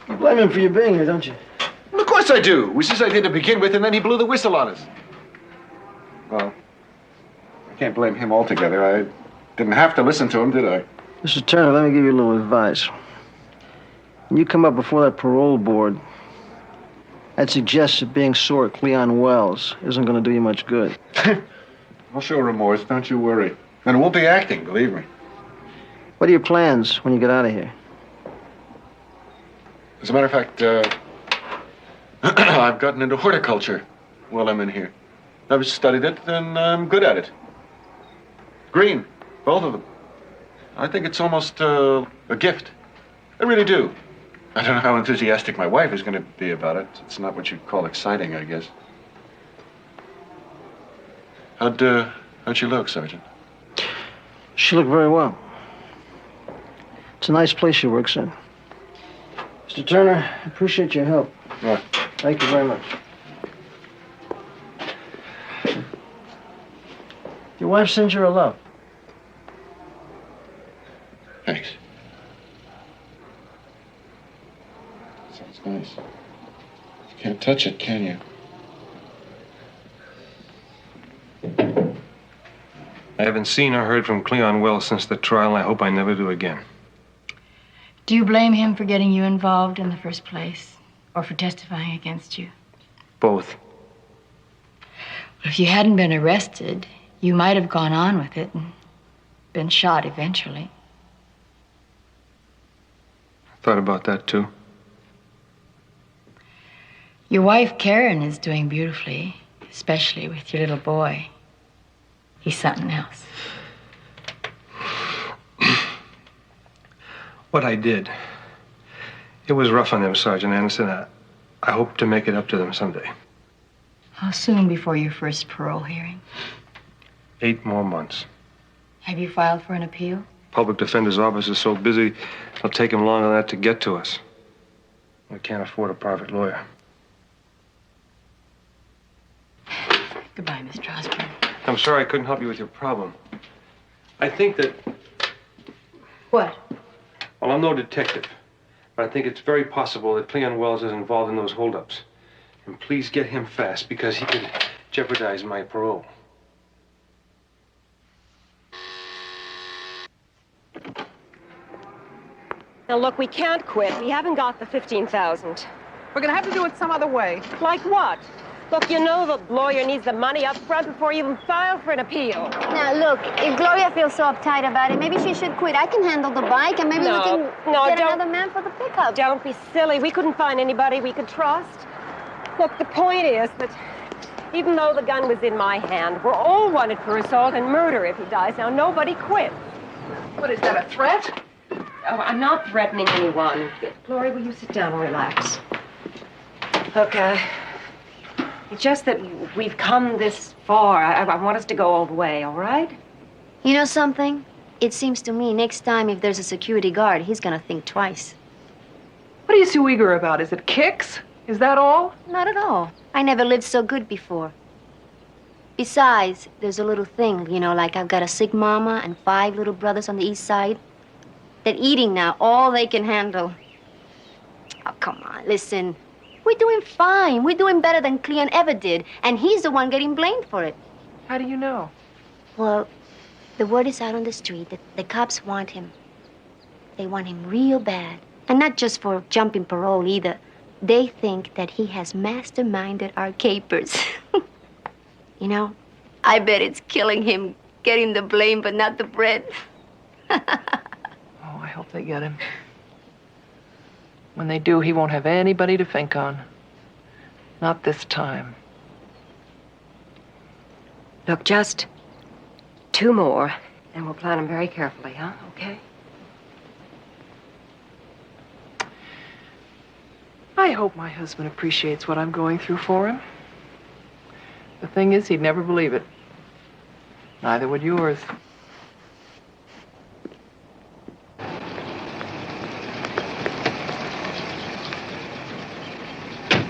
S4: You blame him for your being here, don't you?
S23: Of course
S3: course I do. Which is I did to begin with, and then he blew the whistle on us. Well, I can't blame him altogether. I didn't have to listen to him, did I?
S4: Mr. Turner, let me give you a little advice. When you come up before that parole board, I'd suggest that being sore at Cleon Wells isn't going to do you much good.
S3: I'll show remorse, don't you worry. And it won't be acting, believe me.
S4: What are your plans when you get out of here?
S3: As a matter of fact, I've gotten into horticulture while I'm in here. I've studied it, and I'm good at it. Green, both of them. I think it's almost a gift. I really do. I don't know how enthusiastic my wife is going to be about it. It's not what you'd call exciting, I guess. How'd she look, Sergeant?
S4: She looked very well. It's a nice place she works in. Mr. Turner, I appreciate your help.
S3: Right.
S4: Thank you very much. Your wife sends you her love.
S3: Thanks. Sounds nice. You can't touch it, can you?
S18: I haven't seen or heard from Cleon Wells since the trial, and I hope I never do again.
S6: Do you blame him for getting you involved in the first place, or for testifying against you?
S18: Both.
S6: If you hadn't been arrested, you might have gone on with it and been shot eventually.
S18: Thought about that, too.
S6: Your wife, Karen, is doing beautifully, especially with your little boy. He's something else.
S18: What I did, it was rough on them, Sergeant Anderson. I hope to make it up to them someday.
S6: How soon before your first parole hearing?
S18: 8 more months.
S6: Have you filed for an appeal?
S18: Public defender's office is so busy, it'll take him longer than that to get to us. We can't afford a private lawyer.
S6: Goodbye, Miss Strasburg.
S18: I'm sorry I couldn't help you with your problem. I think that...
S6: What?
S18: Well, I'm no detective, but I think it's very possible that Cleon Wells is involved in those holdups. And please get him fast, because he could jeopardize my parole.
S20: Now, look, we can't quit. We haven't got the $15,000.
S23: We're gonna have to do it some other way.
S20: Like what? Look, you know the lawyer needs the money up front before you even file for an appeal.
S12: Now, look, if Gloria feels so uptight about it, maybe she should quit. I can handle the bike, and maybe we can get another man for the pickup.
S20: Don't be silly. We couldn't find anybody we could trust. Look, the point is that even though the gun was in my hand, we're all wanted for assault and murder if he dies. Now, nobody quits.
S23: What, is that a threat?
S20: Oh, I'm not threatening anyone. Gloria, will you sit down and relax? Look, it's just that we've come this far. I want us to go all the way, all right?
S12: You know something? It seems to me next time if there's a security guard, he's gonna think twice.
S23: What are you so eager about? Is it kicks? Is that all?
S12: Not at all. I never lived so good before. Besides, there's a little thing, you know, like I've got a sick mama and 5 little brothers on the east side. They're eating now all they can handle. Oh, come on, listen. We're doing fine. We're doing better than Cleon ever did, and he's the one getting blamed for it.
S23: How do you know?
S12: Well, the word is out on the street that the cops want him. They want him real bad. And not just for jumping parole either. They think that he has masterminded our capers. You know, I bet it's killing him getting the blame but not the bread.
S23: Oh, I hope they get him. When they do, he won't have anybody to think on. Not this time.
S20: Look, just 2 more, and we'll plan them very carefully, huh? Okay?
S23: I hope my husband appreciates what I'm going through for him. The thing is, he'd never believe it. Neither would yours.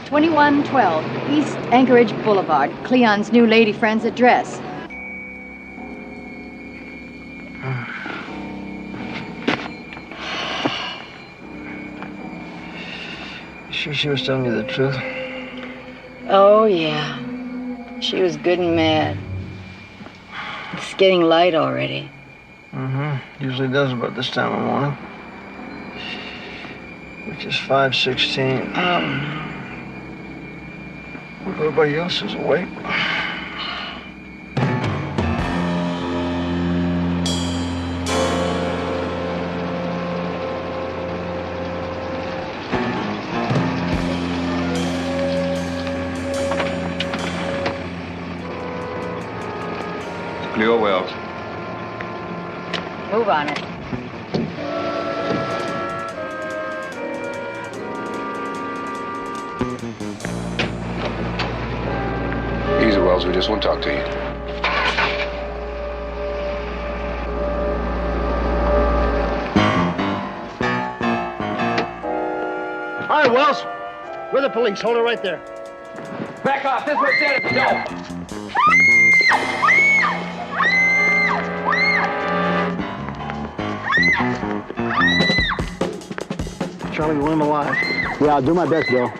S6: $2112 East Anchorage Boulevard, Cleon's new lady friend's address.
S4: She was telling you the truth.
S6: Oh, yeah. She was good and mad. It's getting light already.
S4: Mm-hmm. Usually does about this time of morning. Which is 5:16. Everybody else is awake.
S9: Cleo Wells.
S6: Move on it.
S9: Easy, Wells. We just want to talk to you.
S8: All right, Wells. We're the police. Hold her right there.
S13: Back off. This was dead at the door.
S8: Charlie, we want him alive. Yeah, I'll do my best, Bill.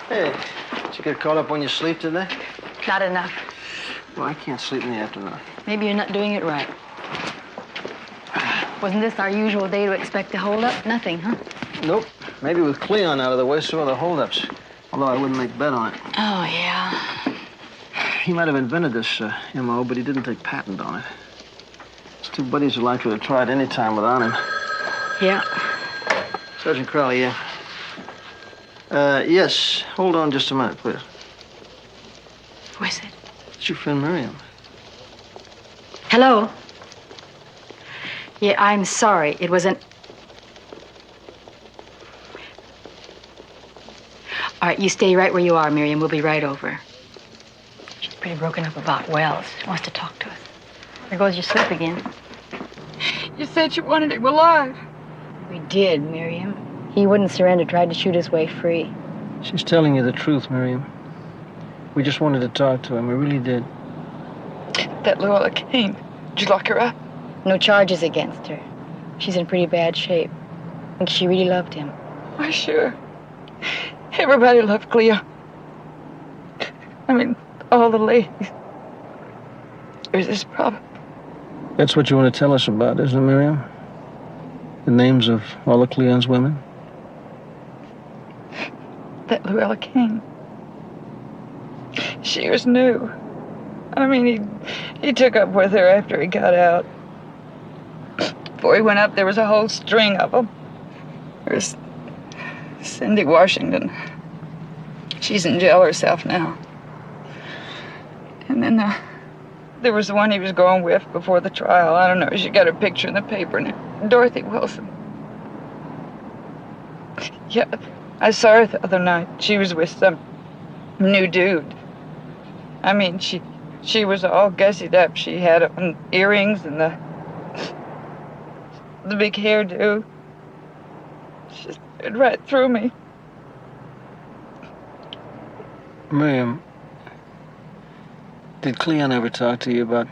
S4: Hey, did you get caught up on your sleep today?
S6: Not enough.
S4: Well, I can't sleep in the afternoon.
S6: Maybe you're not doing it right. Wasn't this our usual day to expect a holdup? Nothing, huh?
S4: Nope. Maybe with Cleon out of the way, so are the holdups. Although I wouldn't make bet on it.
S6: Oh, yeah.
S4: He might have invented this MO, but he didn't take patent on it. His two buddies are likely to try it any time without him.
S6: Yeah.
S4: Sergeant Crowley, yeah. Yes. Hold on just a minute, please.
S6: Who is it?
S4: It's your friend Miriam.
S6: Hello? Yeah, I'm sorry. It was an... All right, you stay right where you are, Miriam. We'll be right over. She's pretty broken up about Wells. She wants to talk to us. There goes your sleep again.
S23: You said you wanted him alive.
S6: We did, Miriam. He wouldn't surrender, tried to shoot his way free.
S4: She's telling you the truth, Miriam. We just wanted to talk to him. We really did.
S23: That Luella Kane. Did you lock her up?
S6: No charges against her. She's in pretty bad shape. I think she really loved him.
S23: Why, sure. Everybody loved Cleo. I mean, all the ladies. There's this problem.
S4: That's what you want to tell us about, isn't it, Miriam? The names of all of Cleon's women?
S23: That Luella Kane. She was new. I mean, he took up with her after he got out. Before he went up, there was a whole string of them. There's Cindy Washington. She's in jail herself now. And then there was the one he was going with before the trial. I don't know, she got her picture in the paper now. Dorothy Wilson. Yeah, I saw her the other night. She was with some new dude. I mean, she was all gussied up. She had on earrings and the big hairdo. She stared right through me.
S4: Miriam, did Cleon ever talk to you about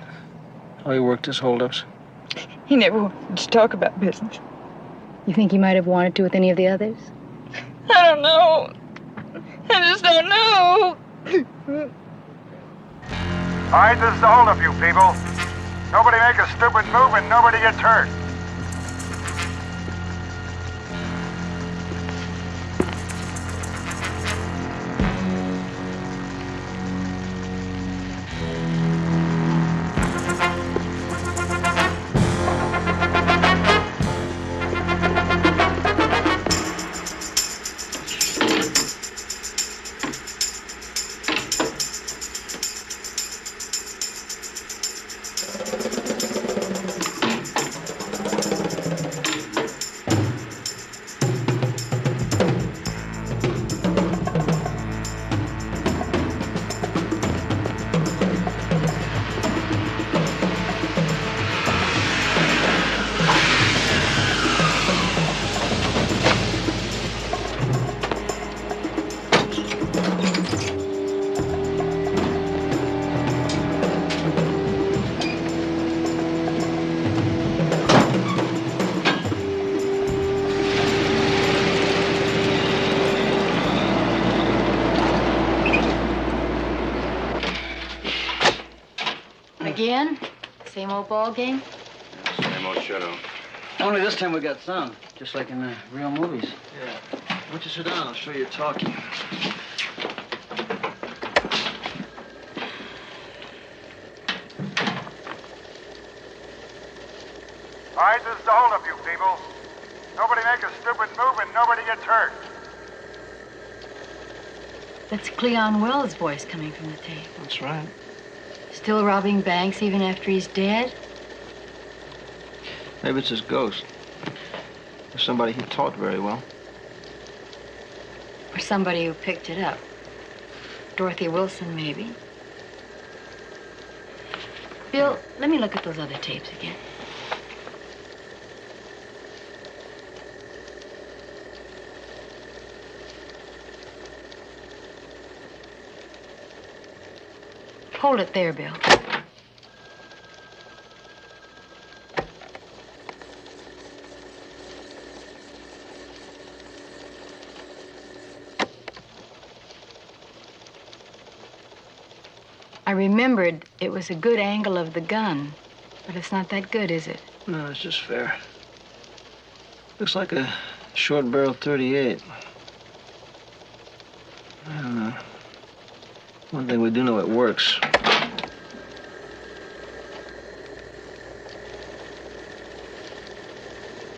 S4: how he worked his holdups?
S23: He never wanted to talk about business.
S6: You think he might have wanted to with any of the others?
S23: I don't know. I just don't know.
S1: All right, this is the holdup, you people. Nobody make a stupid move and nobody gets hurt.
S5: Again? Same old ball game?
S2: Same old shadow.
S4: Only this time we got sound, just like in the real movies. Yeah. Why don't you sit down? I'll show you talking.
S1: All right, this is the holdup, you people. Nobody make a stupid move and nobody gets hurt.
S6: That's Cleon Wells' voice coming from the tape.
S4: That's right.
S6: Still robbing banks even after he's dead?
S4: Maybe it's his ghost. Or somebody he taught very well.
S6: Or somebody who picked it up. Dorothy Wilson, maybe. Bill, let me look at those other tapes again. Hold it there, Bill. I remembered it was a good angle of the gun, but it's not that good, is it?
S4: No, it's just fair. Looks like a short barrel 38. I don't know. One thing we do know, it works.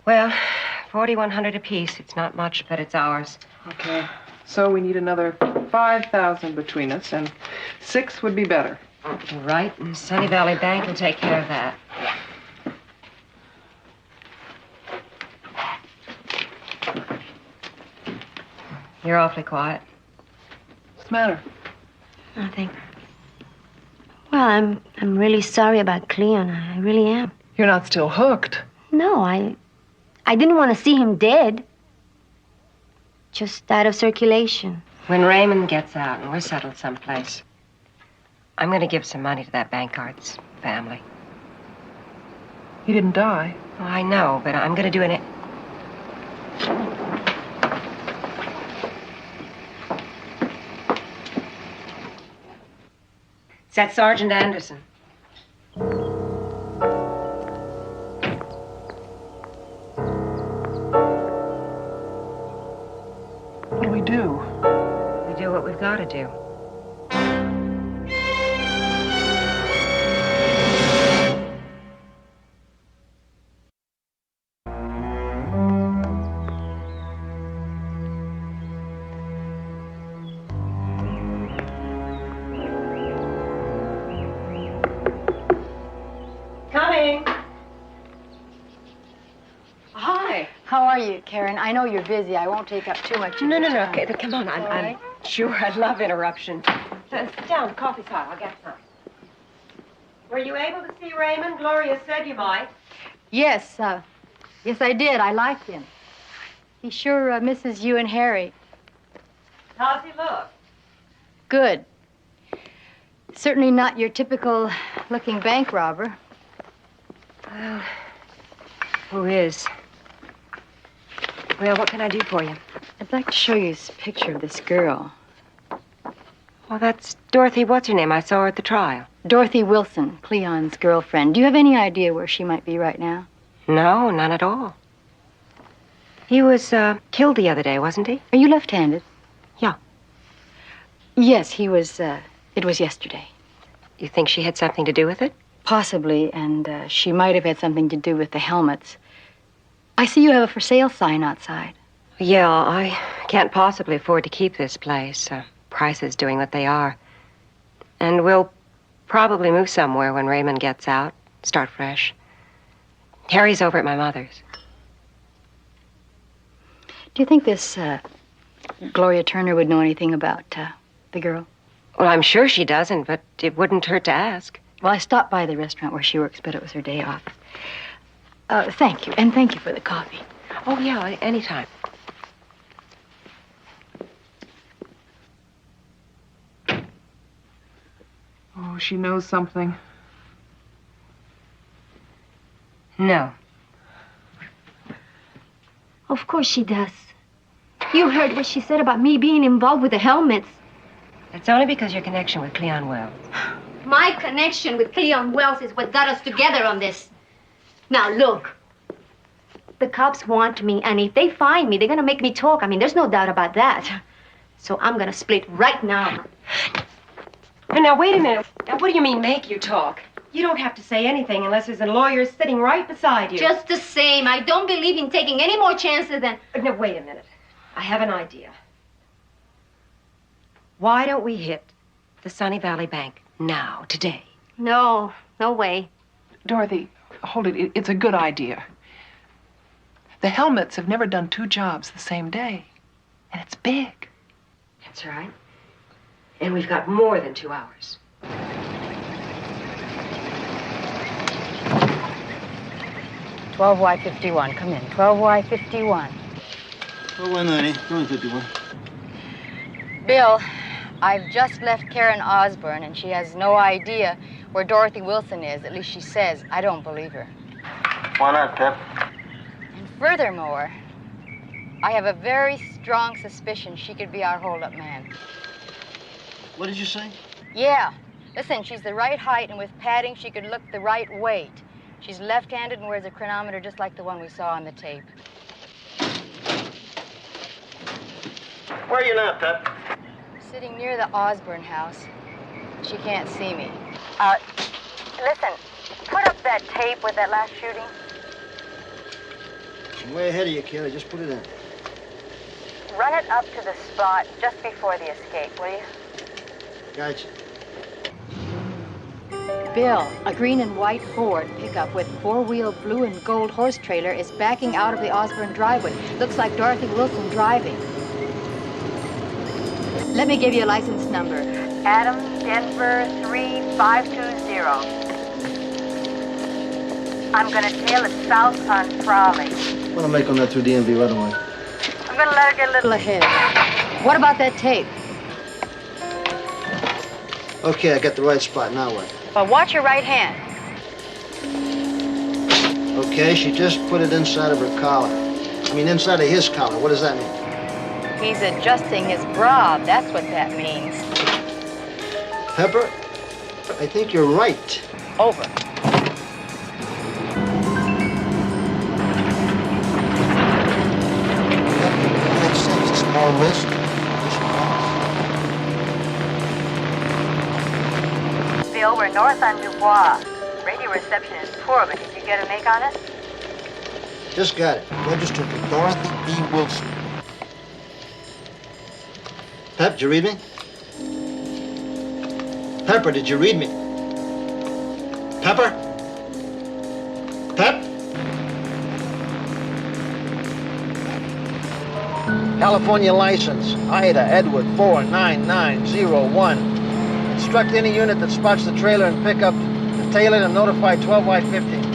S17: Well, 4,100 apiece. It's not much, but it's ours.
S11: Okay. So we need another 5,000 between us, and 6 would be better.
S17: Right, and Sunny Valley Bank will take care of that. You're awfully quiet.
S11: What's the matter?
S12: Nothing. Well, I'm really sorry about Cleon. I really am.
S11: You're not still hooked.
S12: No, I didn't want to see him dead. Just out of circulation.
S17: When Raymond gets out and we're settled someplace, I'm going to give some money to that Bankard's family.
S11: He didn't die.
S17: Oh, I know, but I'm going to do it. Is that Sergeant Anderson?
S11: What do we do?
S17: We do what we've got to do.
S6: Coming. Hi. How are you, Karen? I know you're busy. I won't take up too much of
S17: No.
S6: your time.
S17: Okay, come on. I'm sure I'd love interruption. Sit down. Coffee's hot. I'll get some. Were you able to see Raymond? Gloria said you might.
S6: Yes, yes, I did. I liked him. He sure misses you and Harry.
S17: How's he look?
S6: Good. Certainly not your typical looking bank robber.
S17: Well, who is? Well, what can I do for you?
S6: I'd like to show you this picture of this girl.
S17: Well, that's Dorothy. What's her name? I saw her at the trial.
S6: Dorothy Wilson, Cleon's girlfriend. Do you have any idea where she might be right now?
S17: No, none at all. He was killed the other day, wasn't he?
S6: Are you left-handed?
S17: Yeah.
S6: Yes, he was, it was yesterday.
S17: You think she had something to do with it?
S6: Possibly, and she might have had something to do with the helmets. I see you have a for sale sign outside.
S17: Yeah, I can't possibly afford to keep this place. Prices doing what they are. And we'll probably move somewhere when Raymond gets out. Start fresh. Harry's over at my mother's.
S6: Do you think this Gloria Turner would know anything about the girl?
S17: Well, I'm sure she doesn't, but it wouldn't hurt to ask.
S6: Well, I stopped by the restaurant where she works, but it was her day off. Thank you, and thank you for the coffee.
S17: Oh, yeah, anytime.
S11: Oh, she knows something.
S17: No.
S12: Of course she does. You heard what she said about me being involved with the helmets.
S17: It's only because your connection with Cleon Wells.
S12: My connection with Cleon Wells is what got us together on this. Now, look. The cops want me, and if they find me, they're gonna make me talk. I mean, there's no doubt about that. So I'm gonna split right now.
S20: Now, wait a minute. Now, what do you mean, make you talk? You don't have to say anything unless there's a lawyer sitting right beside you.
S12: Just the same, I don't believe in taking any more chances than...
S20: No, wait a minute. I have an idea. Why don't we hit the Sunny Valley Bank now, today?
S12: No, no way.
S11: Dorothy, hold it. It's a good idea. The Helmets have never done two jobs the same day. And it's big.
S20: That's right. And we've got more than 2 hours.
S6: Y51, come in. 12Y51.
S4: 12Y90, 12Y51.
S6: Bill, I've just left Karen Osborne, and she has no idea where Dorothy Wilson is. At least she says. I don't believe her.
S13: Why not, Pep?
S6: And furthermore, I have a very strong suspicion she could be our hold-up man.
S4: What did you say?
S6: Yeah. Listen, she's the right height, and with padding, she could look the right weight. She's left-handed and wears a chronometer just like the one we saw on the tape.
S13: Where are you now, Pep?
S6: Sitting near the Osborne house. She can't see me. Listen, put up that tape with that last shooting.
S4: I'm way ahead of you, kid. I just put it in.
S6: Run it up to the spot just before the escape, will you?
S4: Gotcha.
S6: Bill, a green and white Ford pickup with four-wheel blue and gold horse trailer is backing out of the Osborne driveway. Looks like Dorothy Wilson driving. Let me give you a license number. Adam Denver 3520. I'm gonna tail it south on Frawley.
S4: I'm gonna make on that through DMV right away.
S6: I'm gonna let her get a little ahead. What about that tape?
S4: Okay, I got the right spot. Now what?
S6: Well, watch your right hand.
S4: Okay, she just put it inside of her collar. I mean, inside of his collar. What does that mean?
S6: He's adjusting his bra. That's what that means.
S4: Pepper, I think you're right.
S6: Over.
S4: Makes sense. It's more risk.
S6: Bill, we're north on Dubois. Radio reception is poor, but did you get a make on it?
S4: Just got it. Registered to Dorothy E. Wilson. Pep, did you read me? Pepper, did you read me? Pepper? Pep? California license, Ida Edward 49901. Instruct any unit that spots the trailer and pickup to tail it and notify 12Y50.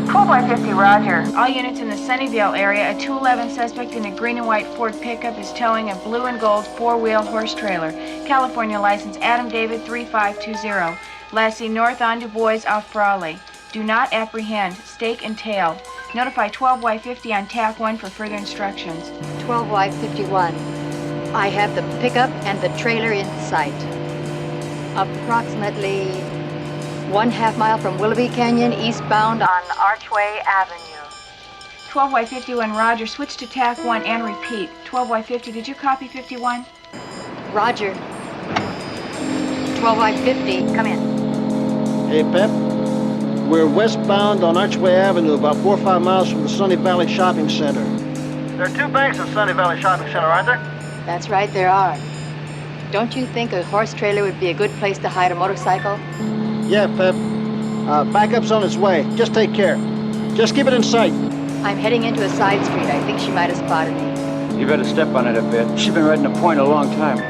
S7: 12Y50, Roger. All units in the Sunnyvale area, a 211 suspect in a green and white Ford pickup is towing a blue and gold four-wheel horse trailer. California license, Adam David 3520. Last seen north on Du Bois off Frawley. Do not apprehend. Stake and tail. Notify 12Y50 on TAC 1 for further instructions.
S6: 12Y51. I have the pickup and the trailer in sight. Approximately 1/2 mile from Willoughby Canyon, eastbound on Archway Avenue.
S7: 12Y51, Roger. Switch to TAC 1 and repeat. 12Y50, did you copy 51?
S6: Roger. 12Y50, come in.
S4: Hey, Pep. We're westbound on Archway Avenue, about 4 or 5 miles from the Sunny Valley Shopping Center.
S13: There are two banks in Sunny Valley Shopping Center, aren't there?
S6: That's right, there are. Don't you think a horse trailer would be a good place to hide a motorcycle?
S4: Yeah, Pep. Backup's on its way. Just take care. Just keep it in sight.
S6: I'm heading into a side street. I think she might have spotted me.
S15: You better step on it a bit. She's been riding a point a long time.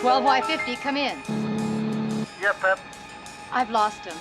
S6: 12Y50, come in.
S8: Yeah, Pep.
S6: I've lost him.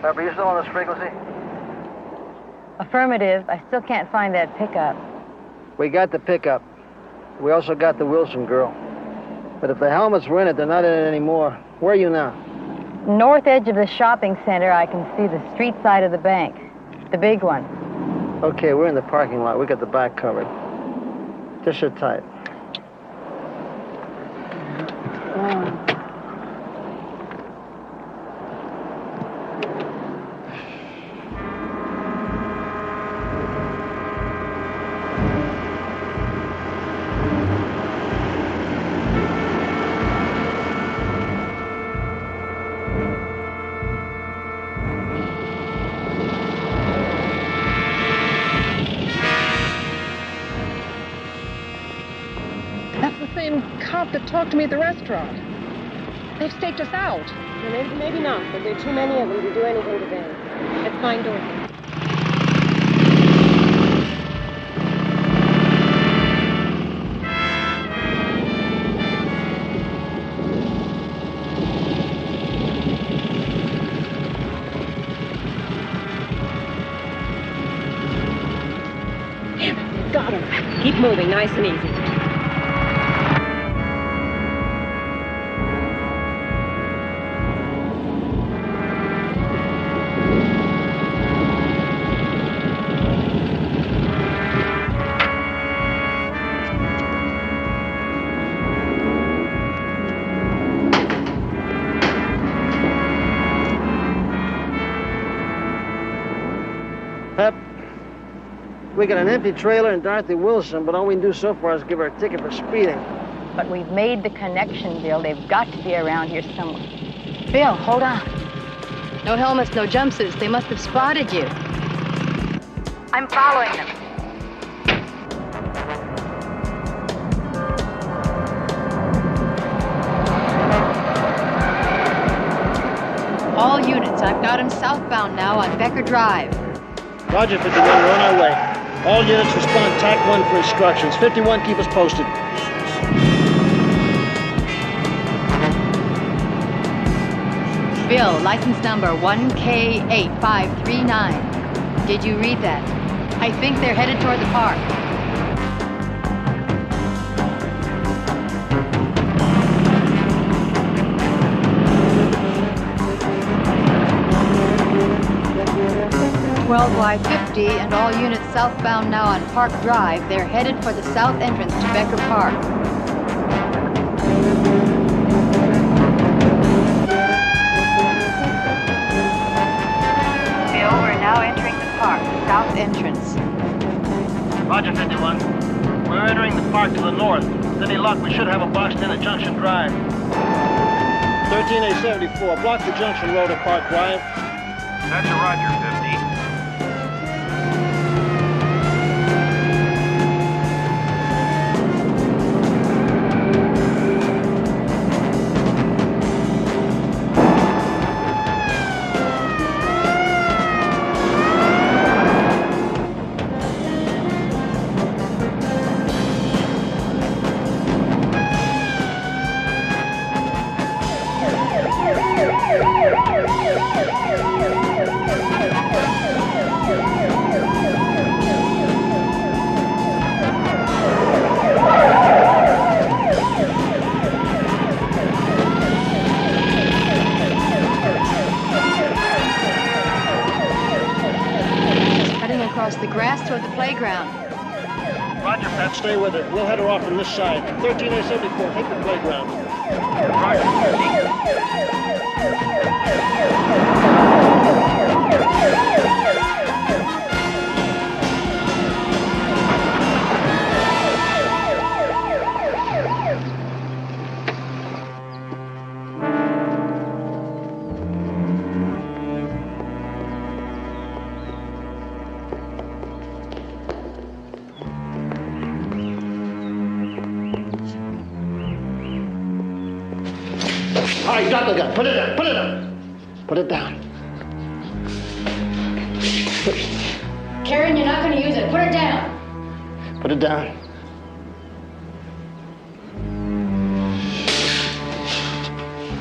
S8: Pep, are you still on this frequency?
S6: Affirmative. I still can't find that pickup.
S8: We got the pickup. We also got the Wilson girl. But if the helmets were in it, they're not in it anymore. Where are you now?
S6: North edge of the shopping center, I can see the street side of the bank. The big one.
S8: Okay, we're in the parking lot. We got the back covered. Just sit tight.
S11: Cop that talked to me at the restaurant. They've staked us out.
S20: Well, maybe not, but there are too many of them to do anything to them. Let's find Dorothy. Got him. Keep moving, nice and easy.
S8: Pep, we got an empty trailer and Dorothy Wilson, but all we can do so far is give her a ticket for speeding.
S6: But we've made the connection, Bill. They've got to be around here somewhere. Bill, hold on. No helmets, no jumpsuits. They must have spotted you. I'm following them. All units, I've got them southbound now on Becker Drive.
S8: Roger, 51, we're on our way. All units respond TAC 1 for instructions. 51, keep us posted.
S6: Bill, license number 1K8539. Did you read that? I think they're headed toward the park. 12Y50 and all units southbound now on Park Drive. They're headed for the south entrance to Becker Park. Bill, we're now entering the park, south entrance.
S8: Roger, 51. We're entering the park to the north. With any luck, we should have a boxed in at Junction Drive. 13A74, block the Junction Road at Park Drive.
S1: That's a Roger, 50.
S6: Across the grass toward the playground.
S8: Roger, Pat, stay with it. We'll head her off from this side. 13A74, take the playground. All right, drop the gun. Put it down. Put it down. Put it down.
S6: Karen, you're not going to use it. Put it down.
S8: Put it down.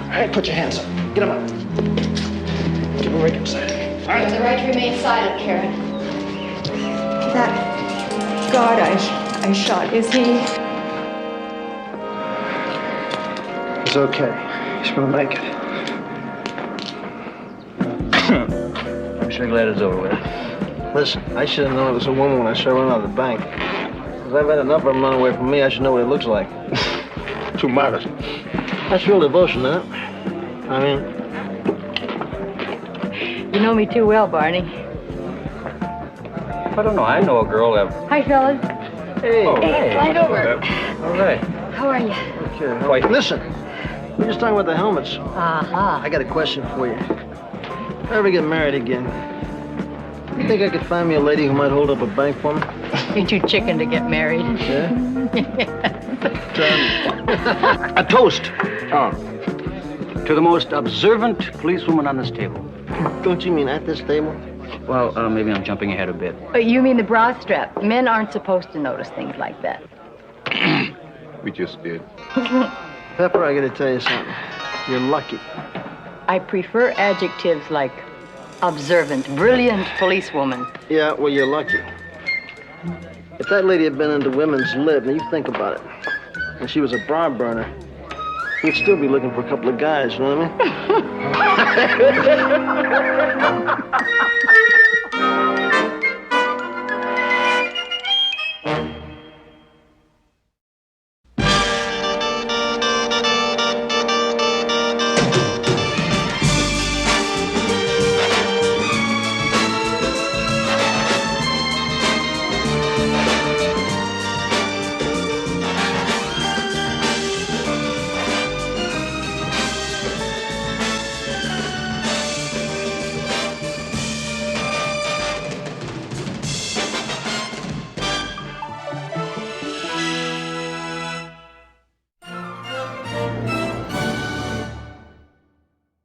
S8: All right, put your hands up. Get them up. Keep them right upside.
S6: You have the right to remain silent, Karen.
S23: That guard I shot, is he?
S8: It's okay. He's gonna make it.
S15: I'm sure glad it's over with.
S8: Listen, I should have known it was a woman when I saw her run out of the bank. Because I've had enough of them run away from me, I should know what it looks like. Too modest. That's real devotion, isn't it? I mean...
S6: You know me too well, Barney.
S15: I don't know. I know a girl that...
S6: Hi, fellas.
S8: Hey.
S6: Hey, slide over.
S15: All right.
S6: How are you?
S8: Okay.
S15: Wait.
S8: Listen, we're just talking about the helmets.
S6: Uh-huh.
S8: I got a question for you. If I ever get married again, you think I could find me a lady who might hold up a bank for me?
S6: You're too chicken to get married.
S8: Yeah? A toast.
S15: To the most observant policewoman on this table.
S8: Don't you mean at this table?
S15: Well, maybe I'm jumping ahead a bit.
S6: You mean the bra strap. Men aren't supposed to notice things like that.
S10: We just did.
S8: Pepper, I gotta tell you something. You're lucky.
S6: I prefer adjectives like observant, brilliant policewoman.
S8: Yeah, well, you're lucky. If that lady had been into women's lib, now you think about it, and she was a bra burner, we'd still be looking for a couple of guys, you know what I mean?